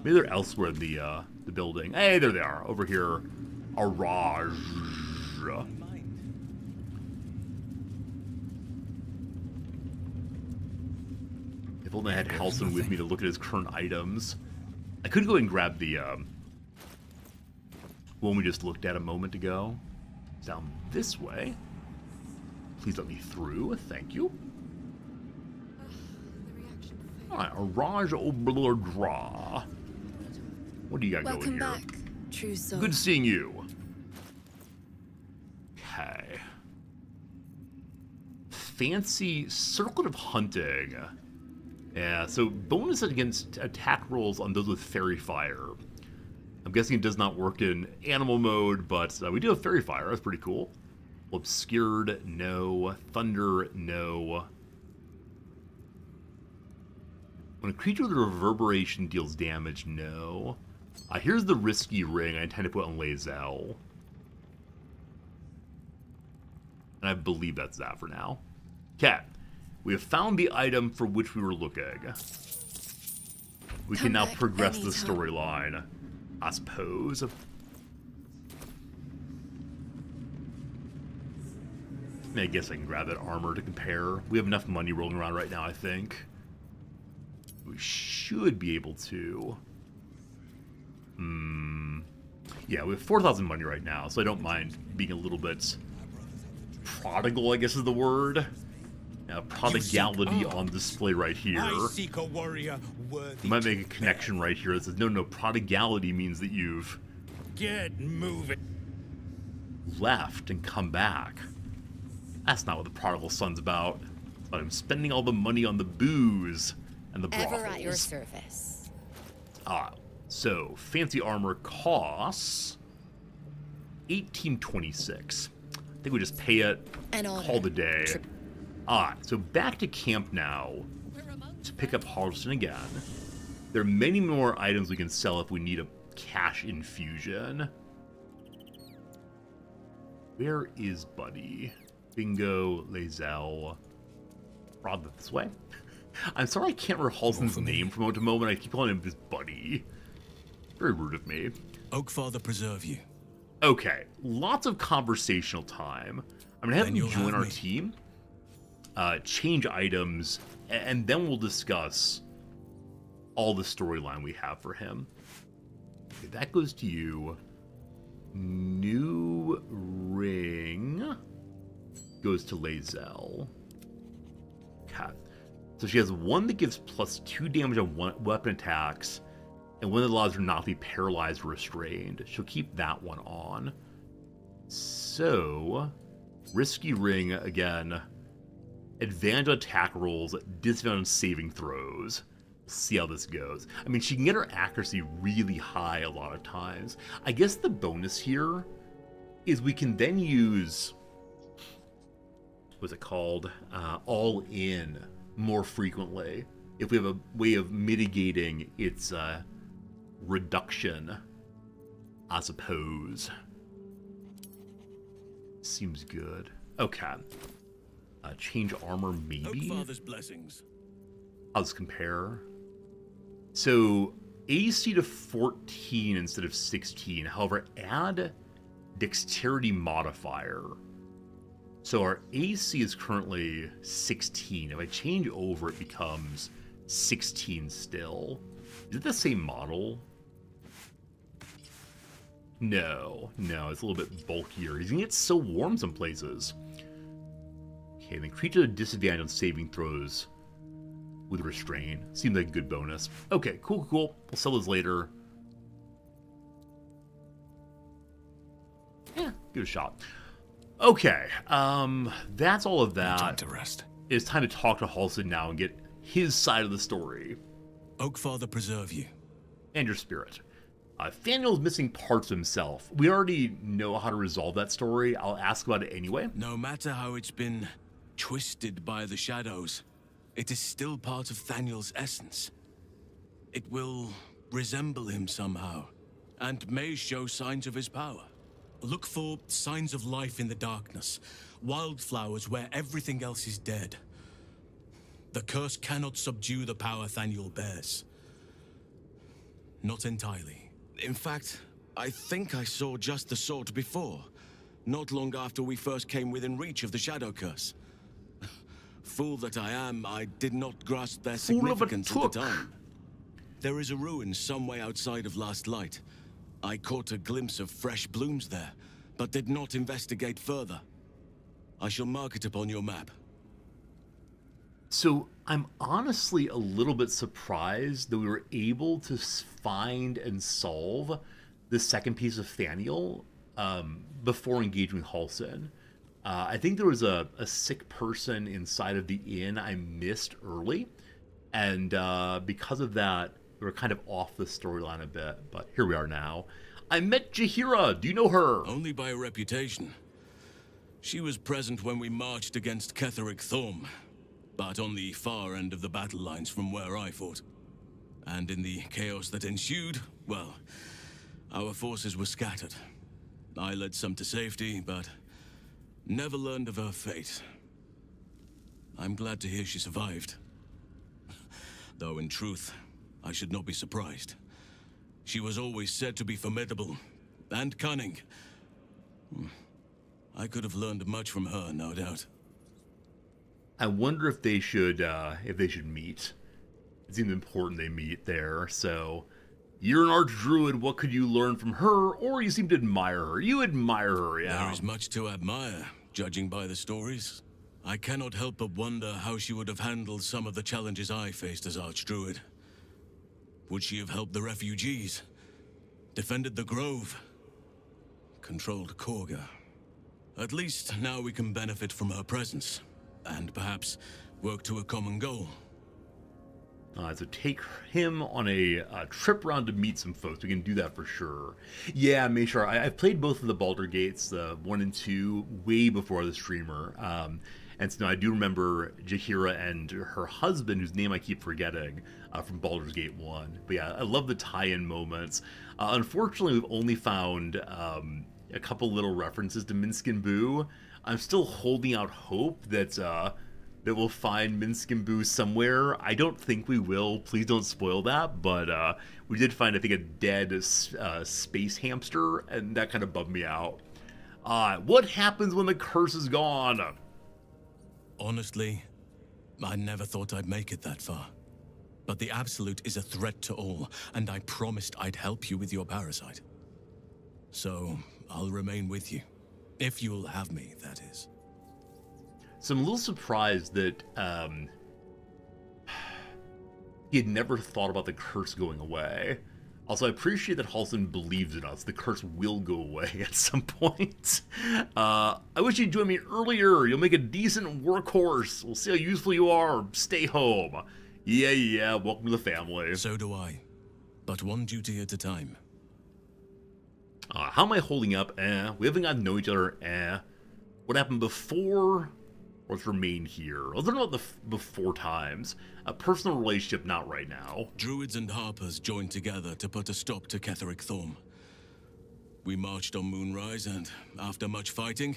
Maybe they're elsewhere in the building. Hey, there they are. Over here. Araj. If only I had Halson with me to look at his current items. I could go and grab the one we just looked at a moment ago. It's down this way. Please let me through. Thank you. Alright, Araj Oblardra. What do you got going here? Welcome back, true soul. Good seeing you. Okay. Fancy Circlet of Hunting. Yeah, so bonus against attack rolls on those with Fairy Fire. I'm guessing it does not work in animal mode, but we do have Fairy Fire. That's pretty cool. Obscured, no. Thunder, no. When a creature with a reverberation deals damage, no. Here's the risky ring I intend to put on Lae'zel. And I believe that's that for now. Okay. We have found the item for which we were looking. We can now progress the storyline, I suppose. I guess I can grab that armor to compare. We have enough money rolling around right now, I think. We should be able to. Yeah, we have 4,000 money right now, so I don't mind being a little bit prodigal, I guess is the word. Prodigality on display right here. I seek a warrior worthy. You might make a connection right here that says, no, prodigality means that you've Get moving. left and come back. That's not what the prodigal son's about. It's about him spending all the money on the booze and the brothels. Ever at your service. So fancy armor costs 1826. I think we just pay it, call the day. So back to camp now to pick up Harleston again. There are many more items we can sell if we need a cash infusion. Where is Buddy? Bingo, Lae'zel. Rod this way. I'm sorry I can't remember Halson's name from moment to moment. I keep calling him just Buddy. Very rude of me. Oakfather preserve you. Okay, lots of conversational time. I'm gonna have him join our team, change items, and then we'll discuss all the storyline we have for him. Okay, that goes to you. New ring goes to Lae'zel. Okay. So she has one that gives +2 damage on weapon attacks, and one that allows her not to be paralyzed or restrained. She'll keep that one on. So, risky ring again. Advantage on attack rolls, disadvantage on saving throws. see how this goes. I mean, she can get her accuracy really high a lot of times. I guess the bonus here is we can then use, what's it called? All in more frequently if we have a way of mitigating its reduction, I suppose. Seems good. Okay. Change armor, maybe? Oakfather's blessings. I'll just compare. So, AC to 14 instead of 16. However, add dexterity modifier. So our AC is currently 16. If I change over, it becomes 16 still. Is it the same model? No, it's a little bit bulkier. He's gonna get so warm some places. Okay, then creature at a disadvantage on saving throws with restrain. Seems like a good bonus. Okay, cool. We'll sell those later. Yeah, give it a shot. Okay, that's all of that. Time to rest. It's time to talk to Halsin now and get his side of the story. Oakfather preserve you. And your spirit. Thaniel's missing parts of himself. We already know how to resolve that story. I'll ask about it anyway. No matter how it's been twisted by the shadows, it is still part of Thaniel's essence. It will resemble him somehow, and may show signs of his power. Look for signs of life in the darkness, wildflowers where everything else is dead. The curse cannot subdue the power Thaniel bears. Not entirely. In fact, I think I saw just the sort before, not long after we first came within reach of the Shadow Curse. Fool that I am, I did not grasp their significance at the time. There is a ruin some way outside of Last Light. I caught a glimpse of fresh blooms there, but did not investigate further. I shall mark it upon your map. So I'm honestly a little bit surprised that we were able to find and solve the second piece of Thaniel before engaging with Halsin. I think there was a sick person inside of the inn I missed early, and because of that, we were kind of off the storyline a bit, but here we are now. I met Jaheira. Do you know her? Only by reputation. She was present when we marched against Ketheric Thorm, but on the far end of the battle lines from where I fought. And in the chaos that ensued, well, our forces were scattered. I led some to safety, but never learned of her fate. I'm glad to hear she survived. Though in truth, I should not be surprised. She was always said to be formidable and cunning. I could have learned much from her, no doubt. I wonder if they should meet. It seems important they meet there. So, you're an archdruid. What could you learn from her? Or you seem to admire her. You admire her, yeah. There is much to admire, judging by the stories. I cannot help but wonder how she would have handled some of the challenges I faced as archdruid. Would she have helped the refugees? Defended the grove? Controlled Korga? At least now we can benefit from her presence. And perhaps work to a common goal. So take him on a trip around to meet some folks. We can do that for sure. Yeah, Mayshar, I've played both of the Baldur Gates, the 1 and 2, way before the streamer. And so I do remember Jaheira and her husband, whose name I keep forgetting, from Baldur's Gate 1. But yeah, I love the tie-in moments. Unfortunately, we've only found a couple little references to Minsc and Boo. I'm still holding out hope that we'll find Minsc and Boo somewhere. I don't think we will. Please don't spoil that. But we did find, I think, a dead space hamster, and that kind of bummed me out. What happens when the curse is gone? Honestly, I never thought I'd make it that far. But the Absolute is a threat to all, and I promised I'd help you with your parasite. So, I'll remain with you. If you'll have me, that is. So I'm a little surprised that he had never thought about the curse going away. Also, I appreciate that Halsin believes in us. The curse will go away at some point. I wish you'd joined me earlier. You'll make a decent workhorse. We'll see how useful you are. Stay home. Yeah, welcome to the family. So do I. But one duty at a time. How am I holding up? We haven't gotten to know each other. What happened before? What's remained here? Let's learn about the before times. A personal relationship, not right now. Druids and Harpers joined together to put a stop to Ketheric Thorm. We marched on Moonrise, and after much fighting,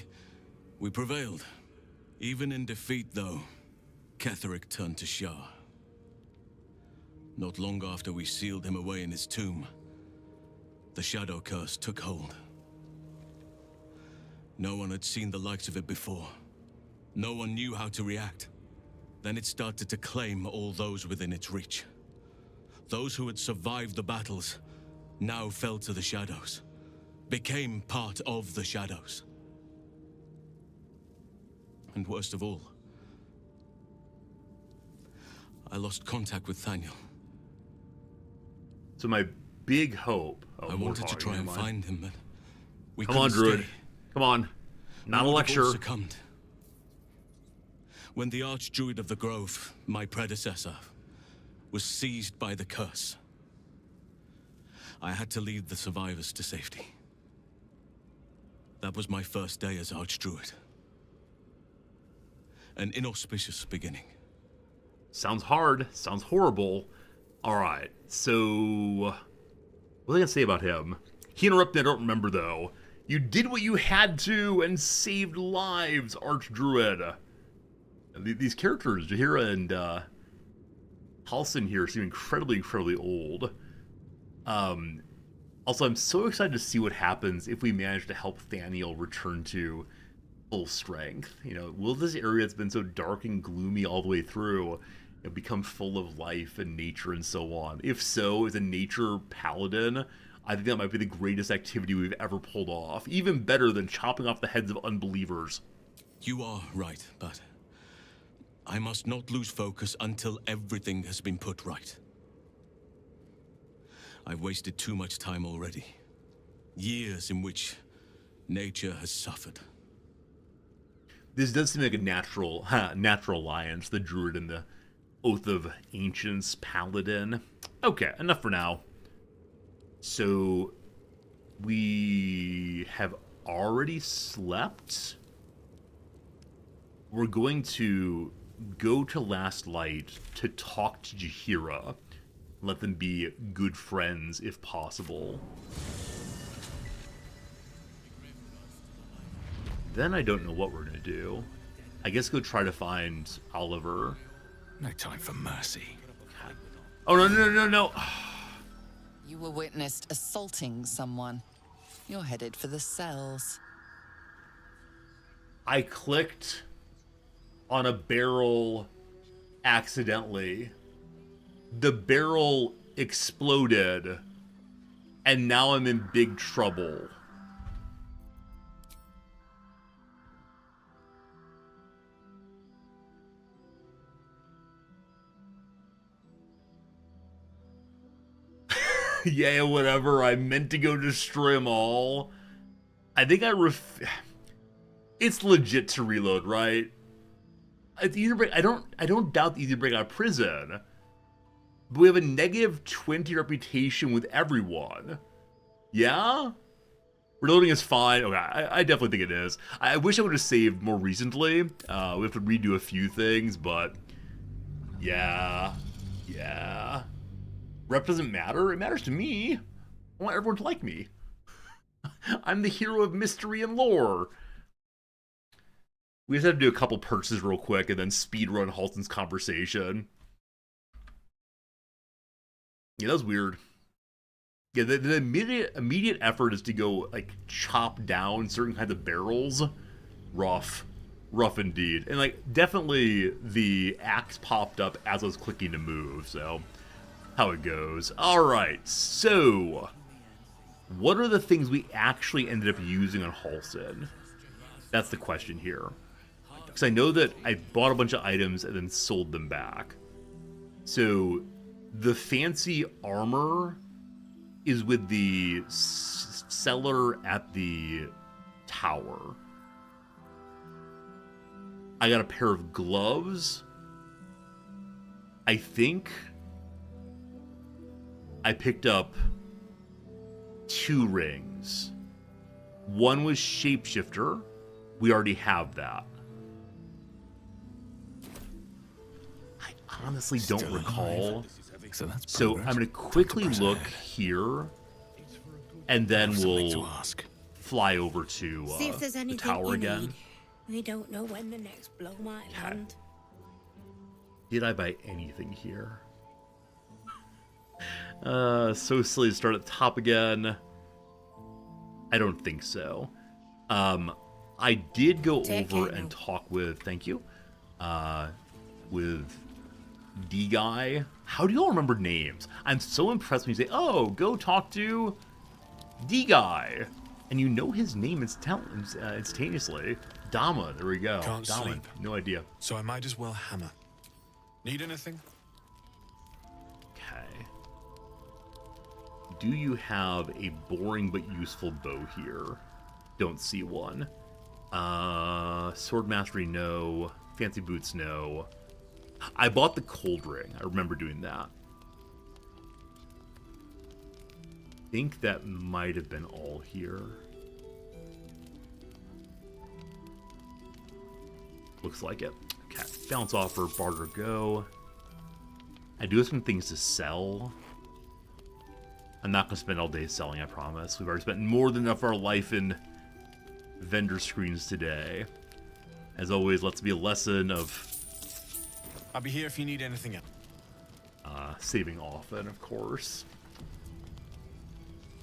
we prevailed. Even in defeat, though, Ketheric turned to Shah. Not long after we sealed him away in his tomb, the Shadow Curse took hold. No one had seen the likes of it before. No one knew how to react. Then it started to claim all those within its reach. Those who had survived the battles now fell to the shadows, became part of the shadows. And worst of all, I lost contact with Thaniel. So my big hope... I wanted to try and find him, but we Come on, couldn't Druid. stay. Come on. Not a We would have all lecture. succumbed. When the Archdruid of the Grove, my predecessor, was seized by the curse, I had to lead the survivors to safety. That was my first day as Archdruid. An inauspicious beginning. Sounds hard. Sounds horrible. Alright, so... What was I gonna say about him? He interrupted, I don't remember though. You did what you had to and saved lives, Archdruid. These characters, Jaheira and Halsin here, seem incredibly old. Also, I'm so excited to see what happens if we manage to help Thaniel return to full strength. You know, will this area that's been so dark and gloomy all the way through become full of life and nature and so on? If so, as a nature paladin, I think that might be the greatest activity we've ever pulled off. Even better than chopping off the heads of unbelievers. You are right, but I must not lose focus until everything has been put right. I've wasted too much time already. Years in which nature has suffered. This does seem like a natural alliance, the Druid and the Oath of Ancients Paladin. Okay, enough for now. So, we have already slept. We're going to go to Last Light to talk to Jaheira. Let them be good friends, if possible. Then I don't know what we're going to do. I guess go try to find Oliver. No time for mercy. Oh, no. You were witnessed assaulting someone. You're headed for the cells. I clicked on a barrel accidentally. The barrel exploded, and now I'm in big trouble. Yeah, whatever. I meant to go destroy them all. I think it's legit to reload, right? It's easy to break. I don't doubt the easy to break out of prison. But we have a negative 20 reputation with everyone. Yeah? Reloading is fine. Okay, I definitely think it is. I wish I would have saved more recently. We have to redo a few things, but yeah. Rep doesn't matter. It matters to me. I want everyone to like me. I'm the hero of mystery and lore. We just have to do a couple purchases real quick and then speedrun Halton's conversation. Yeah, that was weird. Yeah, the immediate effort is to go, like, chop down certain kinds of barrels. Rough indeed. And, like, definitely the axe popped up as I was clicking to move, so how it goes. Alright, so what are the things we actually ended up using on Halsin? That's the question here. Because I know that I bought a bunch of items and then sold them back. So the fancy armor is with the seller at the tower. I got a pair of gloves. I think I picked up 2 rings. One was Shapeshifter. We already have that. I honestly don't Still recall. alive. So that's So progress. I'm going to quickly press look ahead. here, and then Have something we'll to ask. fly over to See if there's the anything tower you again. need. We don't know when the next blow might land. Did I buy anything here? So silly to start at the top again. I don't think so. I did go Take over care and now. talk with, thank you, with D-Guy. How do you all remember names? I'm so impressed when you say, oh, go talk to D-Guy. And you know his name instantaneously. Dama, there we go. Can't Dama, sleep. no idea. So I might as well hammer. Need anything? Okay. Do you have a boring but useful bow here? Don't see one. Sword mastery, no. Fancy boots, no. I bought the cold ring. I remember doing that. I think that might have been all here. Looks like it. Okay. Balance offer, barter, go. I do have some things to sell. I'm not going to spend all day selling, I promise. We've already spent more than enough of our life in vendor screens today. As always, let's be a lesson of I'll be here if you need anything else. saving often, of course.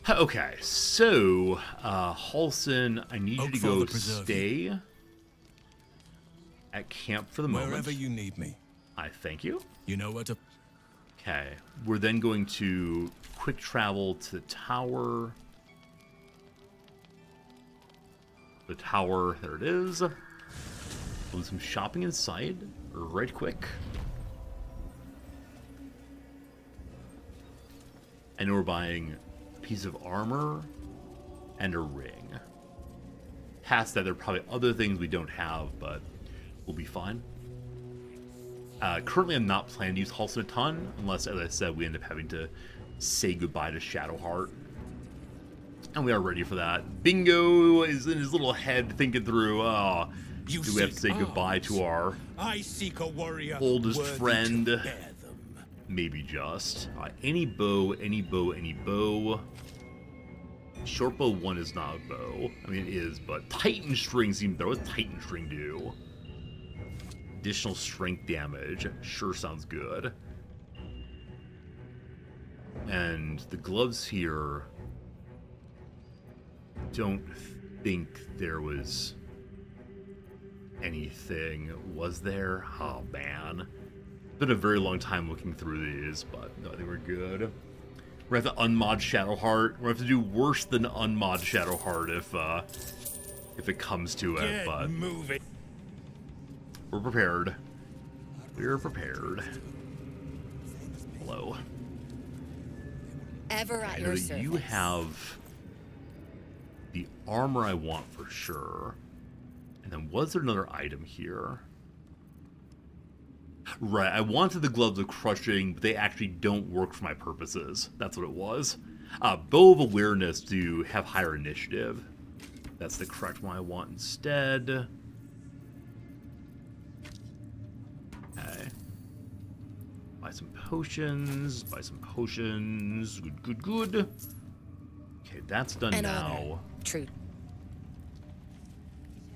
Okay, so, Halson, I need you Oak to for go the preserve. stay at camp for the moment. Wherever you need me. I thank you. You know where to... Okay, we're then going to quick travel to the tower. The tower, there it is. Do some shopping inside, right quick. I know we're buying a piece of armor and a ring. Past that, there are probably other things we don't have, but we'll be fine. Currently, I'm not planning to use Halson a ton, unless, as I said, we end up having to say goodbye to Shadowheart. And we are ready for that. Bingo is in his little head thinking through, oh, You do we have to say seek goodbye arms. to our I seek a warrior oldest worthy to friend? bear them. Maybe just. Any bow, any bow, any bow. Short bow 1 is not a bow. I mean, it is, but Titan string seems better. What does Titan string do? Additional strength damage. Sure sounds good. And the gloves here... don't think there was anything. Was there? Oh, man. It's been a very long time looking through these, but no, I think we're good. We're gonna have to unmod Shadowheart. We're gonna have to do worse than unmod Shadowheart if it comes to it, Get but moving. we're prepared. We're prepared. Hello. Ever at I know your that service. you have the armor I want for sure. And then was there another item here? Right, I wanted the gloves of crushing, but they actually don't work for my purposes. That's what it was. Bow of awareness to have higher initiative. That's the correct one I want instead. Okay. Buy some potions. Buy some potions. Good, good, good. Okay, that's done An now. honor. True.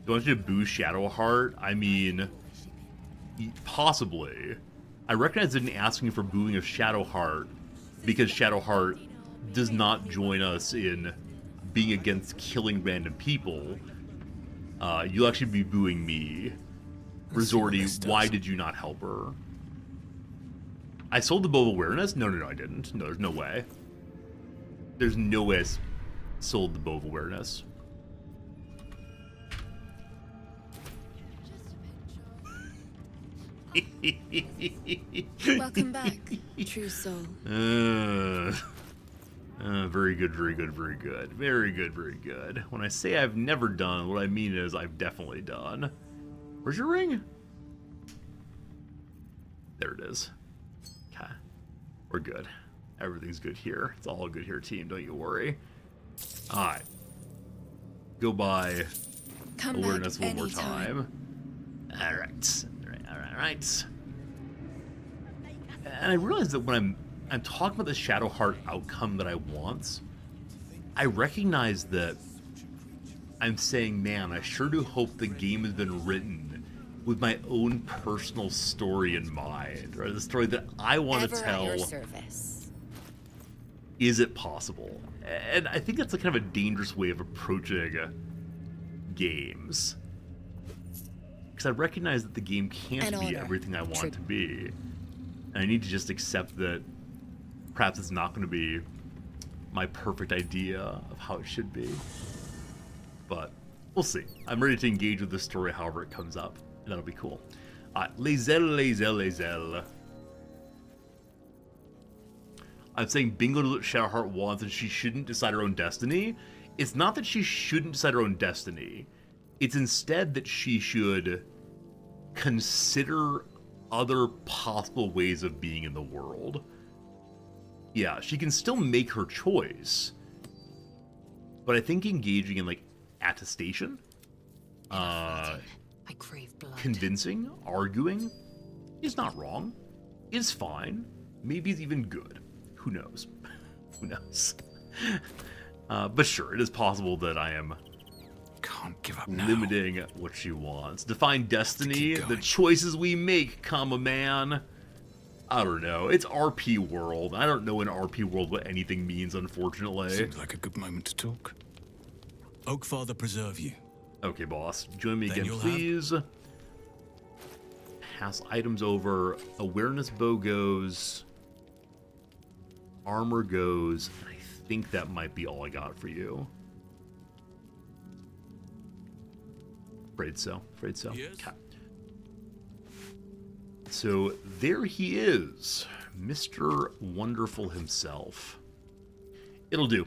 Do I want you to boost Shadowheart? I mean, possibly. I recognize I didn't ask you for booing of Shadowheart because Shadowheart does not join us in being against killing random people. You'll actually be booing me. Let's see what this Resorty, does. why did you not help her? I sold the Bow of Awareness? No, I didn't. No, there's no way. There's no way I sold the Bow of Awareness. Welcome back, true soul. Very good, very good, very good. Very good, very good. When I say I've never done, what I mean is I've definitely done. Where's your ring? There it is. We're good. Everything's good here. It's all good here, team. Don't you worry. Alright. Go by Come awareness back one more anytime. time. Alright. Alright. And I realize that when I'm talking about the Shadowheart outcome that I want, I recognize that I'm saying, man, I sure do hope the game has been written with my own personal story in mind, or the story that I want to Ever at your tell. service. Is it possible? And I think that's a kind of a dangerous way of approaching games. Because I recognize that the game can't An be honor. everything I want True. it to be. And I need to just accept that perhaps it's not going to be my perfect idea of how it should be. But we'll see. I'm ready to engage with the story however it comes up. And that'll be cool. Les ailes. I'm saying Bingo knows what Shadowheart wants and she shouldn't decide her own destiny. It's not that she shouldn't decide her own destiny. It's instead that she should consider other possible ways of being in the world. Yeah, she can still make her choice. But I think engaging in, like, attestation, I crave blood. convincing, arguing, is not wrong. Is fine. Maybe it's even good. Who knows? Who knows? But sure, it is possible that I am Can't give up now. limiting what she wants. Define destiny, keep the going. choices we make, comma man. I don't know. It's RP world. I don't know in RP world what anything means, unfortunately. Seems like a good moment to talk. Oakfather preserve you. Okay, boss. Join me Then again, you'll have- please. Pass items over. Awareness bow goes. Armor goes. And I think that might be all I got for you. Afraid so. Yes? Okay. So there he is. Mr. Wonderful himself. It'll do.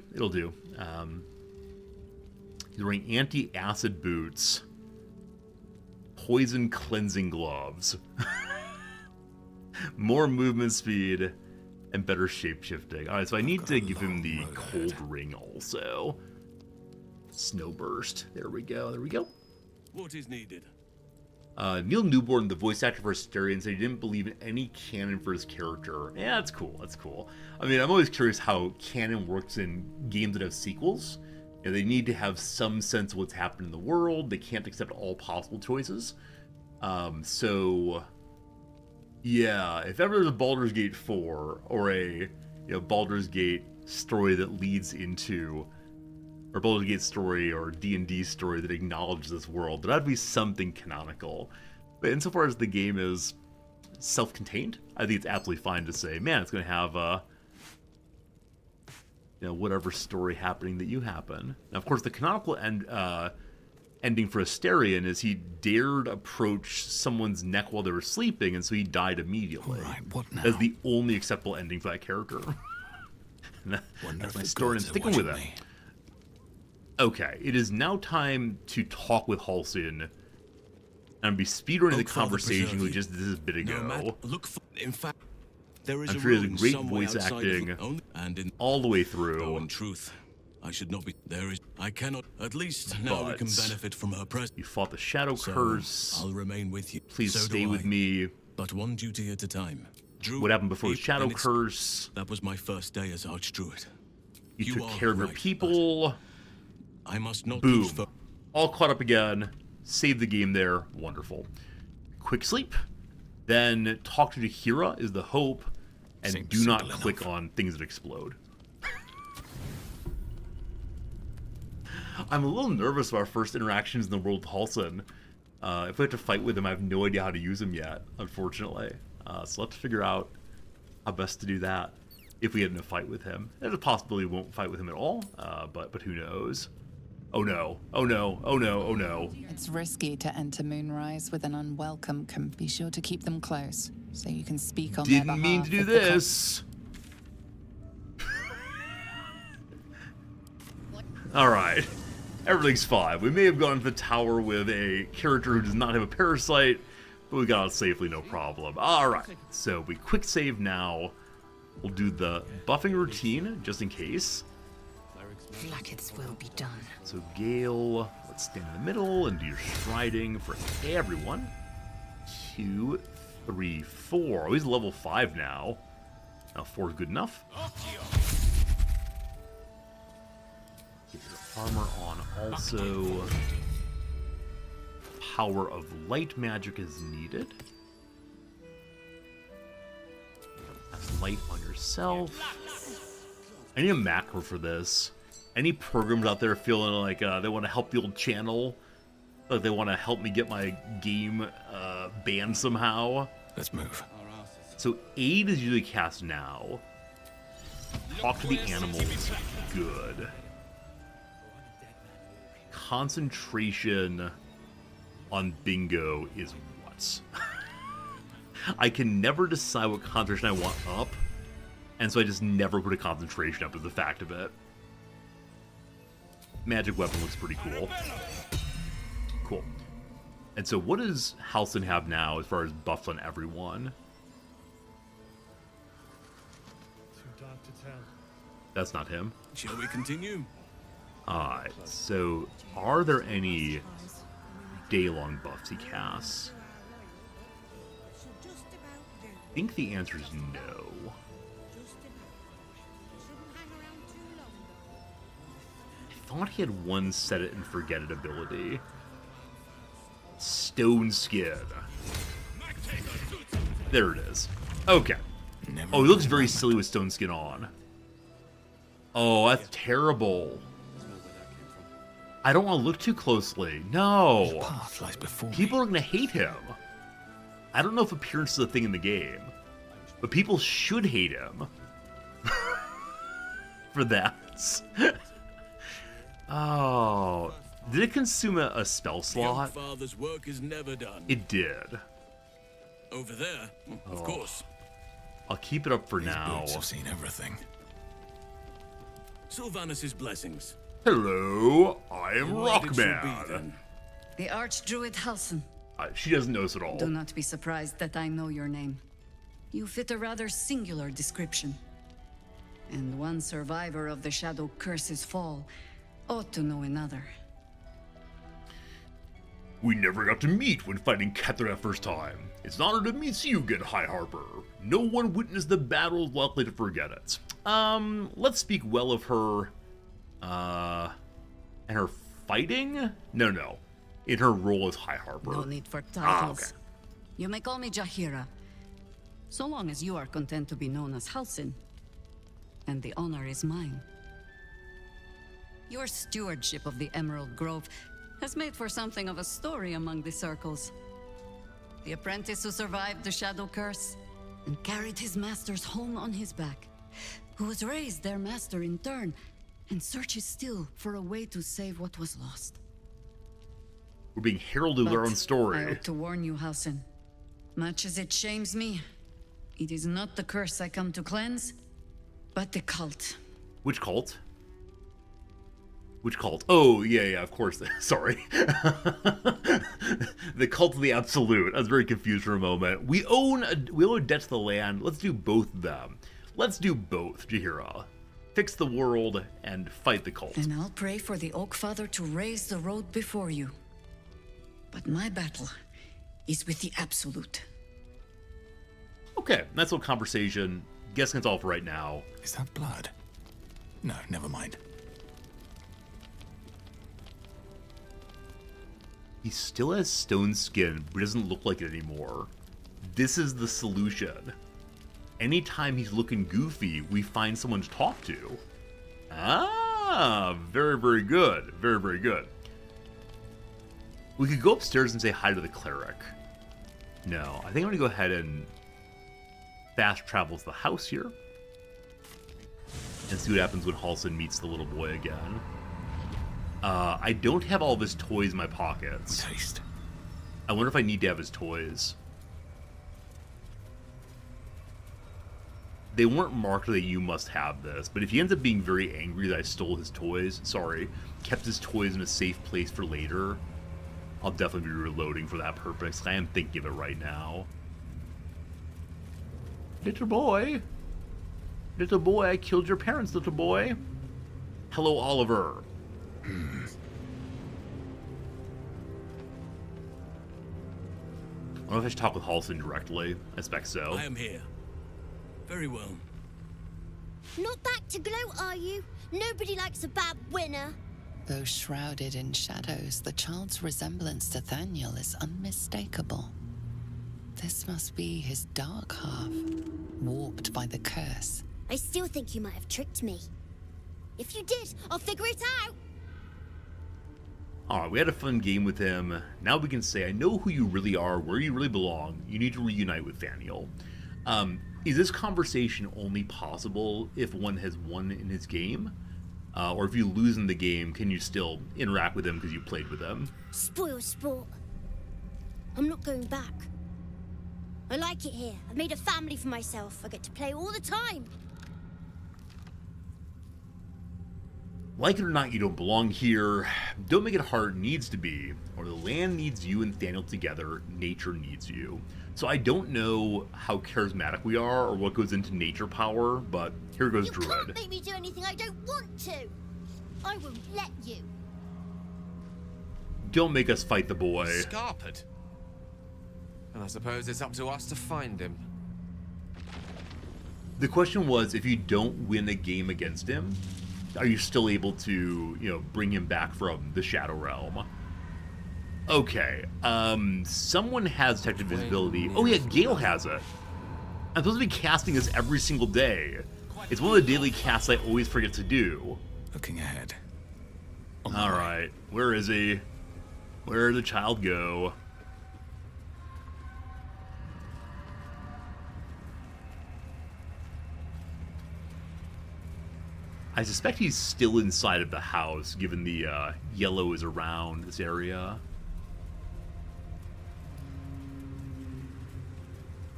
He's wearing anti-acid boots, poison cleansing gloves, more movement speed, and better shape-shifting. Alright, so I need to give him the cold ring also. Snowburst. There we go. What is needed? Neil Newborn, the voice actor for Asterion, said he didn't believe in any canon for his character. Yeah, that's cool. I mean, I'm always curious how canon works in games that have sequels. You know, they need to have some sense of what's happened in the world. They can't accept all possible choices. So, yeah, if ever there's a Baldur's Gate 4 or a Baldur's Gate story that leads into, or Baldur's Gate story or D&D story that acknowledges this world, there ought to be something canonical. But insofar as the game is self-contained, I think it's absolutely fine to say, man, it's going to have whatever story happening that you happen. Now, of course, the canonical ending for Asterion is he dared approach someone's neck while they were sleeping, and so he died immediately. Right, what now? That's the only acceptable ending for that character. That's my story, and I'm sticking with it. Okay, it is now time to talk with Halcyon. And I'll be speedrunning the Oakfather conversation preserve we you. just did this a bit No ago. matter. Look for. In fact, there is I'm a sure he has room great somewhere voice outside of acting the- only- and in all the way though through. in truth, I should not be. There is. I cannot. At least now we can But- benefit from her presence. You fought the Shadow So, Curse. I'll remain with you. Please So stay do with I. me. But one duty at a time. Druid, What happened before the if- Shadow and it's- Curse? That was my first day as Archdruid. You took are care of your right, people. I must not Boom. lose. All caught up again. Save the game there. Wonderful. Quick sleep. Then talk to Jahira is the hope. And Seems do not simple click enough. on things that explode. I'm a little nervous about our first interactions in the world with Halcyon. If we have to fight with him, I have no idea how to use him yet, unfortunately. So we'll have to figure out how best to do that if we get in a fight with him. There's a possibility we won't fight with him at all, but who knows? Oh no, oh no, oh no, oh no. It's risky to enter Moonrise with an unwelcome. Be sure to keep them close so you can speak on their Didn't mean to behalf do if the this. Alright. Everything's fine. We may have gone to the tower with a character who does not have a parasite, but we got out safely, no problem. Alright. So we quick save now. We'll do the buffing routine, just in case. Like will be done. So Gale, let's stand in the middle and do your striding for everyone. 2, 3, 4. Oh, he's level 5 now. Now 4 is good enough. Get your armor on also. Power of light magic is needed. That's light on yourself. I need a macro for this. Any programs out there feeling like they want to help the old channel? Like they want to help me get my game banned somehow? Let's move. So aid is usually cast now. Talk to the animals, good. Concentration on bingo is what? I can never decide what concentration I want up, and so I just never put a concentration up as the fact of it. Magic weapon looks pretty cool. Cool. And so what does Halsin have now as far as buffs on everyone? That's not him. Shall we continue? Alright, so are there any day-long buffs he casts? I think the answer is no. I thought he had one set it and forget it ability. Stone Skin. There it is. Okay. Oh, he looks very silly with Stone Skin on. Oh, that's terrible. I don't want to look too closely. No. Path lies before People are going to hate him. I don't know if appearance is a thing in the game, but people should hate him for that. Oh, did it consume a spell slot? Your father's work is never done. It did. Over there, of course. I'll keep it up for These now. boots have seen everything. Sylvanas' blessings. Hello, I am What it shall be, Rockman. then. The Archdruid Halsin. She doesn't know us at all. Do not be surprised that I know your name. You fit a rather singular description. And one survivor of the Shadow Curse's fall ought to know another. We never got to meet when fighting Kether that first time. It's an honor to meet you again, High Harper. No one witnessed the battle is likely to forget it. Let's speak well of her, and her fighting? No. In her role as High Harper. No need for titles. Okay. You may call me Jahira, so long as you are content to be known as Halsin. And the honor is mine. Your stewardship of the Emerald Grove has made for something of a story among the circles. The apprentice who survived the Shadow Curse and carried his masters home on his back, who was raised their master in turn and searches still for a way to save what was lost. We're being heralded with our own I story. ought to warn you, Halsin. Much as it shames me, it is not the curse I come to cleanse, but the cult. Which cult? Which cult? Oh, yeah, of course. Sorry. The cult of the absolute. I was very confused for a moment. We owe a debt to the land. Let's do both of them. Let's do both, Jahira. Fix the world and fight the cult. And I'll pray for the Oak Father to raise the road before you. But my battle is with the absolute. Okay, nice little conversation. Guessing it's all for right now. Is that blood? No, never mind. He still has stone skin, but doesn't look like it anymore. This is the solution. Anytime he's looking goofy, we find someone to talk to. Ah, very, very good. Very, very good. We could go upstairs and say hi to the cleric. No, I think I'm going to go ahead and fast travel to the house here. And see what happens when Halsin meets the little boy again. I don't have all of his toys in my pockets. Taste. I wonder if I need to have his toys. They weren't marked that you must have this, but if he ends up being very angry that I stole his toys, sorry, kept his toys in a safe place for later, I'll definitely be reloading for that purpose. I am thinking of it right now. Little boy. Little boy, I killed your parents, little boy. Hello, Oliver. I don't know if I should talk with Halsin directly. I expect so. I am here. Very well. Not back to gloat, are you? Nobody likes a bad winner. Though shrouded in shadows, the child's resemblance to Thaniel is unmistakable. This must be his dark half, warped by the curse. I still think you might have tricked me. If you did, I'll figure it out. Alright, we had a fun game with him. Now we can say, I know who you really are, where you really belong. You need to reunite with Thaniel. Is this conversation only possible if one has won in his game? Or if you lose in the game, can you still interact with him because you played with him? Spoil sport. I'm not going back. I like it here. I've made a family for myself. I get to play all the time. Like it or not, you don't belong here. Don't make it hard, it needs to be. Or the land needs you and Thaniel together. Nature needs you. So I don't know how charismatic we are or what goes into nature power, but here goes You Druid. can't make me do anything I don't want to. I won't let you. Don't make us fight the boy. Scarpered. And I suppose it's up to us to find him. The question was, if you don't win a game against him, are you still able to, bring him back from the Shadow Realm? Okay, someone has detected visibility. Oh yeah, Gale has it. I'm supposed to be casting this every single day. It's one of the daily casts I always forget to do. Looking ahead. Alright, where is he? Where did the child go? I suspect he's still inside of the house, given the yellow is around this area.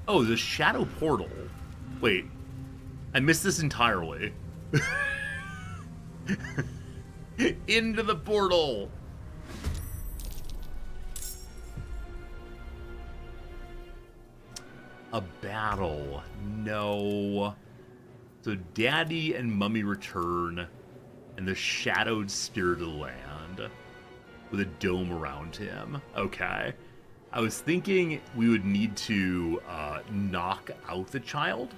Oh, the shadow portal. Wait, I missed this entirely. Into the portal. A battle. No. So Daddy and Mummy return, and the shadowed spirit of the land with a dome around him. Okay. I was thinking we would need to knock out the child.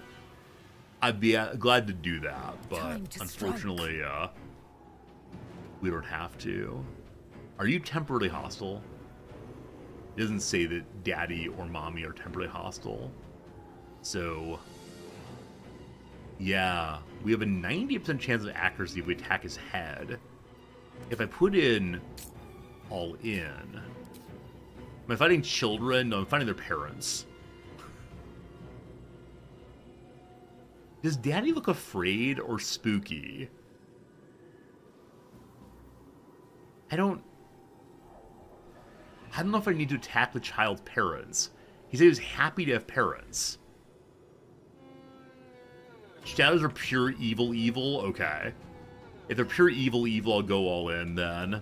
I'd be glad to do that, but unfortunately, we don't have to. Are you temporarily hostile? It doesn't say that Daddy or Mommy are temporarily hostile. So, yeah, we have a 90% chance of accuracy if we attack his head. If I put in all in... Am I fighting children? No, I'm fighting their parents. Does Daddy look afraid or spooky? I don't know if I need to attack the child's parents. He said he was happy to have parents. Shadows are pure evil. Okay. If they're pure evil, I'll go all in then.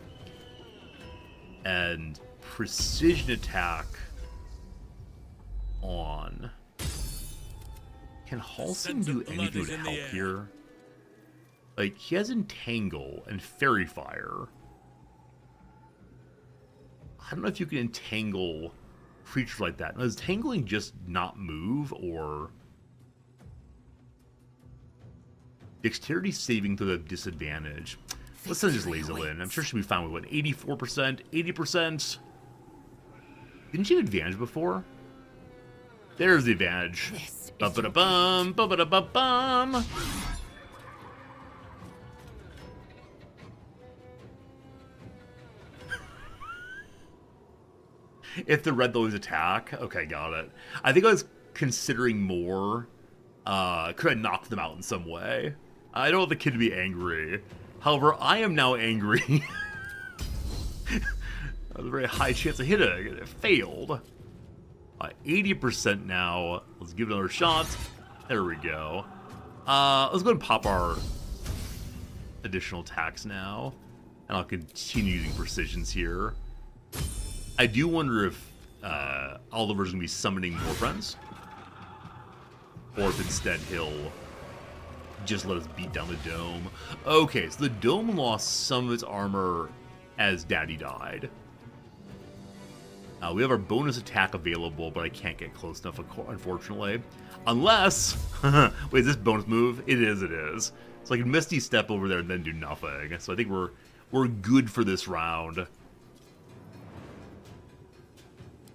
And precision attack on. Can Halsin do anything to help here? Like, he has Entangle and Fairy Fire. I don't know if you can entangle creatures like that. Now, does tangling just not move, or... Dexterity saving to the disadvantage. Let's send just Laser in. I'm sure she'll be fine with what, 84%? 80%? Didn't she have advantage before? There's the advantage. Ba-ba-da-bum, ba-ba-da-ba-bum. If the red always attack. Okay, got it. I think I was considering more. Could I knock them out in some way? I don't want the kid to be angry. However, I am now angry. There's a very high chance of hitting. It failed. 80% now. Let's give it another shot. There we go. Let's go ahead and pop our additional attacks now. And I'll continue using precisions here. I do wonder if Oliver's going to be summoning more friends. Or if instead he'll just let us beat down the dome. Okay, so the dome lost some of its armor as Daddy died. We have our bonus attack available, but I can't get close enough, unfortunately. Unless... Wait, is this bonus move? It is, it is. So I can Misty Step over there and then do nothing. So I think we're good for this round.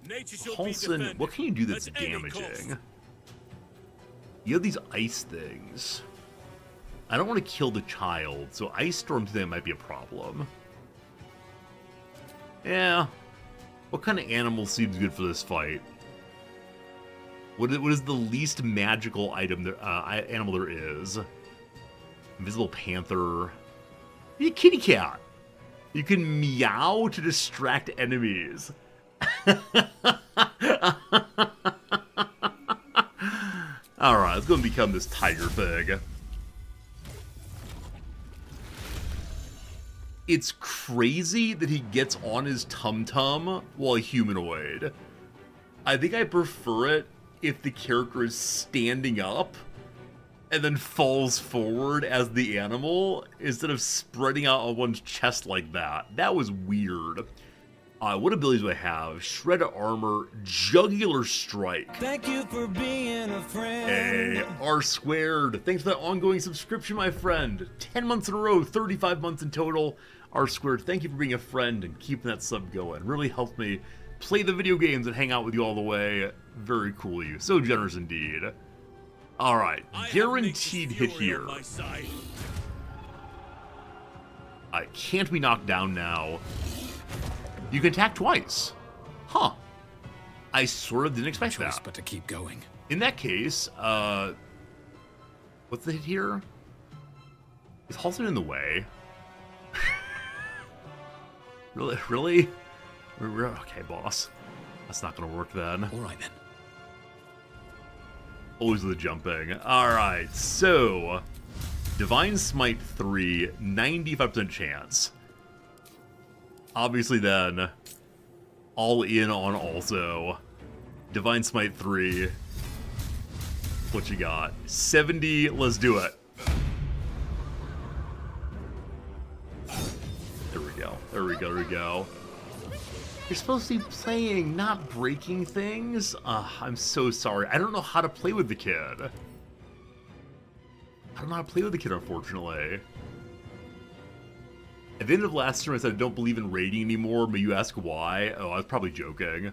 Halsin, what can you do that's damaging? You have these ice things. I don't want to kill the child, so Ice Storm to them might be a problem. Yeah. What kind of animal seems good for this fight? What is the least magical item there, animal there is? Invisible panther. You kitty cat. You can meow to distract enemies. Alright, it's going to become this tiger thing. It's crazy that he gets on his tum-tum while humanoid. I think I prefer it if the character is standing up and then falls forward as the animal instead of spreading out on one's chest like that. That was weird. What abilities do I have? Shred Armor, Jugular Strike. Thank you for being a friend. Hey, R squared. Thanks for that ongoing subscription, my friend. 10 months in a row, 35 months in total. R squared, thank you for being a friend and keeping that sub going. Really helped me play the video games and hang out with you all the way. Very cool of you. So generous indeed. Alright, guaranteed hit here. Can't be knocked down now. You can attack twice. Huh. I sort of didn't expect that. But to keep going. In that case, what's the hit here? Is Halsin in the way? Really? Really? Okay, boss. That's not gonna work then. Alright then. Always the jumping. Alright, so... Divine Smite 3, 95% chance. Obviously then, all in on also. Divine Smite 3. What you got? 70, let's do it. There we go, there we go, there we go. You're supposed to be playing, not breaking things? I'm so sorry. I don't know how to play with the kid. I don't know how to play with the kid, unfortunately. At the end of last stream, I said I don't believe in raiding anymore, but you ask why? Oh, I was probably joking.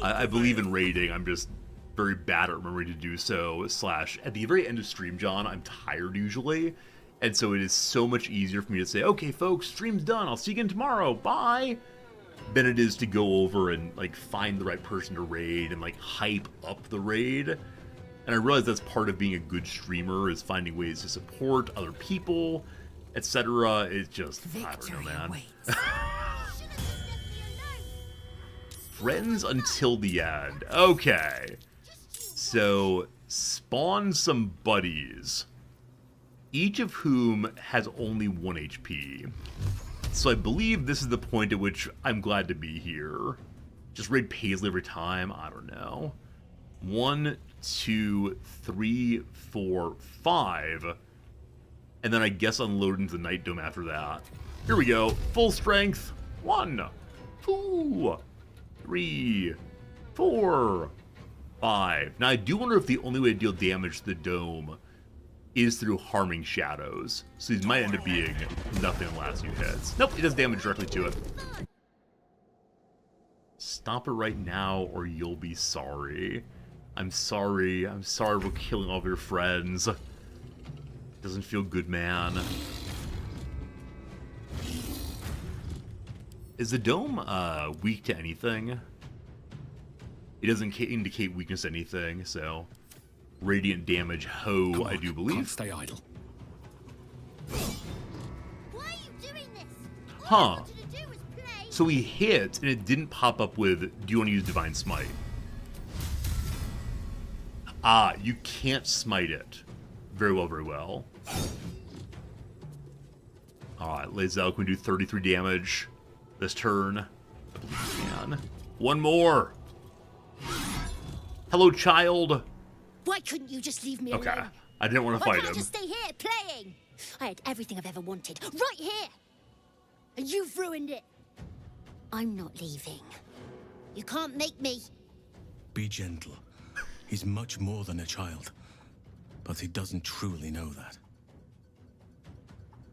I believe in raiding, I'm just very bad at remembering to do so, / at the very end of stream, John, I'm tired usually, and so it is so much easier for me to say, okay folks, stream's done, I'll see you again tomorrow, bye! Than it is to go over and like find the right person to raid and like hype up the raid. And I realize that's part of being a good streamer, is finding ways to support other people, etc. It's just, I don't know, man. Friends until the end. Okay. So, spawn some buddies, each of whom has only 1 HP. So I believe this is the point at which I'm glad to be here. Just raid Paisley every time? I don't know. 1, 2, 3, 4, 5. And then I guess unload into the Night Dome after that. Here we go. Full strength. 1, 2, 3, 4, 5. Now I do wonder if the only way to deal damage to the dome is through harming shadows. So these might end up being nothing in the last few hits. Nope, it does damage directly to it. Stop it right now or you'll be sorry. I'm sorry. I'm sorry we're killing all of your friends. Doesn't feel good, man. Is the dome weak to anything? It doesn't indicate weakness to anything, so... Radiant damage, ho, I do believe. Can't stay idle. Why are you doing this? Huh. All I wanted to do was play. So he hit, and it didn't pop up with, do you want to use Divine Smite? Ah, you can't smite it. Very well, very well. Alright, Lae'zel can do 33 damage this turn. I believe you can. One more! Hello, child! Why couldn't you just leave me Okay. alone? I didn't want to Why fight can't I him. just stay here playing? I had everything I've ever wanted, right here. And you've ruined it. I'm not leaving. You can't make me. Be gentle. He's much more than a child. But he doesn't truly know that.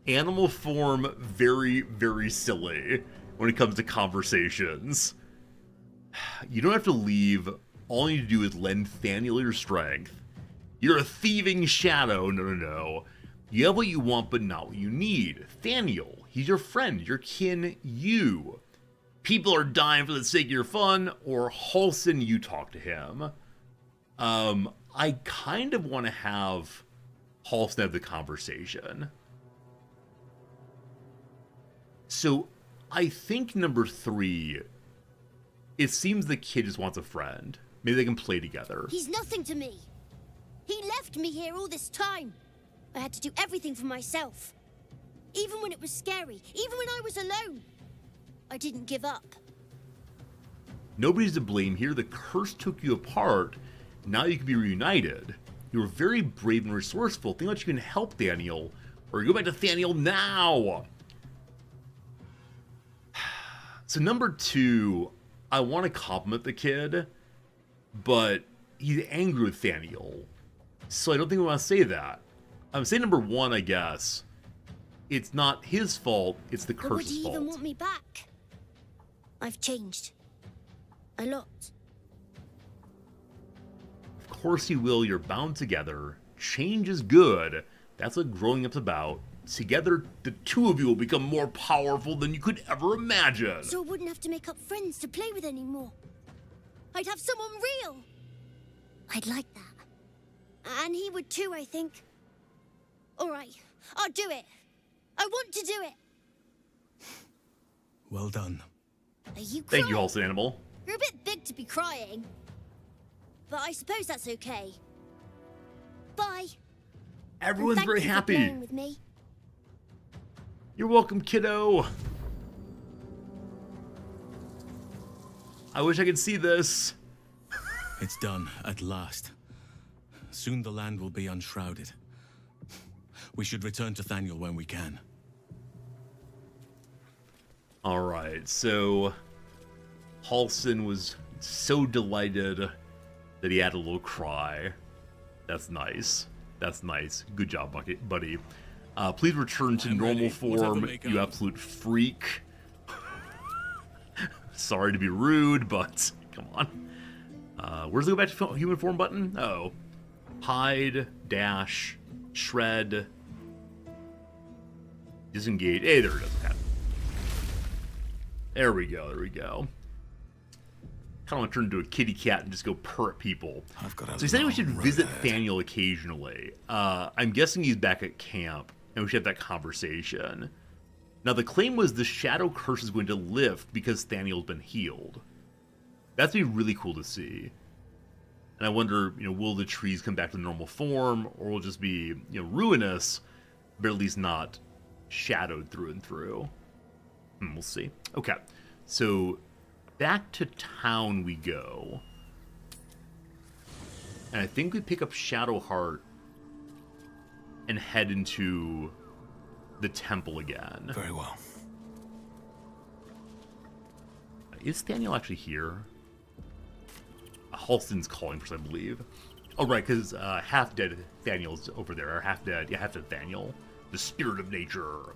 Animal form, very, very silly when it comes to conversations. You don't have to leave. All you need to do is lend Thaniel your strength. You're a thieving shadow. No. You have what you want, but not what you need. Thaniel, he's your friend, your kin, you. People are dying for the sake of your fun, or Halsin, you talk to him. I kind of want to have Halsin have the conversation. So, I think number 3, it seems the kid just wants a friend. Maybe they can play together. He's nothing to me. He left me here all this time. I had to do everything for myself. Even when it was scary, even when I was alone. I didn't give up. Nobody's to blame here. The curse took you apart. Now you can be reunited. You were very brave and resourceful. Think that you can help Thaniel. Or you go back to Thaniel now. So number 2, I want to compliment the kid, but he's angry with Thaniel. So I don't think we want to say that. I'm saying number 1, I guess. It's not his fault, it's the But would curse's he fault. even want me back? I've changed. A lot. Of course he will, you're bound together. Change is good. That's what growing up's about. Together, the two of you will become more powerful than you could ever imagine. So I wouldn't have to make up friends to play with anymore. I'd have someone real. I'd like that. And he would too, I think. All right, I'll do it. I want to do it. Well done. Are you crying? Thank you, Halsin Animal. You're a bit big to be crying. But I suppose that's okay. Bye. Everyone's And very thank you for happy. playing with me. You're welcome, kiddo. I wish I could see this. It's done, at last. Soon the land will be unshrouded. We should return to Thaniel when we can. Alright, so Halsin was so delighted that he had a little cry. That's nice. That's nice. Good job, buddy. Please return to I'm normal ready. Whatever form, may you come. absolute freak. Sorry to be rude, but come on. Where's the go back to human form button? Oh. Hide, dash, shred, disengage. Hey, there it is. Okay. There we go, there we go. Kind of want to turn into a kitty cat and just go purr at people. I've got a So he said we long should road visit ahead. Thaniel occasionally. I'm guessing he's back at camp, and we should have that conversation. Now, the claim was the shadow curse is going to lift because Thaniel's been healed. That'd be really cool to see. And I wonder, will the trees come back to normal form, or will it just be, ruinous, but at least not shadowed through and through? We'll see. Okay, so back to town we go. And I think we pick up Shadowheart and head into the temple again. Very well. Is Thaniel actually here? Halston's calling for us, I believe. Oh, right, because half-dead Thaniel's over there. Or half-dead, yeah, half-dead Thaniel. The spirit of nature.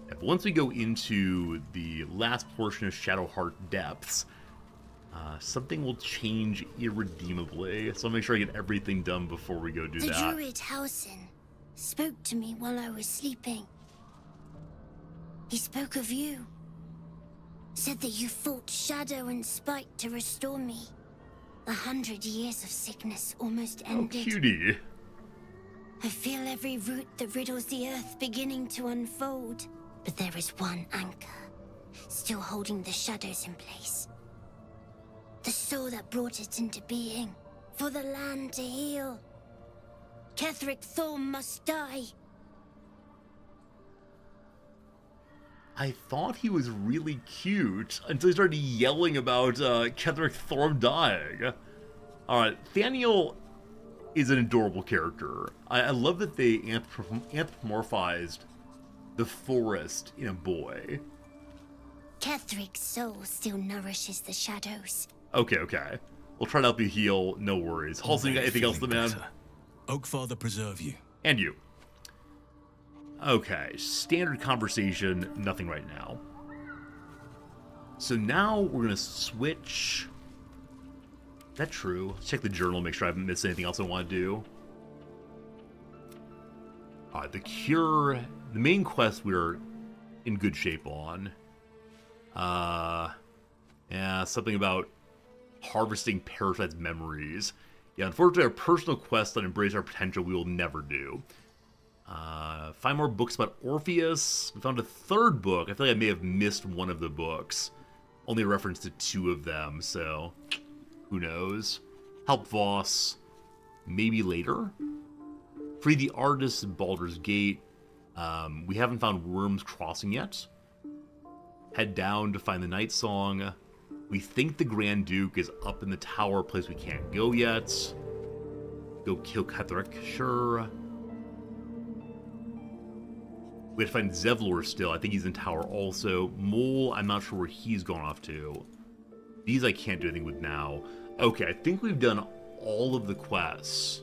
Yeah, but once we go into the last portion of Shadowheart Depths, something will change irredeemably. So I'll make sure I get everything done before we go do The that. druid Halsin spoke to me while I was sleeping. He spoke of you. Said that you fought shadow and spite to restore me. 100 years of sickness almost Oh, ended. cutie. I feel every root that riddles the earth beginning to unfold. But there is one anchor, still holding the shadows in place. The soul that brought it into being, for the land to heal. Ketheric Thorm must die. I thought he was really cute until he started yelling about Ketheric Thorm dying. Alright, Thaniel, is an adorable character. I love that they anthropomorphized the forest in a boy. Kethric's soul still nourishes the shadows. Okay. We'll try to help you heal. No worries. Halsey, you got anything else, the man? Oakfather preserve you. And you. Okay, standard conversation, nothing right now. So now we're gonna switch. Is that true? Let's check the journal, make sure I haven't missed anything else I want to do. Alright, the cure. The main quest we're in good shape on. Yeah, something about harvesting parasites' memories. Yeah, unfortunately, our personal quest on Embrace Our Potential we will never do. Find more books about Orpheus. We found a third book. I feel like I may have missed one of the books. Only a reference to 2 of them, so who knows. Help Voss. Maybe later. Free the artist in Baldur's Gate. We haven't found Worm's Crossing yet. Head down to find the Night Song. We think the Grand Duke is up in the tower, place we can't go yet. Go kill Ketheric, sure. We have to find Zevlor still. I think he's in tower also. Mole, I'm not sure where he's gone off to. These I can't do anything with now. Okay, I think we've done all of the quests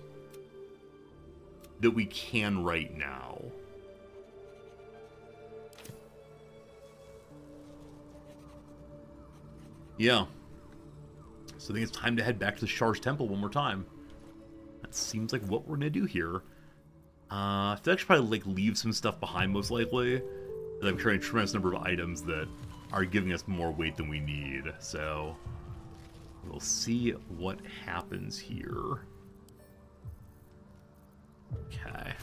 that we can right now. Yeah. So I think it's time to head back to the Shar's Temple one more time. That seems like what we're going to do here. I feel like I should probably leave some stuff behind most likely. I'm carrying a tremendous number of items that are giving us more weight than we need. So we'll see what happens here. Okay.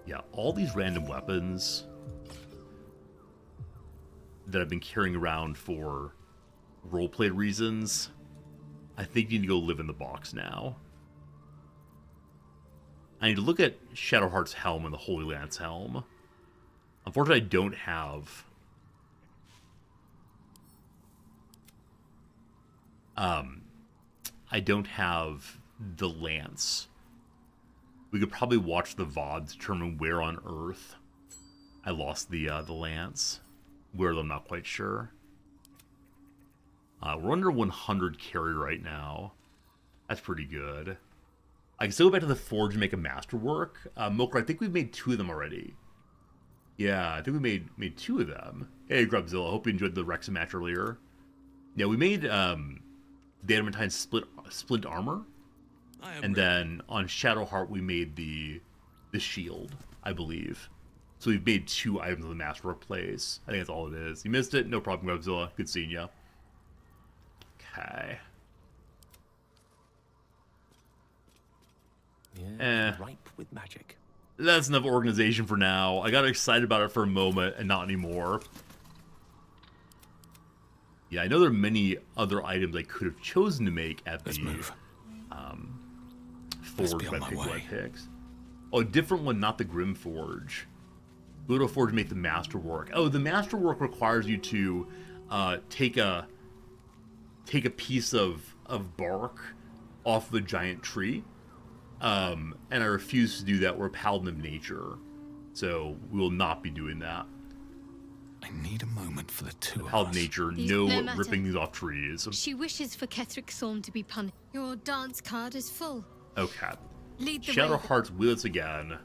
Yeah, all these random weapons that I've been carrying around for roleplay reasons, I think you need to go live in the box now. I need to look at Shadowheart's helm and the Holy Lance helm. Unfortunately, I don't have... I don't have the lance. We could probably watch the VOD to determine where on Earth I lost the lance. Where, I'm not quite sure. We're under 100 carry right now. That's pretty good. I can still go back to the forge and make a masterwork. Moker, I think we've made 2 of them already. Yeah, I think we made 2 of them. Hey, Grubzilla, hope you enjoyed the Wrexham match earlier. Yeah, we made the Adamantine splint armor. And then on Shadowheart, we made the shield, I believe. So we've made 2 items of the masterwork plays. I think that's all it is. You missed it? No problem, Grubzilla. Good seeing you. Okay. Yeah, ripe with magic. That's enough organization for now. I got excited about it for a moment and not anymore. Yeah, I know there are many other items I could have chosen to make at the forge by Piglet Picks. Oh, a different one, not the Grim Forge. Go to a forge and make the masterwork. Oh, the masterwork requires you to take a piece of bark off the giant tree. And I refuse to do that. We're a paladin of nature. So we will not be doing that. I need a moment for the 2 of us. Paladin nature, no ripping these off trees. She wishes for Kethric's Thorn to be punished. Your dance card is full. Okay. Lead the Shadowheart's with us again.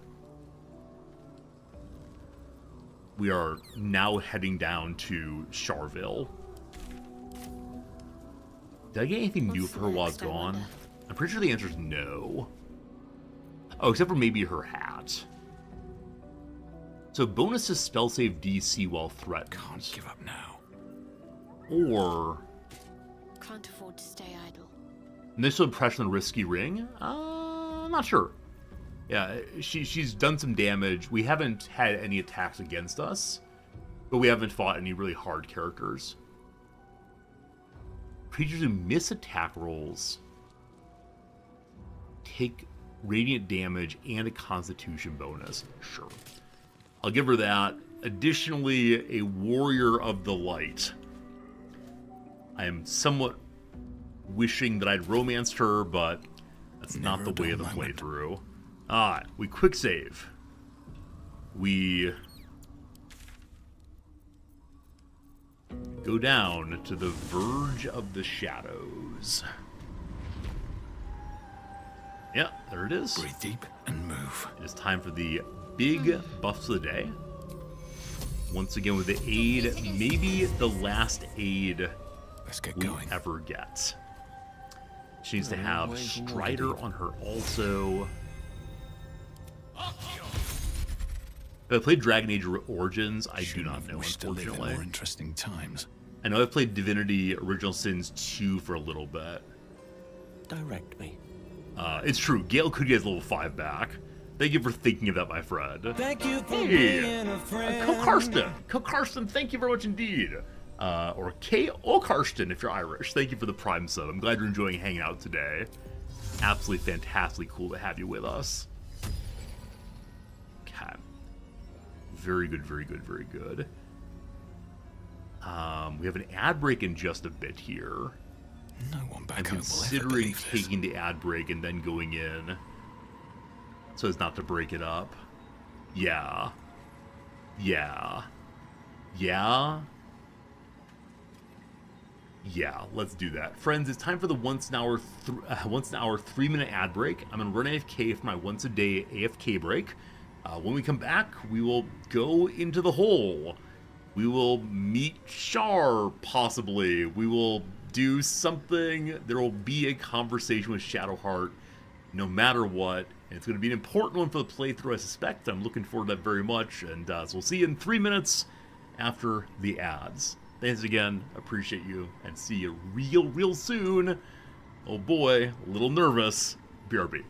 We are now heading down to Charville. Did I get anything new for her while it's gone? I'm pretty sure the answer is no. Oh, except for maybe her hat. So bonus to spell save DC while threatened. Can't give up now. Or can't afford to stay idle. Initial impression on Risky Ring? I'm not sure. Yeah, she's done some damage. We haven't had any attacks against us, but we haven't fought any really hard characters. Creatures who miss attack rolls take radiant damage and a constitution bonus. Sure. I'll give her that. Additionally, a warrior of the light. I am somewhat wishing that I'd romanced her, but That's not the way of the playthrough. Alright, we quick save. We go down to the verge of the shadows. Yeah, there it is. Breathe deep and move. It is time for the big buffs of the day. Once again with the aid, maybe the last aid we ever get. She needs to have Strider on her also. Have I played Dragon Age Origins? I do not know, unfortunately. More interesting times. I know I've played Divinity Original Sins 2 for a little bit. Direct me. It's true. Gale could get level 5 back. Thank you for thinking of that, my friend. Thank you for being a friend. Co-Karsten, thank you very much indeed. Or K.O. Karsten if you're Irish. Thank you for the Prime sub. I'm glad you're enjoying hanging out today. Absolutely fantastically cool to have you with us. Okay. Very good, very good, very good. We have an ad break in just a bit here. No one back I'm home considering taking the ad break and then going in, so as not to break it up. Yeah. Yeah. Yeah. Yeah, let's do that. Friends, it's time for the once an hour 3-minute ad break. I'm going to run AFK for my once a day AFK break. When we come back, we will go into the hole. We will meet Shar, possibly. We will do something. There will be a conversation with Shadowheart, no matter what. And it's going to be an important one for the playthrough, I suspect. I'm looking forward to that very much. And so we'll see you in 3 minutes after the ads. Thanks again. Appreciate you. And see you real soon. Oh boy, a little nervous. BRB.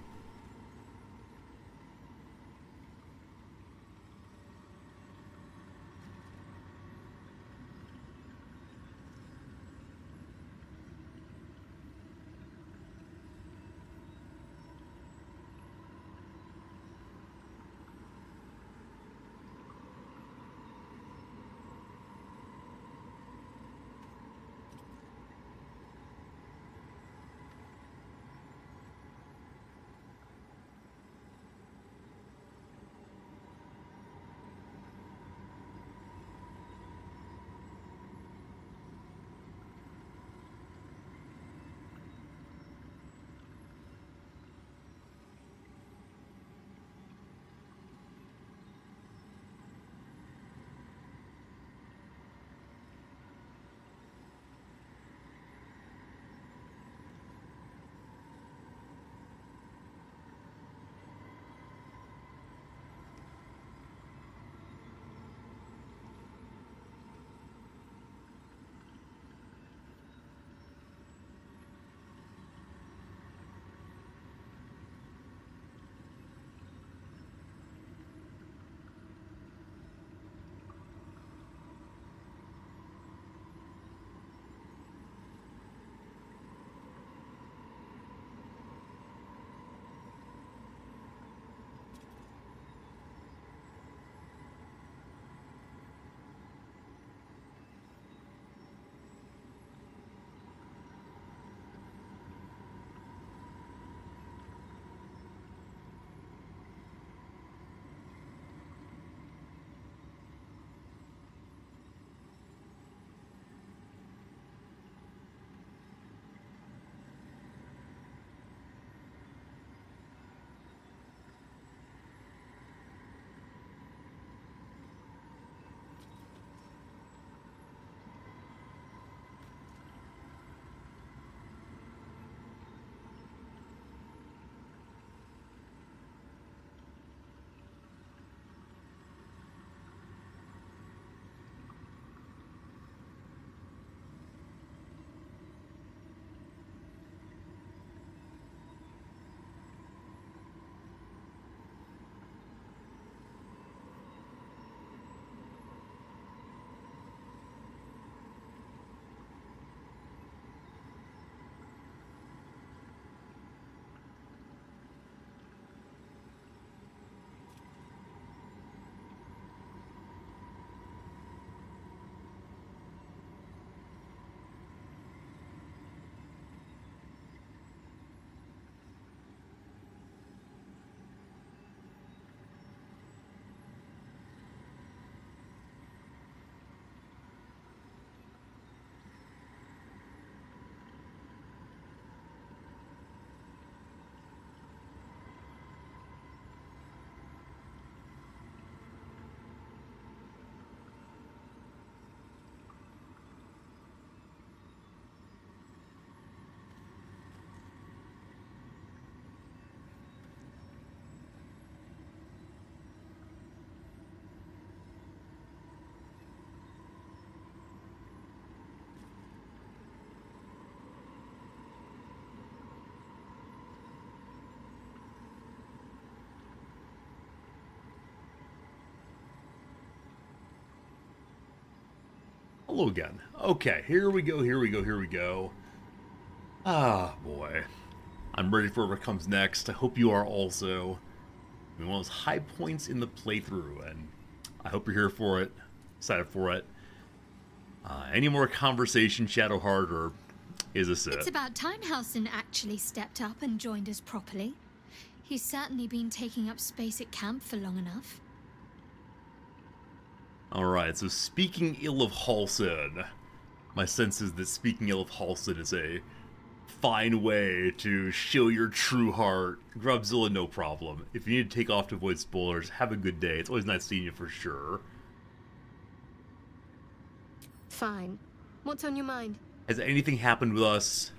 hello again. Okay, here we go, here we go, here we go. Ah, boy. I'm ready for whatever comes next. I hope you are also. I mean, one of those high points in the playthrough, and I hope you're here for it. Excited for it. Any more conversation, Shadowheart, or is this it? It's about time Halsin actually stepped up and joined us properly. He's certainly been taking up space at camp for long enough. Alright, so speaking ill of Halsin, my sense is that speaking ill of Halsin is a fine way to show your true heart. Grubzilla, no problem. If you need to take off to avoid spoilers, have a good day. It's always nice seeing you for sure. Fine. What's on your mind? Has anything happened with us?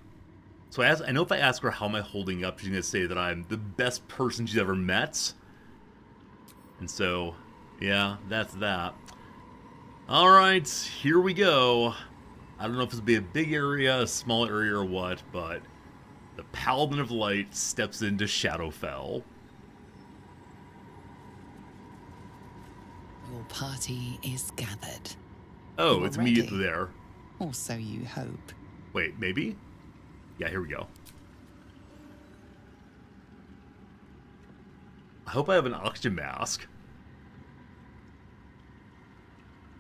So I know if I ask her how am I holding up, she's going to say that I'm the best person she's ever met. And so, yeah, that's that. Alright, here we go. I don't know if this will be a big area, a small area, or what, but the Paladin of Light steps into Shadowfell. Your party is gathered. Oh, You're it's ready. immediately there. Or so you hope. Wait, maybe? Yeah, here we go. I hope I have an oxygen mask.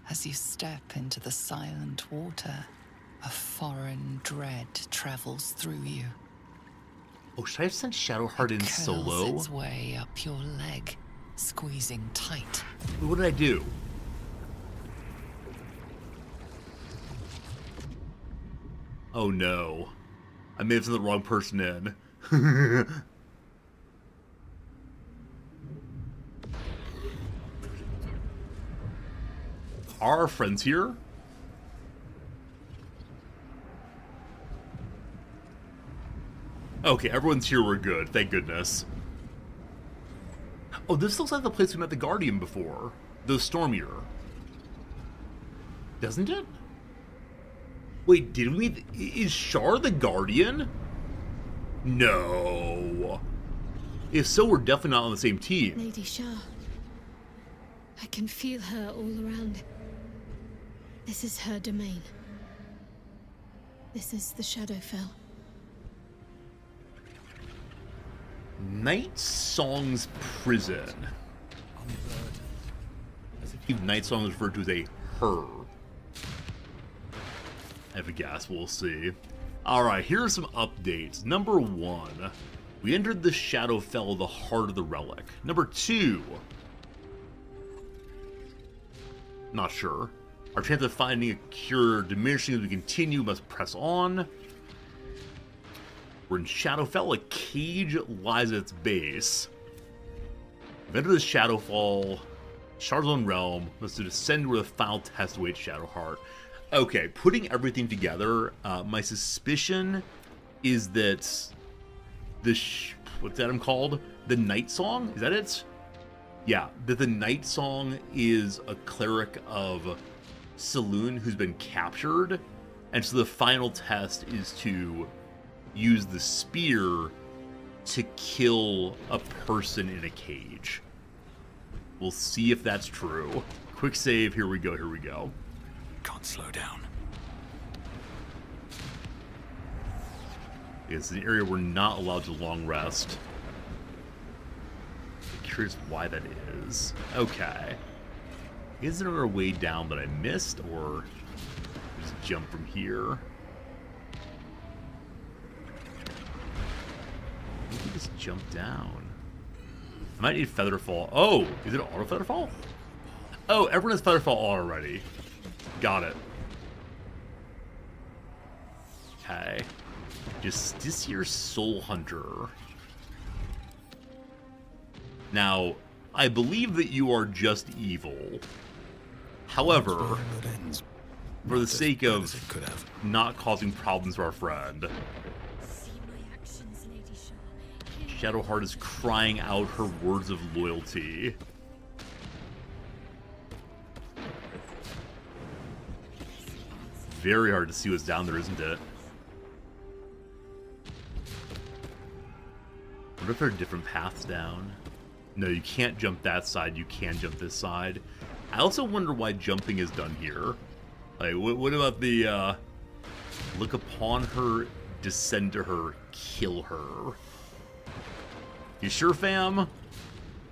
As you step into the silent water, a foreign dread travels through you. Oh, should I have sent Shadowheart in Curls solo? its way up your leg, squeezing tight. What did I do? Oh no. I may have sent the wrong person in. Are our friends here? Okay, everyone's here, we're good, thank goodness. Oh, this looks like the place we met the Guardian before. The Stormier. Doesn't it? Wait, did we meet... Is Shar the Guardian? No. If so, we're definitely not on the same team. Lady Shah. I can feel her all around. This is her domain. This is the Shadowfell. Night Song's prison. If Night Song is referred to as a her. I have a guess, we'll see. Alright, here are some updates. Number 1, we entered the Shadowfell, the heart of the relic. Number 2, not sure. Our chance of finding a cure diminishing as we continue, must press on. We're in Shadowfell, a cage lies at its base. We've entered the Shadowfall, Shar's own realm, must descend where the final test awaits Shadowheart. Okay, putting everything together, my suspicion is that what's that called? The Night Song? Is that it? Yeah, that the Night Song is a cleric of Saloon who's been captured, and so the final test is to use the spear to kill a person in a cage. We'll see if that's true. Quick save, here we go, here we go. Can't slow down. It's an area we're not allowed to long rest. I'm curious why that is. Okay. Is there a way down that I missed, or just jump from here? Maybe just jump down. I might need Featherfall. Oh, is it auto Featherfall? Oh, everyone has Featherfall already. Got it. Okay. Justiciar Soul Hunter. Now, I believe that you are just evil. However, for the sake of not causing problems for our friend, Shadowheart is crying out her words of loyalty. Very hard to see what's down there, isn't it? I wonder if there are different paths down. No, you can't jump that side, you can jump this side. I also wonder why jumping is done here. Like, what about the, look upon her, descend to her, kill her? You sure, fam?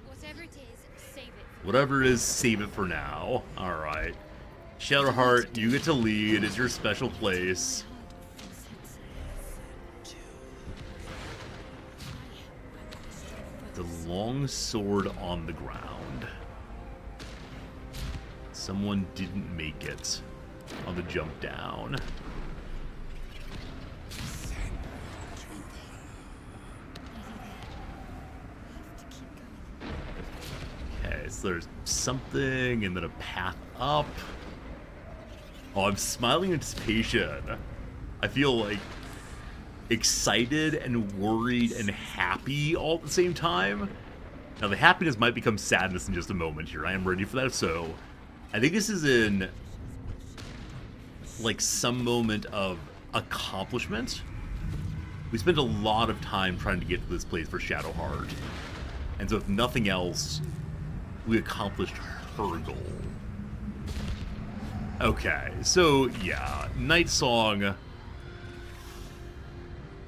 Whatever it is, save it. Whatever it is, save it for now. Alright. Shadowheart, you get to lead. It's your special place. The long sword on the ground. Someone didn't make it on the jump down. Okay, so there's something and then a path up. Oh, I'm smiling in anticipation. I feel like excited and worried and happy all at the same time. Now, the happiness might become sadness in just a moment here. I am ready for that. So, I think this is in, like, some moment of accomplishment. We spent a lot of time trying to get to this place for Shadowheart. And so, if nothing else, we accomplished her goal. Okay, so, yeah. Night Song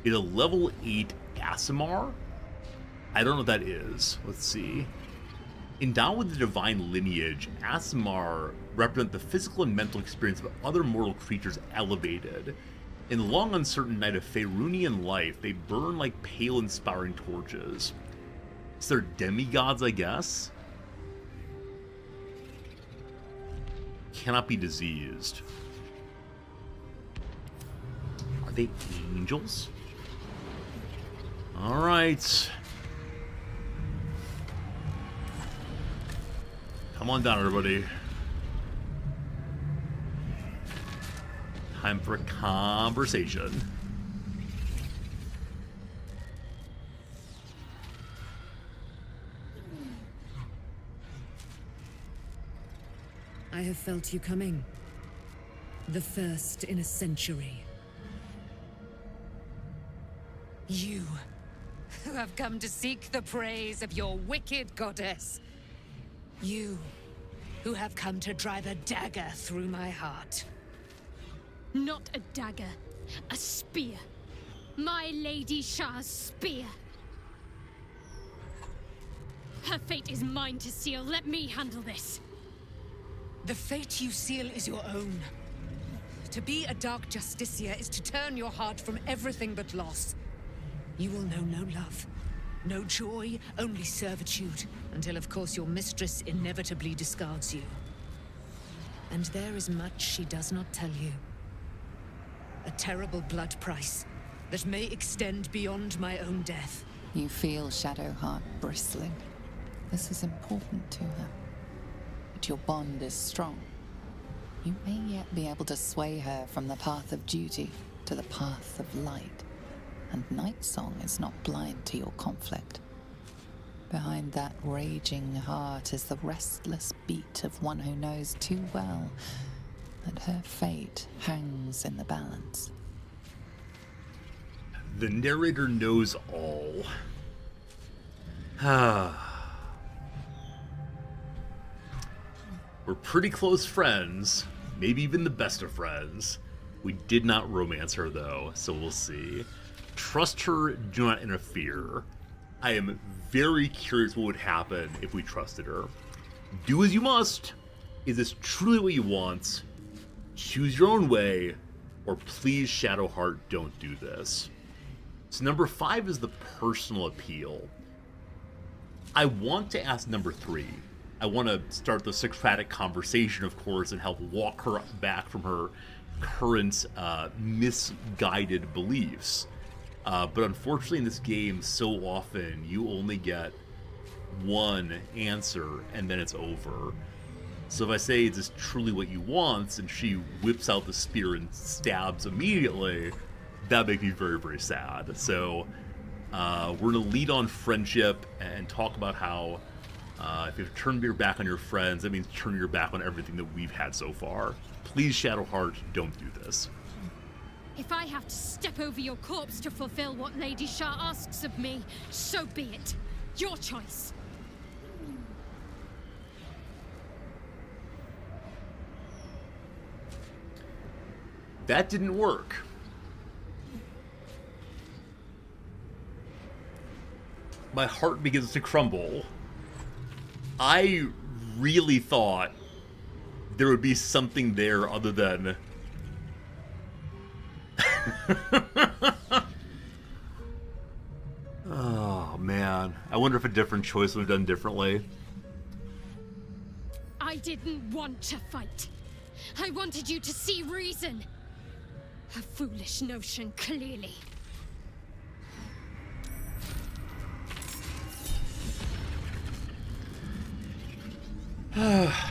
is a level 8 Aasimar. I don't know what that is. Let's see. Endowed with the divine lineage, Aasimar represent the physical and mental experience of other mortal creatures elevated. In the long uncertain night of Faerunian life, they burn like pale inspiring torches. So they're demigods, I guess? Cannot be diseased. Are they angels? Alright. Come on down, everybody. Time for a conversation. I have felt you coming. The first in a century. You, who have come to seek the praise of your wicked goddess. You, who have come to drive a dagger through my heart. Not a dagger, a spear. My Lady Shah's spear. Her fate is mine to seal. Let me handle this. The fate you seal is your own. To be a Dark Justiciar is to turn your heart from everything but loss. You will know no love, no joy, only servitude, until of course your mistress inevitably discards you. And there is much she does not tell you. A terrible blood price that may extend beyond my own death. You feel Shadowheart bristling. This is important to her. But your bond is strong. You may yet be able to sway her from the path of duty to the path of light. And Night Song is not blind to your conflict. Behind that raging heart is the restless beat of one who knows too well that her fate hangs in the balance. The narrator knows all. We're pretty close friends, maybe even the best of friends. We did not romance her though, so we'll see. Trust her, do not interfere. I am very curious what would happen if we trusted her. Do as you must. Is this truly what you want? Choose your own way, or please, Shadowheart, don't do this. So number 5 is the personal appeal. I want to ask number 3. I want to start the Socratic conversation, of course, and help walk her back from her current misguided beliefs. But unfortunately in this game, so often you only get one answer and then it's over. So if I say, is this truly what you want, and she whips out the spear and stabs immediately, that makes me very, very sad. So we're going to lead on friendship and talk about how if you turn your back on your friends, that means turn your back on everything that we've had so far. Please, Shadowheart, don't do this. If I have to step over your corpse to fulfill what Lady Shah asks of me, so be it. Your choice. That didn't work. My heart begins to crumble. I really thought there would be something there other than... Oh, man. I wonder if a different choice would have done differently. I didn't want to fight. I wanted you to see reason. A foolish notion, clearly.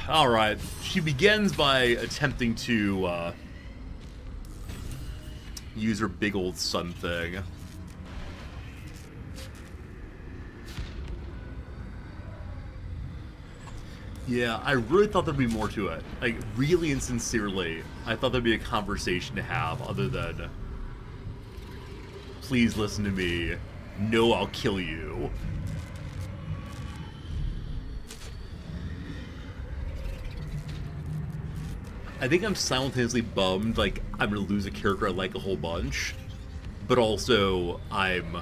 Alright. She begins by attempting to use her big old sun thing. Yeah, I really thought there'd be more to it. Like, really and sincerely, I thought there'd be a conversation to have other than, please listen to me, no, I'll kill you. I think I'm simultaneously bummed, like, I'm gonna lose a character I like a whole bunch, but also I'm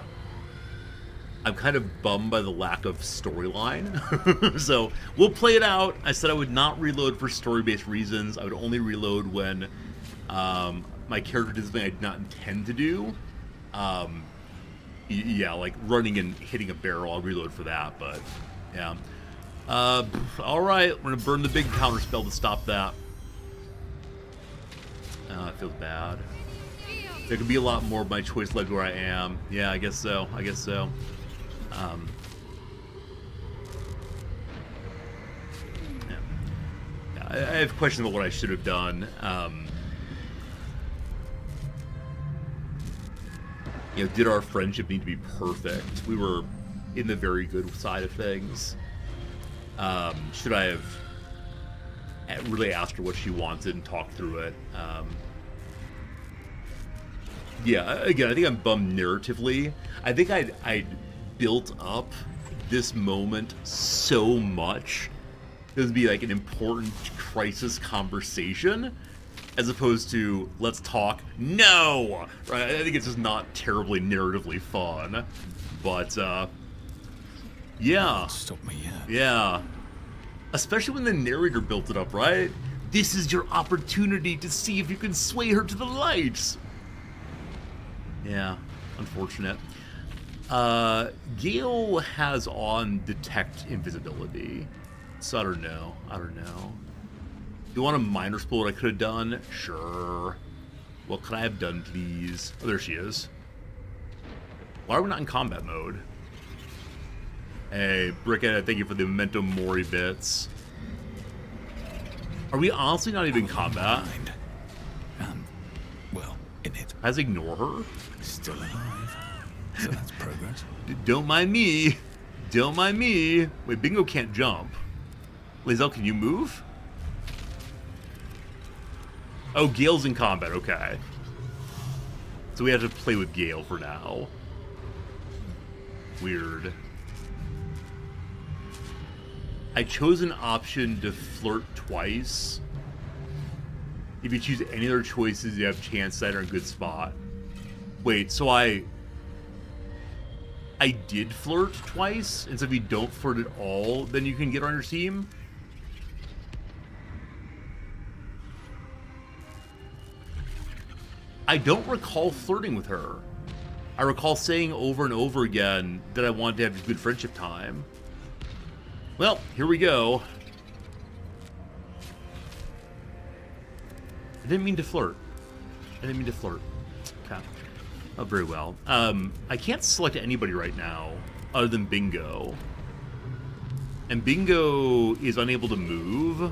kind of bummed by the lack of storyline. So, we'll play it out. I said I would not reload for story-based reasons. I would only reload when my character did something I did not intend to do. Yeah, like running and hitting a barrel, I'll reload for that, but yeah. Alright, we're gonna burn the big counter spell to stop that. It feels bad. There could be a lot more of my choice led where I am. Yeah, I guess so. I guess so. Yeah. I have questions about what I should have done. You know, did our friendship need to be perfect? We were in the very good side of things. Should I have really asked her what she wanted and talked through it? Yeah, again, I think I'm bummed narratively. I think I'd built up this moment so much. It would be like an important crisis conversation, as opposed to, let's talk, no! Right? I think it's just not terribly narratively fun. But, yeah. Stop me, yeah. Yeah. Especially when the narrator built it up, right? This is your opportunity to see if you can sway her to the light. Yeah, unfortunate. Gale has on detect invisibility. So I don't know. Do you want a minor spoil what I could have done? Sure. What could I have done, please? Oh, there she is. Why are we not in combat mode? Hey, Brickhead, thank you for the Memento Mori bits. Are we honestly not even in combat? Well, in it. Let's ignore her. Still alive. So that's progress. Don't mind me. Don't mind me. Wait, Bingo can't jump. Lae'zel, can you move? Oh, Gale's in combat, okay. So we have to play with Gale for now. Weird. I chose an option to flirt twice. If you choose any other choices, you have a chance that are in a good spot. Wait, so I did flirt twice, and so if you don't flirt at all, then you can get her on your team? I don't recall flirting with her. I recall saying over and over again that I wanted to have a good friendship time. Well, here we go. I didn't mean to flirt. Okay. Oh, very well. I can't select anybody right now other than Bingo. And Bingo is unable to move.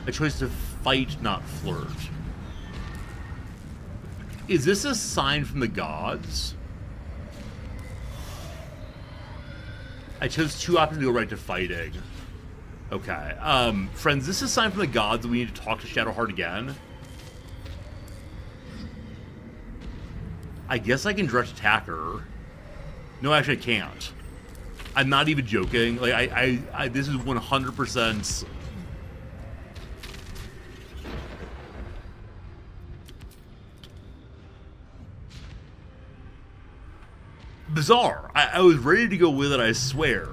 I chose to fight, not flirt. Is this a sign from the gods? I chose two options to go right to fighting. Okay. Friends, this is a sign from the gods that we need to talk to Shadowheart again. I guess I can direct attack her. No, actually I can't. I'm not even joking. Like, I this is 100%. Bizarre. I was ready to go with it, I swear.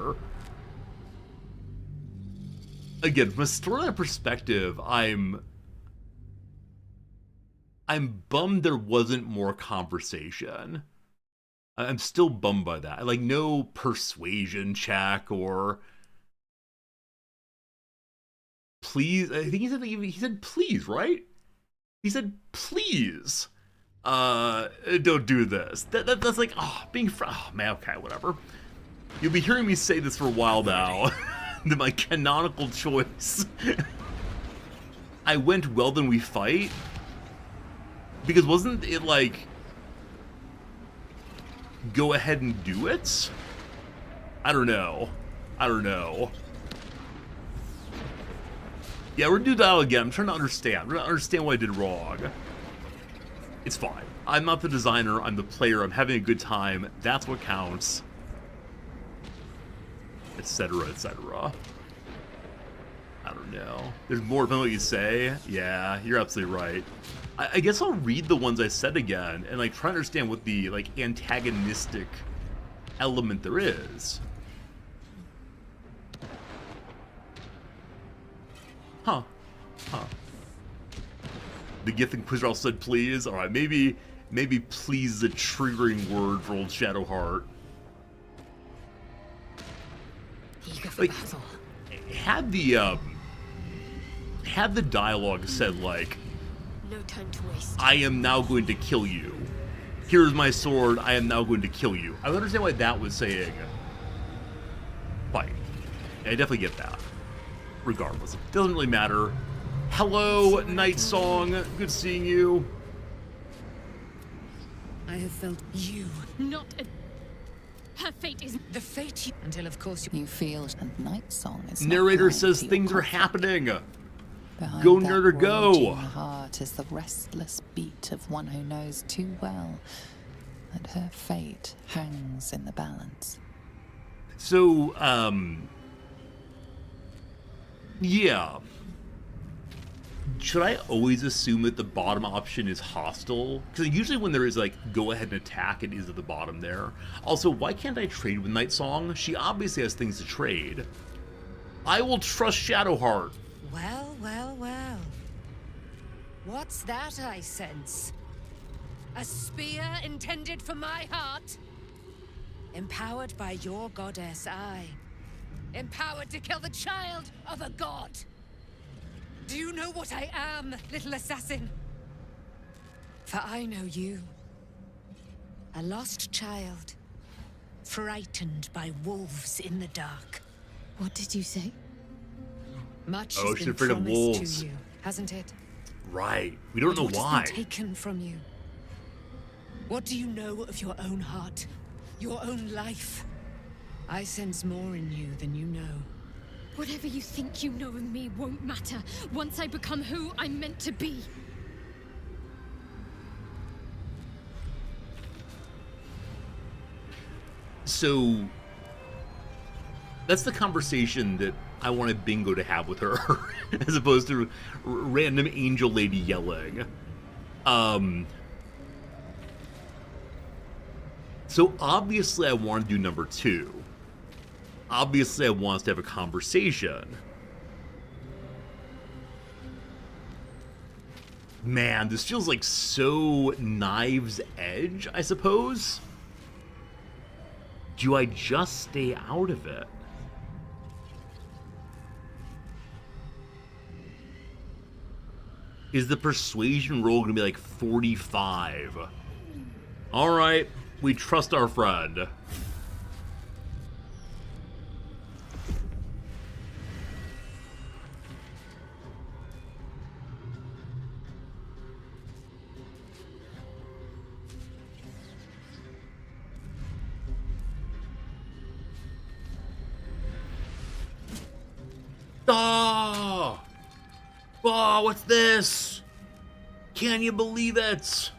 Again, from a storyline perspective, I'm bummed there wasn't more conversation. I'm still bummed by that. Like, no persuasion check or please. I think he said please, right? He said please. Don't do this. That's like, being oh man, okay, whatever. You'll be hearing me say this for a while now. That my canonical choice. I went well, then we fight. Because wasn't it like, go ahead and do it? I don't know. Yeah, we're gonna do that again. I'm trying to understand. I'm trying to understand what I did wrong. It's fine. I'm not the designer. I'm the player. I'm having a good time. That's what counts. Etc. etc. I don't know. There's more than what you say. Yeah, you're absolutely right. I guess I'll read the ones I said again and like try to understand what the like antagonistic element there is. Huh. The gifting quizzer all said please. All right, maybe please is a triggering word for old Shadowheart. Like, had the dialogue said like, no time to waste. I am now going to kill you. Here's my sword. I am now going to kill you. I understand why that was saying fight. I definitely get that. Regardless, it doesn't really matter. Hello, Night Song. Good seeing you. I have felt you. Not a... Her fate is... The fate you... Until, of course, You feel, and Night Song is Narrator not says kind to things your are happening. Behind Go, that nerder, go. raging heart is the restless beat of one who knows too well that her fate hangs in the balance. So, yeah. Should I always assume that the bottom option is hostile? Because usually when there is like, go ahead and attack, it is at the bottom there. Also, why can't I trade with Night Song? She obviously has things to trade. I will trust Shadowheart. Well. What's that I sense? A spear intended for my heart? Empowered by your goddess, I. Empowered to kill the child of a god. Do you know what I am, little assassin? For I know you. A lost child. Frightened by wolves in the dark. What did you say? Much Oh, has she's been afraid of promised wolves. to you, hasn't it? Right. We don't know What why. has been taken from you? What do you know of your own heart? Your own life? I sense more in you than you know. Whatever you think you know of me won't matter once I become who I'm meant to be. So that's the conversation that I wanted Bingo to have with her, as opposed to random angel lady yelling. So obviously I want to do number 2. Obviously I want us to have a conversation. Man, this feels like so Knives Edge, I suppose. Do I just stay out of it? Is the persuasion roll going to be like 45? All right, we trust our friend. Oh! Oh, what's this? Can you believe it?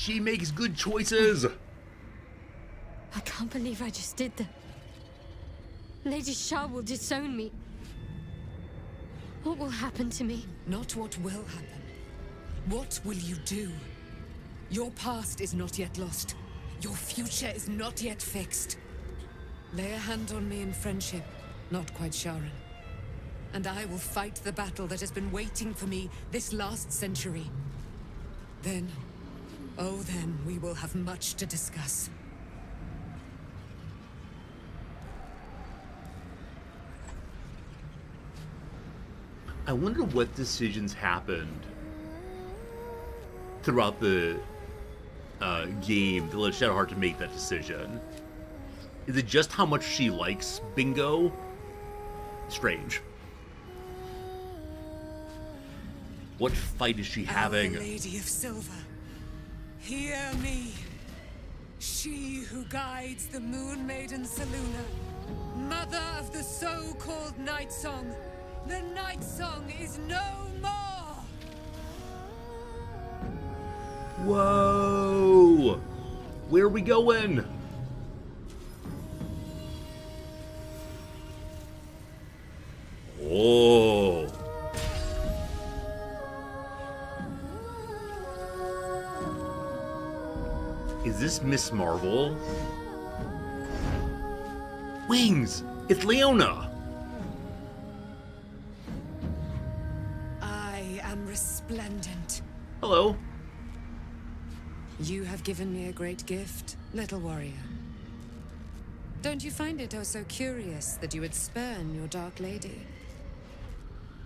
She makes good choices. I can't believe I just did that. Lady Shah will disown me. What will happen to me? Not what will happen. What will you do? Your past is not yet lost. Your future is not yet fixed. Lay a hand on me in friendship, not quite Sharon. And I will fight the battle that has been waiting for me this last century. Then, oh then, we will have much to discuss. I wonder what decisions happened throughout the game to let Shadowheart to make that decision. Is it just how much she likes Bingo? Strange. What fight is she having? Our Lady of Silver, hear me. She who guides the Moon Maiden Selûne, mother of the so-called Night Song. The Night Song is no more! Whoa! Where are we going? Oh. Is this Miss Marvel? Wings! It's Leona! I am resplendent. Hello. You have given me a great gift, little warrior. Don't you find it oh so curious that you would spurn your dark lady?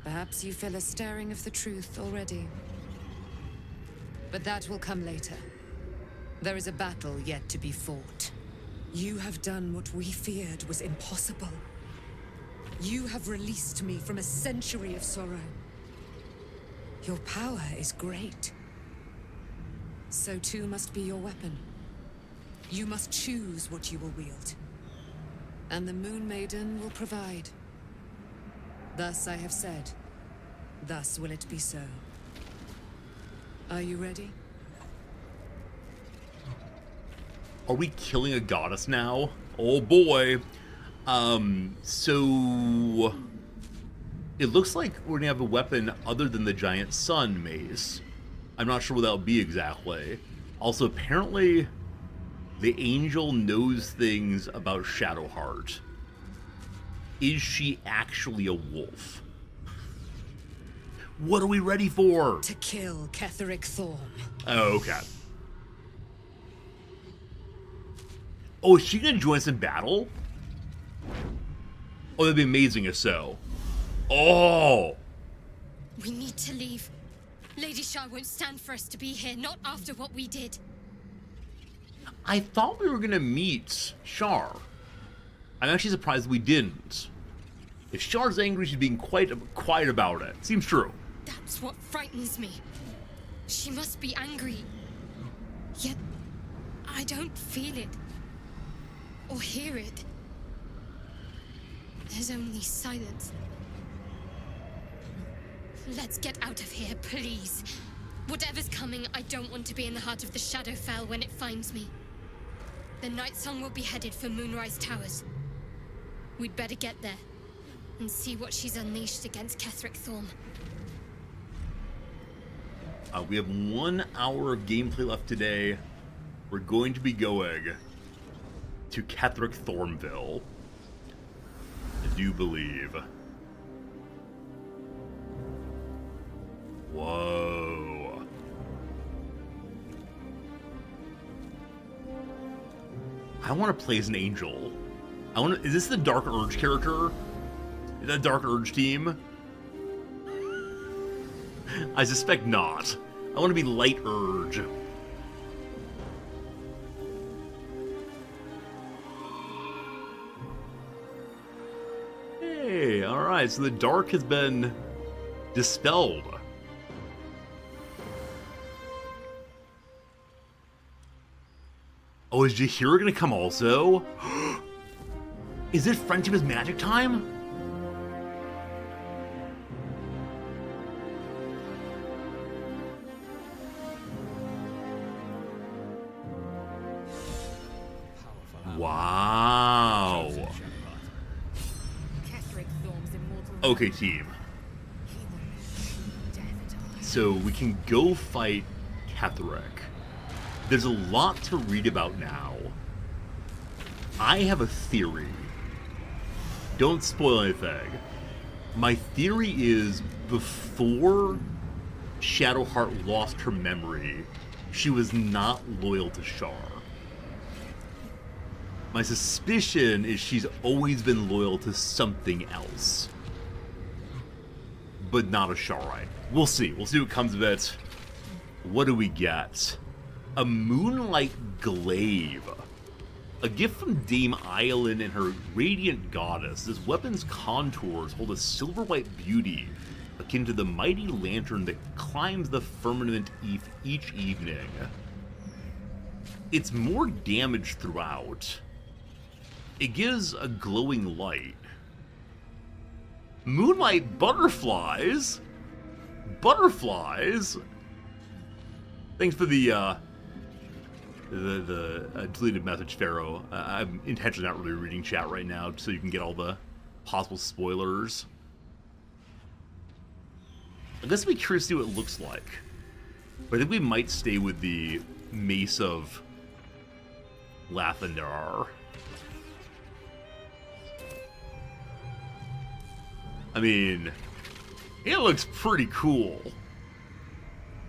Perhaps you feel a stirring of the truth already. But that will come later. There is a battle yet to be fought. You have done what we feared was impossible. You have released me from a century of sorrow. Your power is great. So too must be your weapon. You must choose what you will wield. And the Moon Maiden will provide. Thus I have said. Thus will it be so. Are you ready? Are we killing a goddess now? Oh boy. So it looks like we're gonna have a weapon other than the giant sun mace. I'm not sure what that'll be exactly. Also, apparently the angel knows things about Shadowheart. Is she actually a wolf? What are we ready for? To kill Ketheric Thorm. Oh, okay. Oh, is she gonna join us in battle? Oh, that'd be amazing if so. Oh! We need to leave. Lady Shah won't stand for us to be here, not after what we did. I thought we were gonna meet Shar. I'm actually surprised we didn't. If Shar's angry, she's being quite quiet about it. Seems true. That's what frightens me. She must be angry. Yet, I don't feel it. Or hear it. There's only silence. Let's get out of here, please. Whatever's coming, I don't want to be in the heart of the Shadowfell when it finds me. The Night Song will be headed for Moonrise Towers. We'd better get there and see what she's unleashed against Ketheric Thorm. We have 1 hour of gameplay left today. We're going to be going to Ketheric Thormville. I do believe. Whoa. I want to play as an angel. Is this the Dark Urge character? Is that Dark Urge team? I suspect not. I want to be Light Urge. Hey, alright, so the dark has been dispelled. Oh, is Jaheira gonna come also? Is it Friendship is Magic time? Okay, team. So we can go fight Ketherick. There's a lot to read about now. I have a theory. Don't spoil anything. My theory is before Shadowheart lost her memory, she was not loyal to Shar. My suspicion is she's always been loyal to something else. But not a Sharite. We'll see. We'll see what comes of it. What do we get? A Moonlight Glaive. A gift from Dame Eileen and her Radiant Goddess. This weapon's contours hold a silver-white beauty akin to the mighty lantern that climbs the firmament each evening. It's more damage throughout. It gives a glowing light. Moonlight butterflies? Butterflies? Thanks for the deleted message, Pharaoh. I'm intentionally not really reading chat right now so you can get all the possible spoilers. I guess I'd be curious to see what it looks like. But I think we might stay with the Mace of Lathandar. I mean, it looks pretty cool.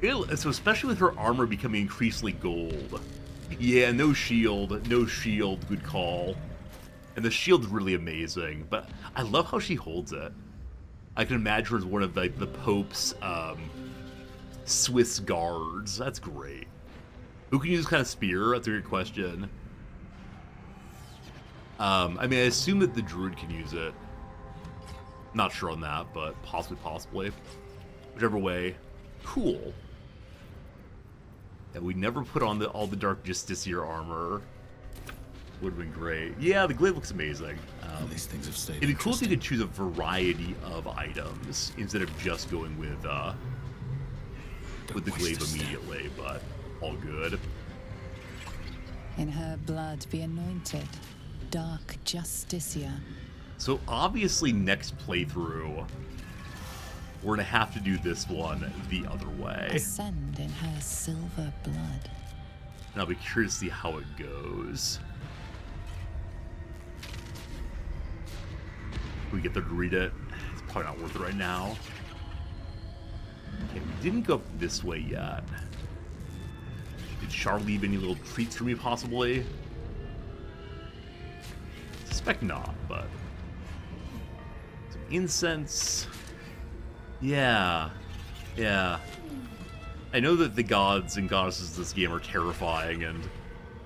So especially with her armor becoming increasingly gold. Yeah, no shield, good call. And the shield's really amazing, but I love how she holds it. I can imagine her as one of the Pope's Swiss guards. That's great. Who can use this kind of spear? That's a good question. I mean, I assume that the druid can use it. Not sure on that, but possibly. Whichever way. Cool. Yeah, we never put on all the Dark Justiciar armor. Would have been great. Yeah, the glaive looks amazing. These things have stayed. It'd be cool if you could choose a variety of items instead of just going with the glaive immediately, but all good. In her blood be anointed, Dark Justiciar. So obviously next playthrough, we're gonna have to do this one the other way. Ascend in her silver blood. And I'll be curious to see how it goes. We get there to read it. It's probably not worth it right now. Okay, we didn't go up this way yet. Did Char leave any little treats for me, possibly? Suspect not, but... some incense. Yeah. I know that the gods and goddesses of this game are terrifying and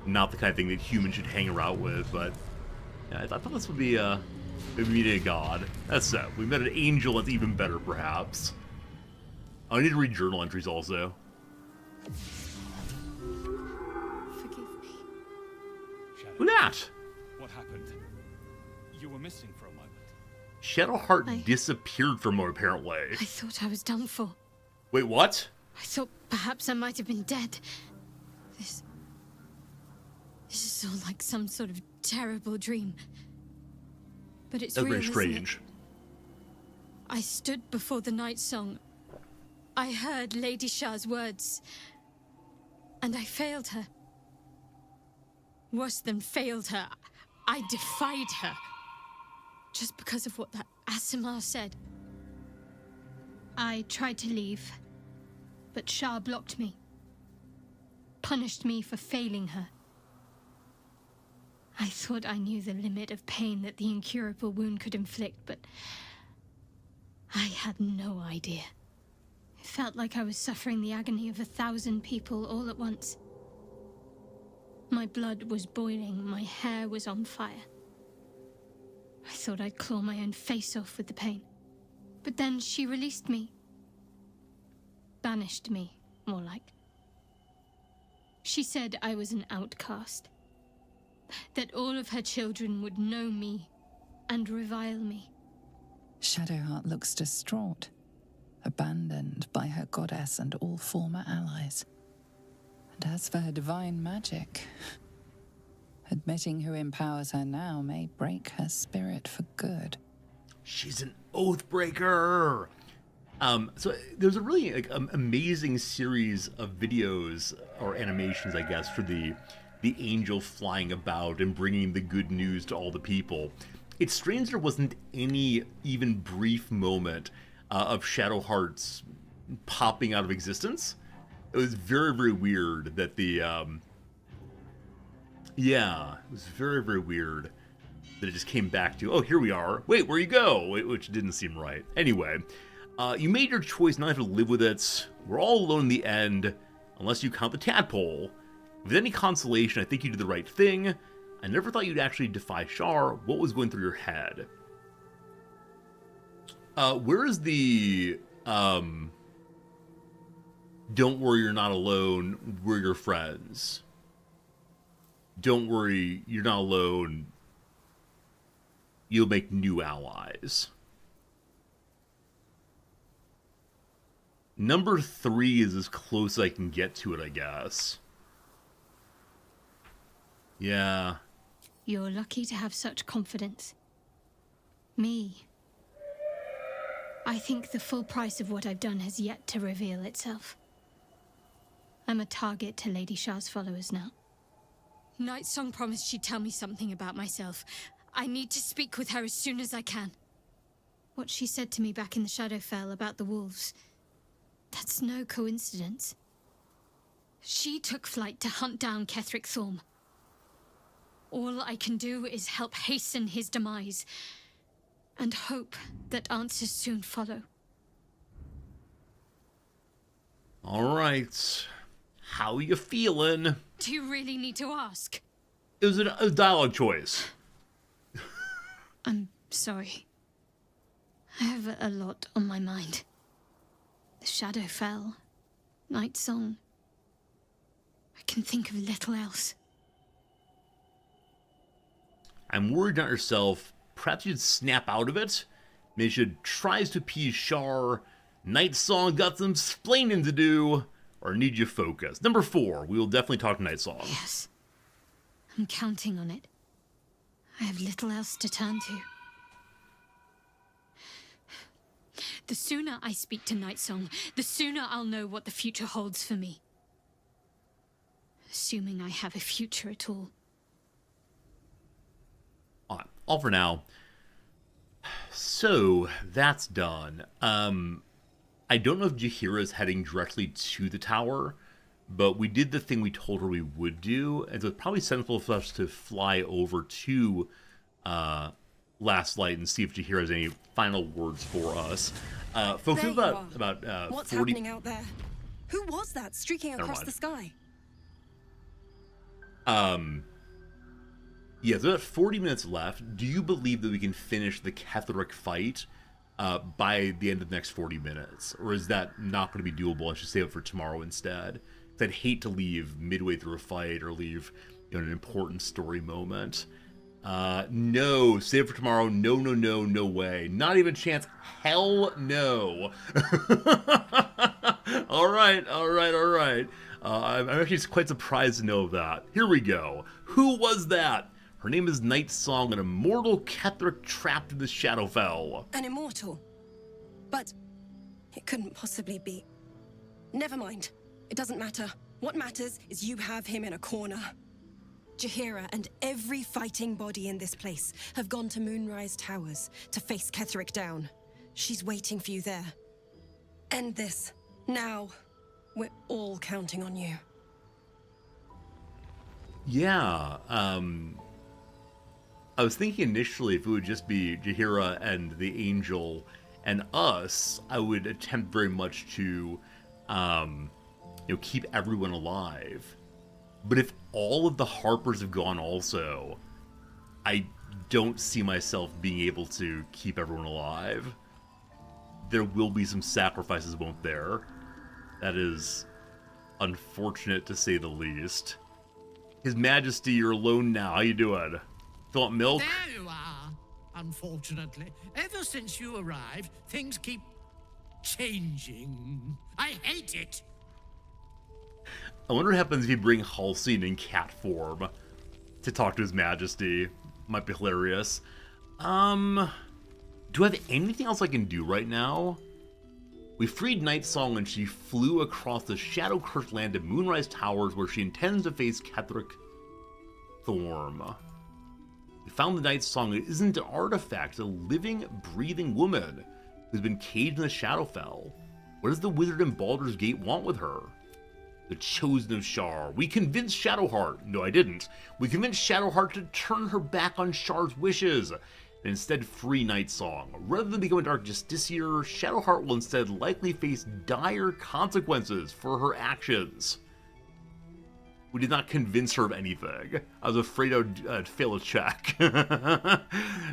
not the kind of thing that humans should hang around with, but... yeah, I thought this would be maybe meeting a god. That's it. We met an angel that's even better, perhaps. I need to read journal entries also. Forgive me. Who that? What happened? You were missing for a moment. Shadowheart disappeared from her, apparently. I thought I was done for. Wait, what? I thought perhaps I might have been dead. This is all like some sort of terrible dream. But it's That's real, very strange. isn't it? I stood before the night song. I heard Lady Shah's words. And I failed her. Worse than failed her, I defied her. Just because of what that Aasimar said. I tried to leave, but Shah blocked me. Punished me for failing her. I thought I knew the limit of pain that the incurable wound could inflict, but I had no idea. It felt like I was suffering the agony of 1,000 people all at once. My blood was boiling, my hair was on fire. I thought I'd claw my own face off with the pain. But then she released me. Banished me, more like. She said I was an outcast. That all of her children would know me and revile me. Shadowheart looks distraught, abandoned by her goddess and all former allies. And as for her divine magic, admitting who empowers her now may break her spirit for good. She's an Oathbreaker. So there's a really amazing series of videos or animations, I guess, for the angel flying about and bringing the good news to all the people. It's strange there wasn't any even brief moment of Shadowheart's popping out of existence. It was very, very weird that the yeah, it was very, very weird that it just came back to, oh, here we are. Wait, where you go? Which didn't seem right. Anyway, you made your choice not to live with it. We're all alone in the end, unless you count the tadpole. With any consolation, I think you did the right thing. I never thought you'd actually defy Shar. What was going through your head? Where is the, don't worry, you're not alone. We're your friends. Don't worry, you're not alone. You'll make new allies. Number 3 is as close as I can get to it, I guess. Yeah. You're lucky to have such confidence. Me. I think the full price of what I've done has yet to reveal itself. I'm a target to Lady Shar's followers now. Nightsong promised she'd tell me something about myself. I need to speak with her as soon as I can. What she said to me back in the Shadowfell about the wolves, that's no coincidence. She took flight to hunt down Ketheric Thorm. All I can do is help hasten his demise, and hope that answers soon follow. All right. How you feeling? Do you really need to ask? It was a dialogue choice. I'm sorry. I have a lot on my mind. The Shadowfell, Nightsong. I can think of little else. I'm worried about yourself. Perhaps you'd snap out of it. Misha tries to appease Shar. Nightsong got some splaining to do. Or need you focus. Number 4, we will definitely talk to Nightsong. Yes. I'm counting on it. I have little else to turn to. The sooner I speak to Nightsong, the sooner I'll know what the future holds for me. Assuming I have a future at all. All for now. So, that's done. I don't know if Jaheira is heading directly to the tower, but we did the thing we told her we would do, and so it's probably sensible for us to fly over to Last Light and see if Jaheira has any final words for us. Folks, we have about What's 40... happening out there? Who was that streaking across the sky? Yeah, there's about 40 minutes left. Do you believe that we can finish the Ketheric fight by the end of the next 40 minutes? Or is that not going to be doable? I should save it for tomorrow instead. 'Cause I'd hate to leave midway through a fight or leave an important story moment. No, save it for tomorrow. No, no, no, no way. Not even a chance. Hell no. All right. I'm actually quite surprised to know that. Here we go. Who was that? Her name is Nightsong, an immortal Ketheric trapped in the Shadowfell. An immortal? But it couldn't possibly be. Never mind. It doesn't matter. What matters is you have him in a corner. Jaheira and every fighting body in this place have gone to Moonrise Towers to face Ketheric down. She's waiting for you there. End this. Now. We're all counting on you. Yeah, I was thinking initially if it would just be Jaheira and the Angel and us, I would attempt very much to, keep everyone alive. But if all of the Harpers have gone also, I don't see myself being able to keep everyone alive. There will be some sacrifices, won't there? That is unfortunate to say the least. His Majesty, you're alone now. How you doing? Fill up milk? There you are. Unfortunately, ever since you arrived, things keep changing. I hate it. I wonder what happens if you bring Halcyon in cat form to talk to His Majesty. Might be hilarious. Do I have anything else I can do right now? We freed Nightsong and she flew across the shadow-cursed land of Moonrise Towers where she intends to face Ketheric Thorm. We found the Nightsong. It isn't an artifact, it's a living, breathing woman who's been caged in the Shadowfell. What does the wizard in Baldur's Gate want with her? The chosen of Shar. We convinced Shadowheart. No, I didn't. We convinced Shadowheart to turn her back on Shar's wishes and instead free Nightsong. Rather than become a Dark Justiciar, Shadowheart will instead likely face dire consequences for her actions. We did not convince her of anything. I was afraid I'd fail a check.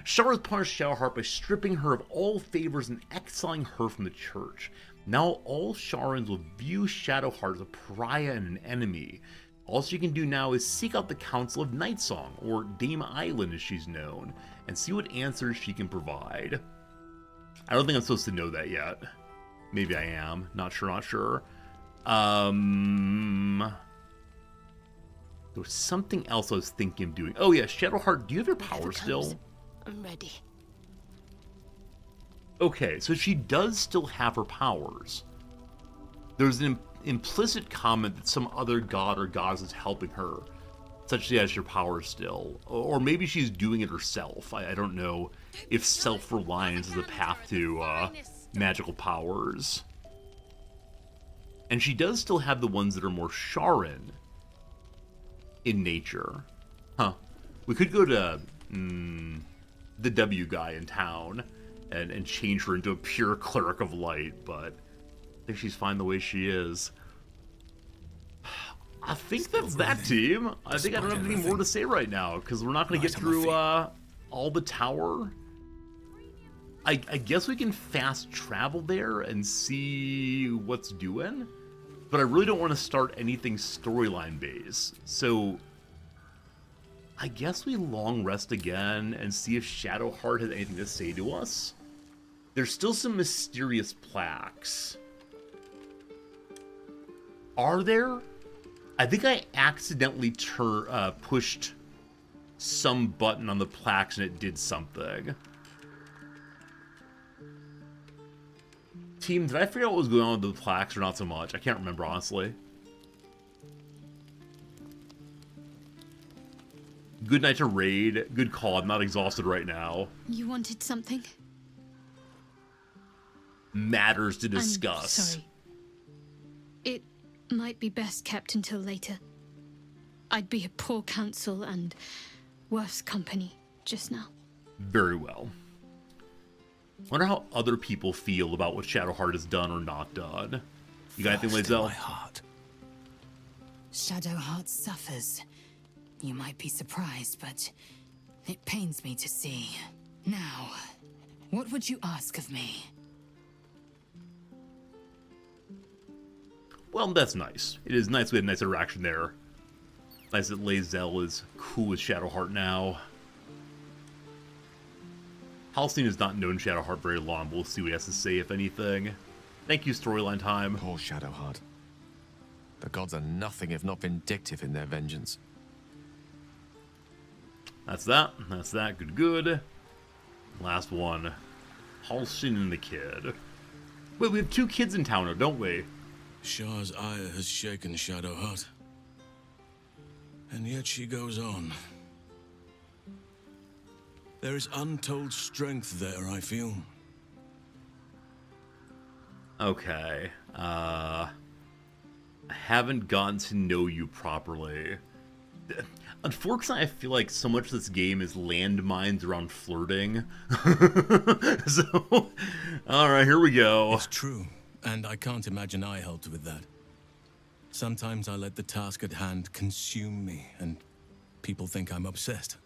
Shar has punished Shadowheart by stripping her of all favors and exiling her from the church. Now all Sharans will view Shadowheart as a pariah and an enemy. All she can do now is seek out the Council of Nightsong, or Dame Island as she's known, and see what answers she can provide. I don't think I'm supposed to know that yet. Maybe I am. Not sure. There was something else I was thinking of doing. Oh yeah, Shadowheart, do you have your power still? I'm ready. Okay, so she does still have her powers. There's an implicit comment that some other god or goddess is helping her, such as she has her powers still. Or maybe she's doing it herself. I don't know if self-reliance is the path to magical powers. And she does still have the ones that are more Sharan in nature. Huh. We could go to the W guy in town and change her into a pure cleric of light, but I think she's fine the way she is. I think that's that, team. I think I don't have anything more to say right now, because we're not going to get through all the tower. I guess we can fast travel there and see what's doing, but I really don't want to start anything storyline based. So I guess we long rest again and see if Shadowheart has anything to say to us. There's still some mysterious plaques. Are there? I think I accidentally pushed some button on the plaques and it did something. Team, did I figure out what was going on with the plaques or not so much? I can't remember, honestly. Good night to raid. Good call. I'm not exhausted right now. You wanted something? Matters to discuss. I'm sorry. It might be best kept until later. I'd be a poor counsel and worse company just now. Very well. Wonder how other people feel about what Shadowheart has done or not done. You got anything, Lae'zel? Shadowheart suffers. You might be surprised, but it pains me to see. Now, what would you ask of me? Well, that's nice. It is nice we had a nice interaction there. Nice that Lae'zel is cool with Shadowheart now. Halcyon has not known Shadowheart very long. We'll see what he has to say, if anything. Thank you, storyline time. Poor Shadowheart. The gods are nothing if not vindictive in their vengeance. That's that. That's that. Good. Last one. Halcyon and the kid. Wait, we have two kids in town now, don't we? Shar's ire has shaken Shadowheart. And yet she goes on. There is untold strength there, I feel. Okay. I haven't gotten to know you properly. Unfortunately, I feel like so much of this game is landmines around flirting. So, alright, here we go. It's true, and I can't imagine I helped with that. Sometimes I let the task at hand consume me, and people think I'm obsessed.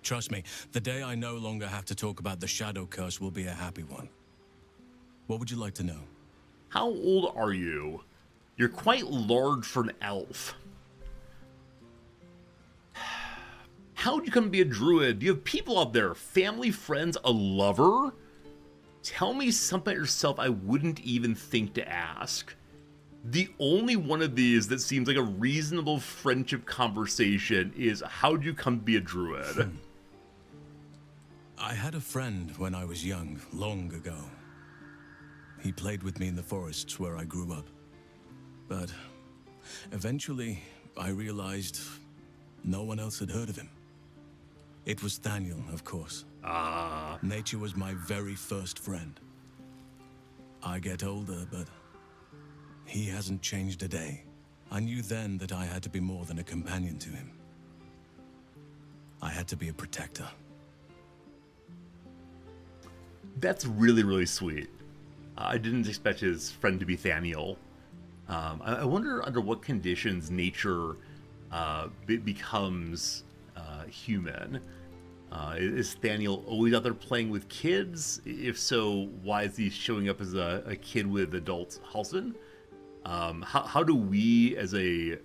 Trust me, the day I no longer have to talk about the Shadow Curse will be a happy one. What would you like to know? How old are you? You're quite large for an elf. How'd you come to be a druid? Do you have people out there? Family, friends, a lover? Tell me something about yourself I wouldn't even think to ask. The only one of these that seems like a reasonable friendship conversation is, how'd you come to be a druid? I had a friend when I was young, long ago. He played with me in the forests where I grew up. But eventually, I realized no one else had heard of him. It was Thaniel, of course. Nature was my very first friend. I get older, but he hasn't changed a day. I knew then that I had to be more than a companion to him. I had to be a protector. That's really, really sweet. I didn't expect his friend to be Thaniel. I wonder under what conditions nature becomes human. Is Thaniel always out there playing with kids? If so, why is he showing up as a kid with adult Halsin? How do we, as an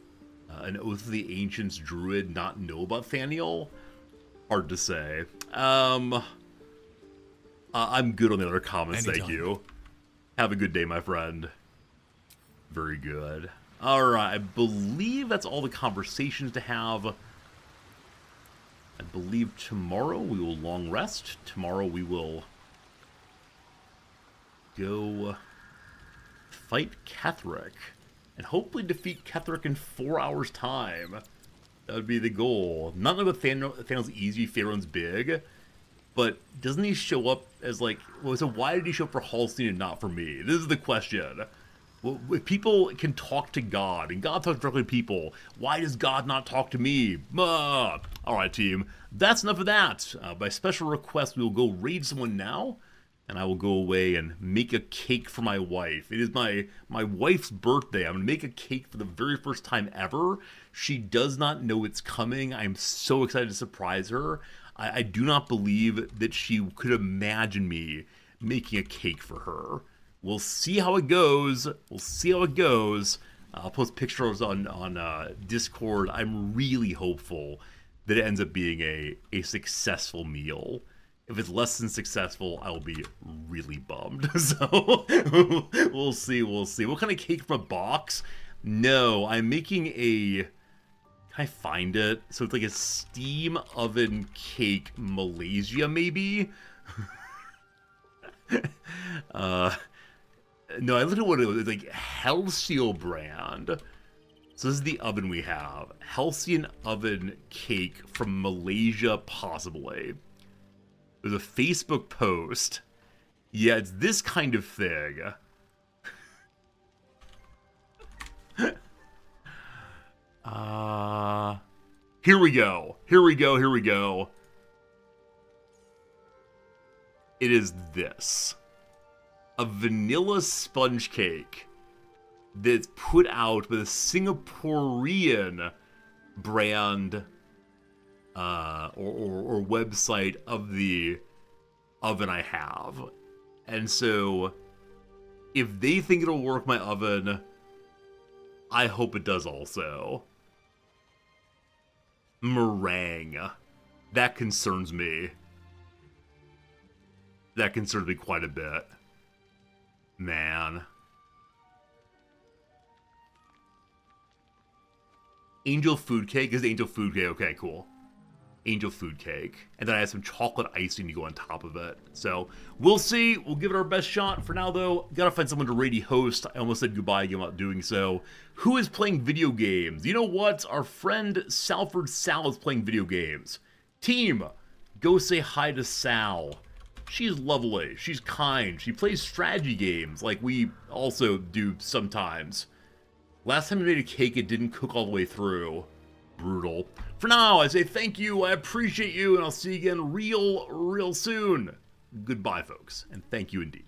Oath of the Ancients druid, not know about Thaniel? Hard to say. I'm good on the other comments, Anytime. thank you. Have a good day, my friend. Very good. Alright, I believe that's all the conversations to have. I believe tomorrow we will long rest. Tomorrow we will go fight Ketheric. And hopefully defeat Ketheric in 4 hours' time. That would be the goal. Not knowing if Thanos easy, Faerun's big. But doesn't he show up as like... Well, so why did he show up for Halstein and not for me? This is the question. Well, if people can talk to God, and God talks directly to people, why does God not talk to me? Alright, team. That's enough of that. By special request, we will go raid someone now. And I will go away and make a cake for my wife. It is my wife's birthday. I'm going to make a cake for the very first time ever. She does not know it's coming. I'm so excited to surprise her. I do not believe that she could imagine me making a cake for her. We'll see how it goes. I'll post pictures on Discord. I'm really hopeful that it ends up being a successful meal. If it's less than successful, I'll be really bummed. So we'll see. What kind of cake from a box? No, I'm making a... Can I find it? So it's like a steam oven cake Malaysia, maybe? No, I looked at what it was. It's like Halcyon brand. So this is the oven we have. Halcyon oven cake from Malaysia, possibly. There's a Facebook post. Yeah, it's this kind of thing. Here we go. It is this. A vanilla sponge cake that's put out with a Singaporean brand or website of the oven I have. And so if they think it'll work my oven, I hope it does also. Meringue. That concerns me. That concerns me quite a bit. Man. Angel food cake? Is Angel food cake? Okay, cool. Angel food cake. And then I have some chocolate icing to go on top of it. So, we'll see. We'll give it our best shot. For now, though, gotta find someone to raid host. I almost said goodbye again without doing so. Who is playing video games? You know what? Our friend Salford Sal is playing video games. Team, go say hi to Sal. She's lovely. She's kind. She plays strategy games like we also do sometimes. Last time I made a cake, it didn't cook all the way through. Brutal. For now, I say thank you, I appreciate you, and I'll see you again real soon. Goodbye, folks, and thank you indeed.